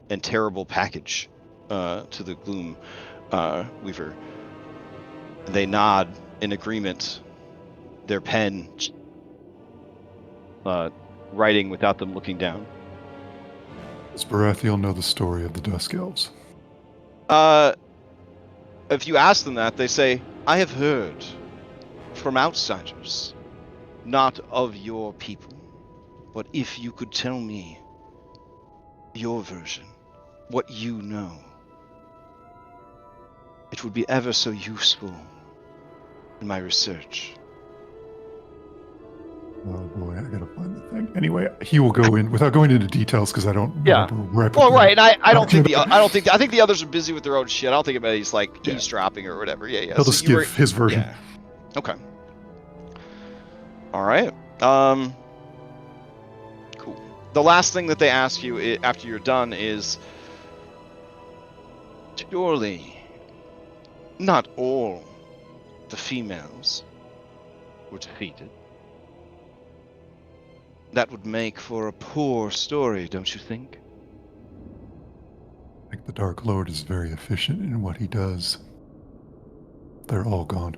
and terrible package to the Gloom Weaver. They nod in agreement, their pen writing without them looking down. Does Baratheon know the story of the Dusk Elves? If you ask them that, they say, I have heard from outsiders, not of your people. But if you could tell me your version, what you know, it would be ever so useful in my research. Oh boy, I gotta find the thing. Anyway, he will go in without going into details because I don't Yeah. remember. Well, right, and I don't think talking I think the others are busy with their own shit. I don't think anybody's like Yeah. eavesdropping or whatever. Yeah. He'll So just you were- give his version. Yeah. Okay. All right. Cool. The last thing that they ask you after you're done is, surely not all the females were defeated. That would make for a poor story, don't you think? I think the Dark Lord is very efficient in what he does. They're all gone.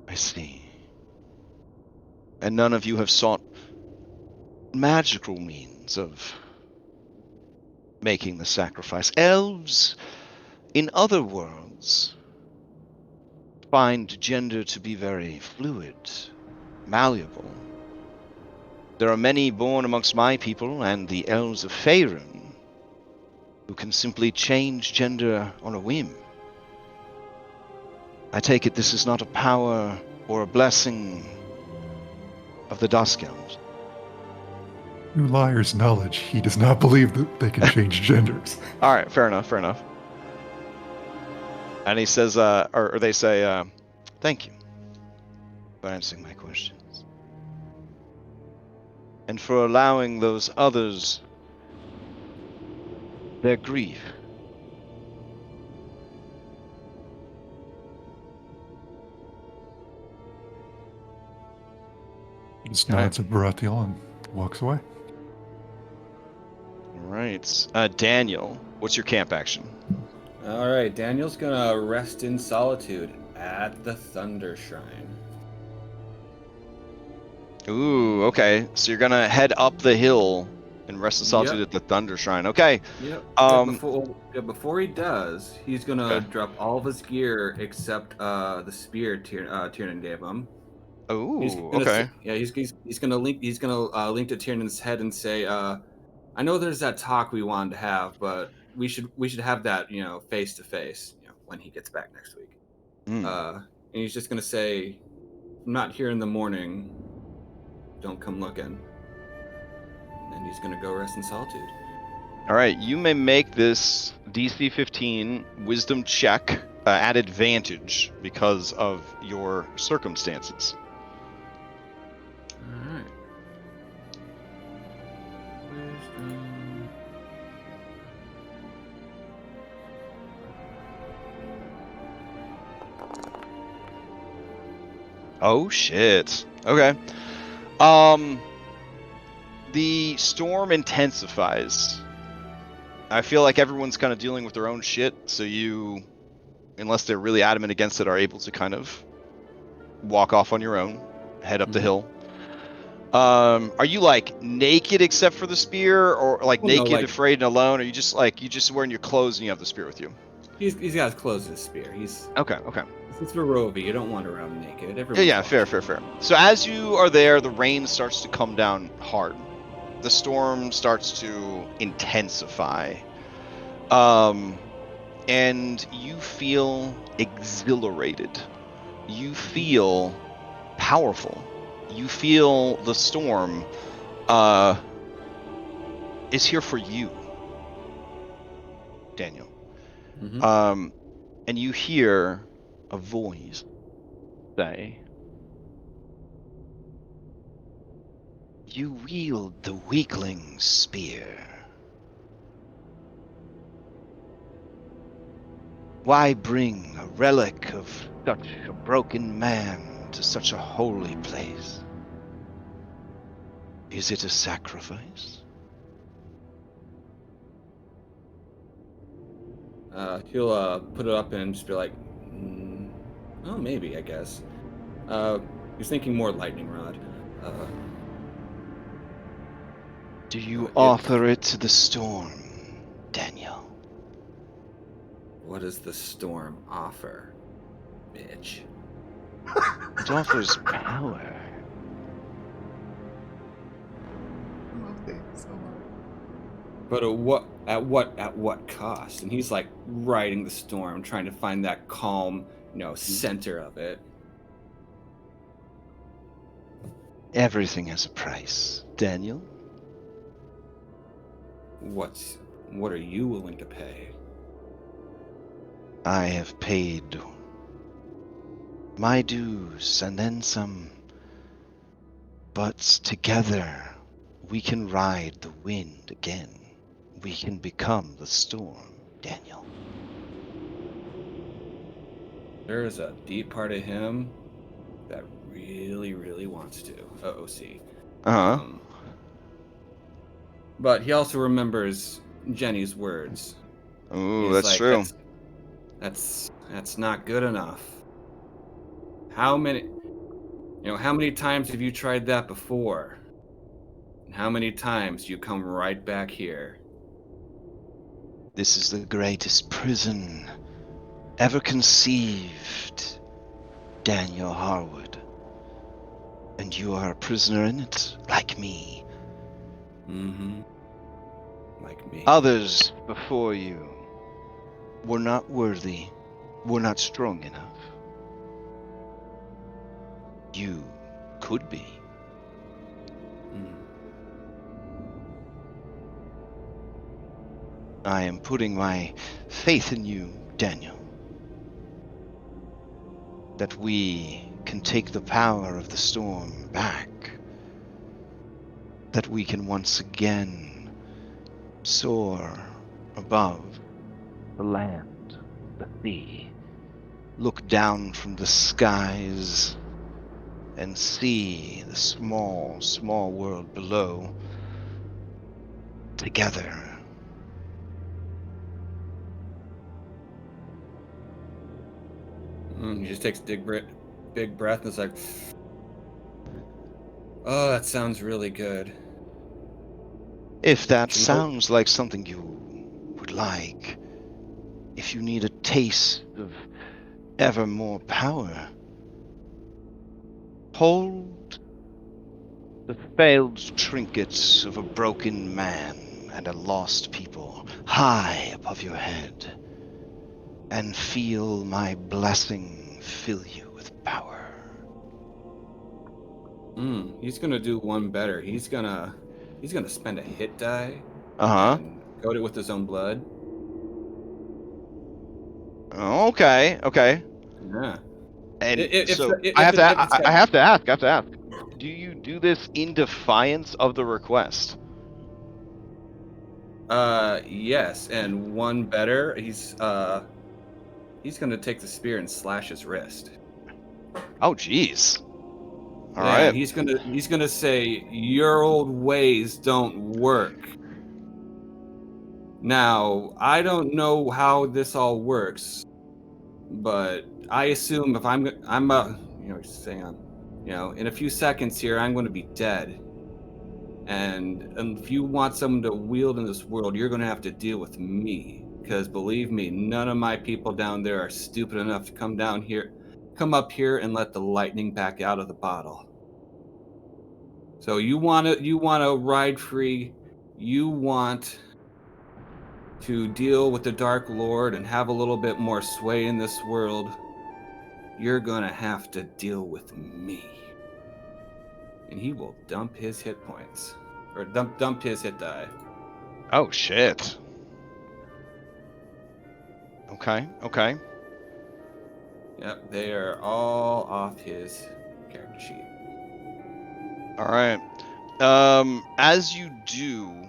I see. And none of you have sought magical means of making the sacrifice. Elves in other worlds find gender to be very fluid, malleable. There are many born amongst my people and the elves of Faerun who can simply change gender on a whim. I take it this is not a power or a blessing of the Dusk Elves. Through Liar's knowledge, he does not believe that they can change genders. All right, fair enough. And he says, or they say, thank you for answering my questions. And for allowing those others their grief. He just nods at Baratheon and walks away. All right. Daniel, what's your camp action? All right, Daniel's gonna rest in solitude at the Thunder Shrine. Ooh, okay. So you're gonna head up the hill and rest in solitude at the Thunder Shrine. Okay. Yep. Um, Before he does, he's gonna Okay. drop all of his gear except the spear Tiernan gave him. Ooh, He's gonna okay. he's gonna link to Tiernan's head and say, I know there's that talk we wanted to have, but we should have that, face to face, when he gets back next week. And he's just gonna say, I'm not here in the morning, don't come looking. And he's gonna go rest in solitude. All right. You may make this DC 15 Wisdom check at advantage because of your circumstances. All right. Wisdom. Oh shit. Okay. The storm intensifies. I feel like everyone's kind of dealing with their own shit, so you, unless they're really adamant against it, are able to kind of walk off on your own, head up the hill. Are you like naked except for the spear, or like Well, no, naked, like- afraid, and alone? Or you just wearing your clothes and you have the spear with you? He's got his clothes in his spear. Okay. It's Barovia. You don't wander around naked. Yeah, fair. So as you are there, the rain starts to come down hard. The storm starts to intensify. And you feel exhilarated. You feel powerful. you feel the storm is here for you, Daniel. Mhm. And you hear a voice say, "You wield the weakling's spear. Why bring a relic of such a broken man to such a holy place? Is it a sacrifice?" He'll put it up and just be like, oh, maybe, I guess. He's thinking more lightning rod. Do you It. offer it to the storm, Daniel? What does the storm offer, bitch? It offers power. I love David so much. But at what cost? And he's like riding the storm, trying to find that calm, center of it. Everything has a price, Daniel. What are you willing to pay? I have paid my dues and then some. But together, we can ride the wind again. We can become the storm, Daniel. There is a deep part of him that really, really wants to. WotC. But he also remembers Jenny's words. Ooh, He's that's like, true. That's not good enough. How many times have you tried that before? And how many times you come right back here? This is the greatest prison ever conceived, Daniel Harwood. And you are a prisoner in it, like me. Mm-hmm. Like me. Others before you were not worthy, were not strong enough. You could be. I am putting my faith in you, Daniel. That we can take the power of the storm back. That we can once again soar above the land, the sea. Look down from the skies and see the small, small world below. Together. He just takes a big breath and is like, oh, that sounds really good. If that sounds like something you would like, if you need a taste of ever more power, hold the failed trinkets of a broken man and a lost people high above your head, and feel my blessing fill you with power. He's gonna do one better. He's gonna spend a hit die and coat it with his own blood. Okay. Yeah. And If I have to ask. Do you do this in defiance of the request? Yes, and one better. He's gonna take the spear and slash his wrist. Oh, jeez. All yeah, right. he's gonna say your old ways don't work. Now, I don't know how this all works, but I assume if I'm saying, in a few seconds here, I'm going to be dead. And if you want someone to wield in this world, you're going to have to deal with me. Because believe me, none of my people down there are stupid enough to come up here and let the lightning back out of the bottle. So you want to ride free. You want to deal with the Dark Lord and have a little bit more sway in this world. You're going to have to deal with me. and he will dump his hit points. Or dump his hit die. Oh shit. Okay. Yep, they are all off his character sheet. All right. As you do,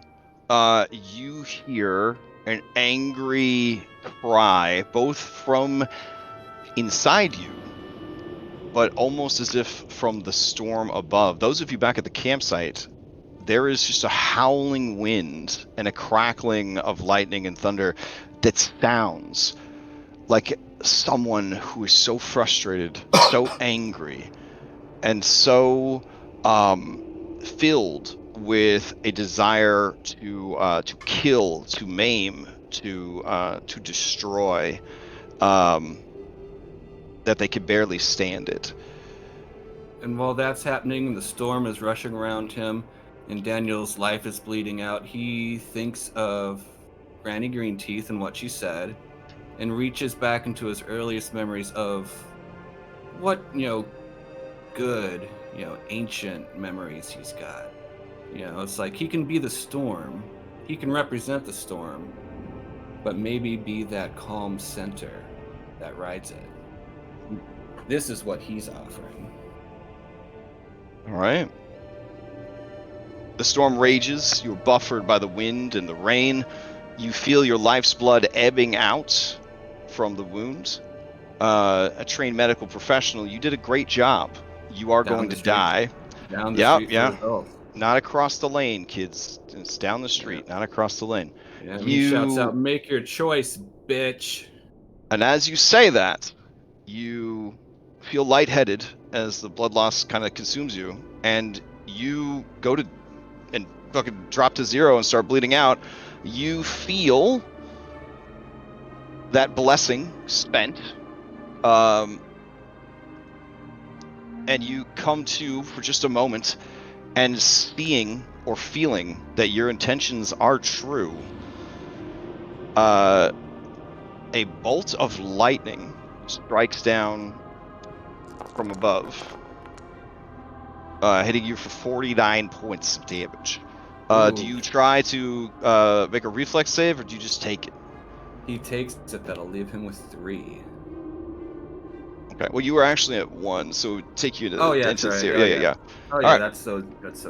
you hear an angry cry, both from inside you, but almost as if from the storm above. Those of you back at the campsite, there is just a howling wind and a crackling of lightning and thunder that sounds like someone who is so frustrated, so angry, and so filled with a desire to kill, to maim, to destroy, that they can barely stand it. And while that's happening, the storm is rushing around him, and Daniel's life is bleeding out. He thinks of Granny Greenteeth and what she said, and reaches back into his earliest memories of what, good, ancient memories he's got. It's like he can be the storm, he can represent the storm, but maybe be that calm center that rides it. This is what he's offering. All right. The storm rages. You're buffered by the wind and the rain. You feel your life's blood ebbing out from the wound. A trained medical professional, you did a great job. You are going to die. Down the street for results. Not across the lane, kids. It's down the street, not across the lane. Yeah, he shouts out, "Make your choice, bitch." And as you say that, you feel lightheaded as the blood loss kind of consumes you, and you go to and fucking drop to zero and start bleeding out. You feel that blessing spent, and you come to for just a moment, and seeing or feeling that your intentions are true. A bolt of lightning strikes down from above, hitting you for 49 points of damage. Do you try to make a reflex save, or do you just take it? He takes it. That'll leave him with 3. Okay. Well, you were actually at 1, so it would take you to into 0. Oh, Yeah. Oh, yeah. That's so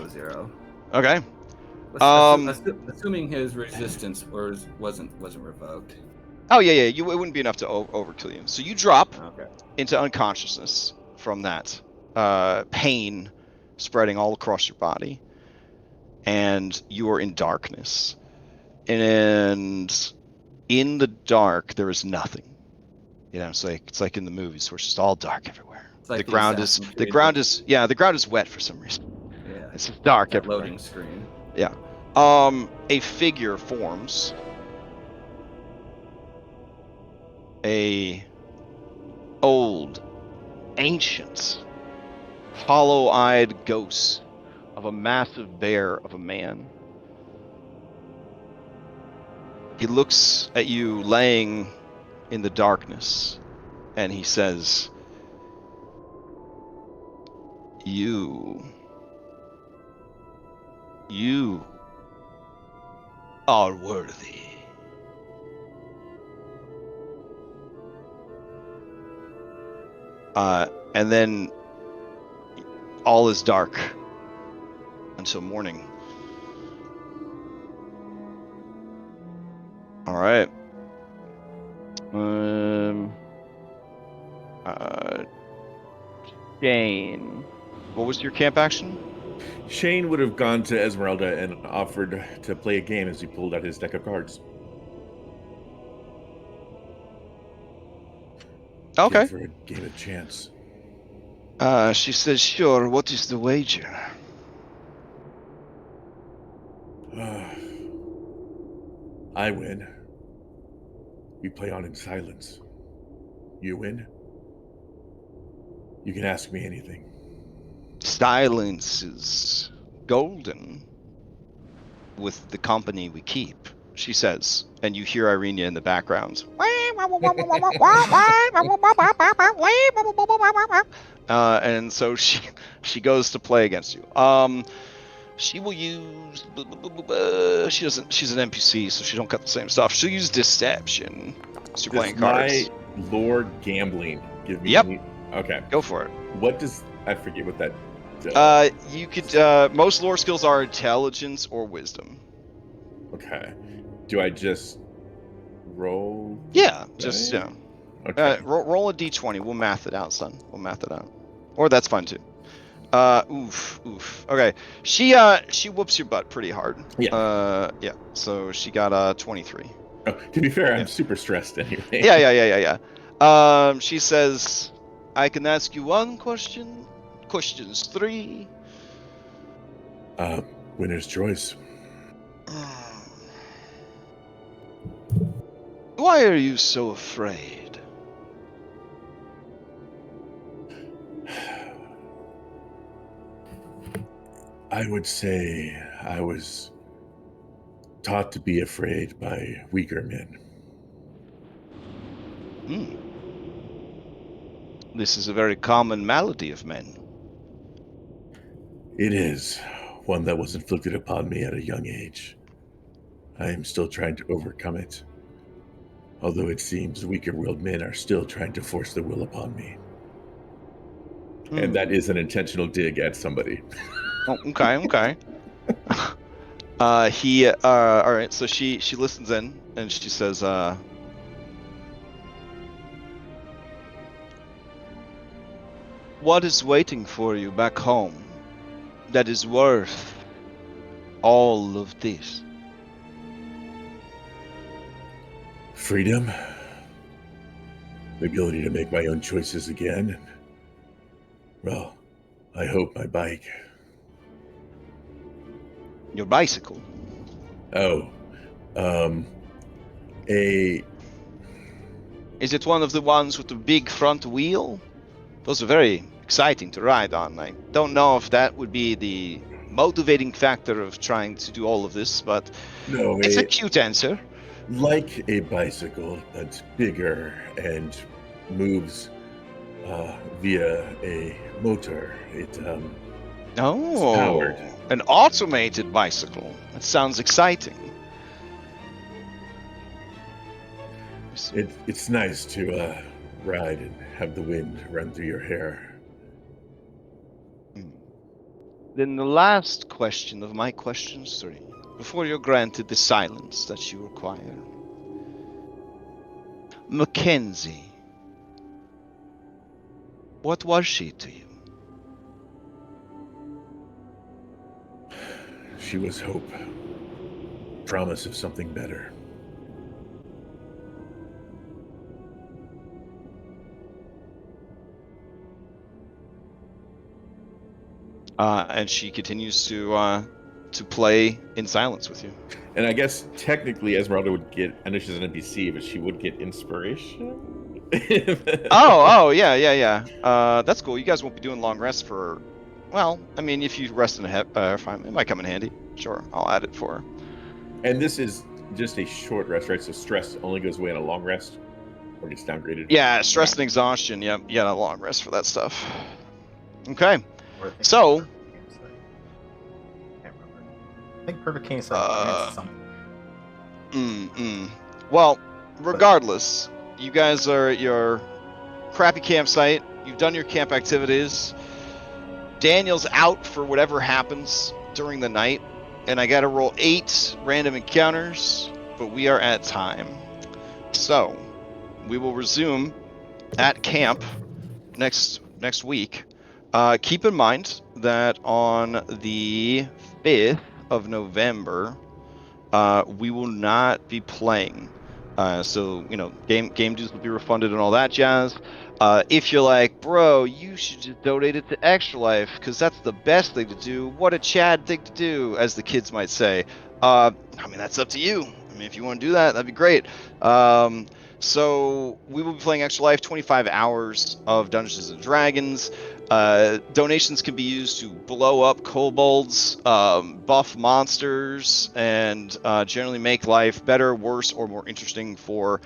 0. Okay. Assuming his resistance wasn't revoked. Oh yeah. It wouldn't be enough to overkill you. So you drop Okay. into unconsciousness from that pain spreading all across your body, and you are in darkness. And in the dark, there is nothing. It's like in the movies where it's just all dark everywhere. Like the ground is wet for some reason. Yeah. It's just dark everywhere. Loading screen. Yeah. A figure forms. A old, ancient, hollow-eyed ghost of a massive bear of a man. He looks at you laying in the darkness, and he says, You are worthy. And then all is dark until morning. All right. Shane, what was your camp action? Shane would have gone to Esmeralda and offered to play a game as he pulled out his deck of cards. Okay. For a game of chance. She says, sure, what is the wager? I win. We play on in silence. You win. You can ask me anything. Silence is golden with the company we keep, she says, and you hear Irenia in the background. Wah, And so she goes to play against you. She will use. She doesn't. She's an NPC, so she don't got the same stuff. She'll use deception. So you're playing Does my cards. lore gambling give me? Yep. Okay. Go for it. What does I forget what that? Does. You could. Most lore skills are intelligence or wisdom. Okay. Do I just roll? Yeah. Just Okay. Okay. roll a d20. We'll math it out, son. We'll math it out. Or that's fine too. Oof. Okay. She whoops your butt pretty hard. Yeah. Yeah. So she got 23. Oh, to be fair, Yeah. I'm super stressed anyway. Yeah. She says, I can ask you one question. Questions 3. Winner's choice. Why are you so afraid? I would say I was taught to be afraid by weaker men. This is a very common malady of men. It is one that was inflicted upon me at a young age. I am still trying to overcome it, although it seems weaker-willed men are still trying to force their will upon me. And that is an intentional dig at somebody. Oh, okay. All right, so she listens in and she says, what is waiting for you back home that is worth all of this? Freedom, the ability to make my own choices again, and, well, I hope my bike. Your bicycle. Oh, Is it one of the ones with the big front wheel? Those are very exciting to ride on. I don't know if that would be the motivating factor of trying to do all of this, but no, it's a cute answer. like a bicycle, but bigger and moves via a motor. It's powered. An automated bicycle. That sounds exciting. It's nice to ride and have the wind run through your hair. Then the last question of my questions 3, before you're granted the silence that you require. Mackenzie. What was she to you? She was hope. Promise of something better. And she continues to play in silence with you. And I guess technically Esmeralda would get, I know she's an NPC, but she would get inspiration. Yeah. That's cool. You guys won't be doing long rests for, well, I mean, if you rest in a fine, it might come in handy. Sure, I'll add it for her. And this is just a short rest, right? So stress only goes away on a long rest, or gets downgraded. Yeah, stress and exhaustion. Yep, you got a long rest for that stuff. Okay. Or I think So- Can't remember. I think Perfect King said grants something. Well, regardless, you guys are at your crappy campsite. You've done your camp activities. Daniel's out for whatever happens during the night, and I got to roll 8 random encounters, but we are at time. So, we will resume at camp next week. Keep in mind that on the 5th of November, we will not be playing. So, game dues will be refunded and all that jazz. If you're like, bro, you should just donate it to Extra Life, because that's the best thing to do. What a Chad thing to do, as the kids might say. I mean, that's up to you. I mean, if you want to do that, that'd be great. So we will be playing Extra Life, 25 hours of Dungeons and Dragons. Donations can be used to blow up kobolds, buff monsters, and generally make life better, worse, or more interesting for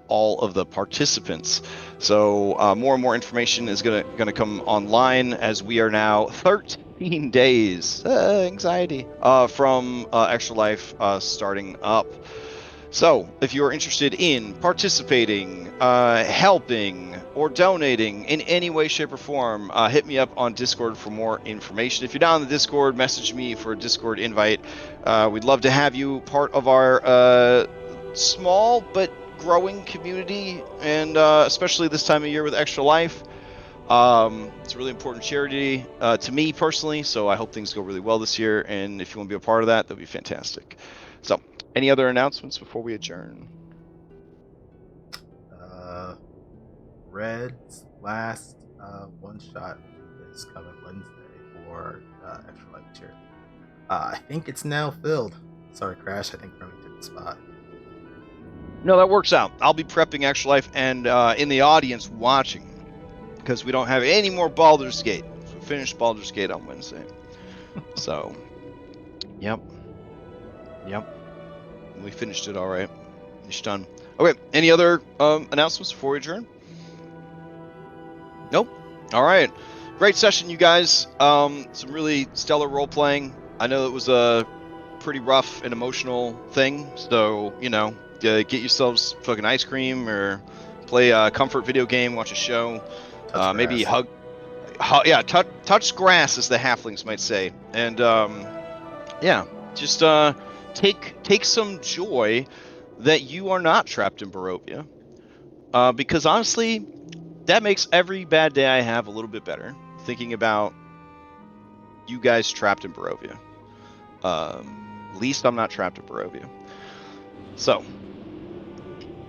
all of the participants. So more and more information is gonna come online as we are now 13 days anxiety from Extra Life starting up. So, if you're interested in participating, helping, or donating in any way, shape, or form, hit me up on Discord for more information. If you're down in the Discord, message me for a Discord invite. We'd love to have you part of our small but growing community, and especially this time of year with Extra Life. It's a really important charity to me personally, so I hope things go really well this year. And if you want to be a part of that, that'd be fantastic. So, any other announcements before we adjourn? Red's last one shot is coming Wednesday for Extra Life Charity. I think it's now filled. Sorry, Crash. I think Remy took the spot. No, that works out. I'll be prepping Extra Life and in the audience watching, because we don't have any more Baldur's Gate. We finished Baldur's Gate on Wednesday. So, yep. We finished it all right. It's done. Okay, any other announcements before we adjourn? Nope. All right. Great session, you guys. Some really stellar role-playing. I know it was a pretty rough and emotional thing, so, get yourselves fucking ice cream or play a comfort video game, watch a show. Maybe touch grass, as the halflings might say. And, just take some joy that you are not trapped in Barovia. Because honestly, that makes every bad day I have a little bit better, thinking about you guys trapped in Barovia. At least I'm not trapped in Barovia. So,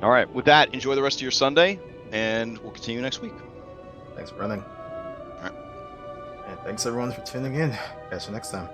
all right, with that, enjoy the rest of your Sunday, and we'll continue next week. Thanks for running. All right. And thanks everyone for tuning in. Catch you next time.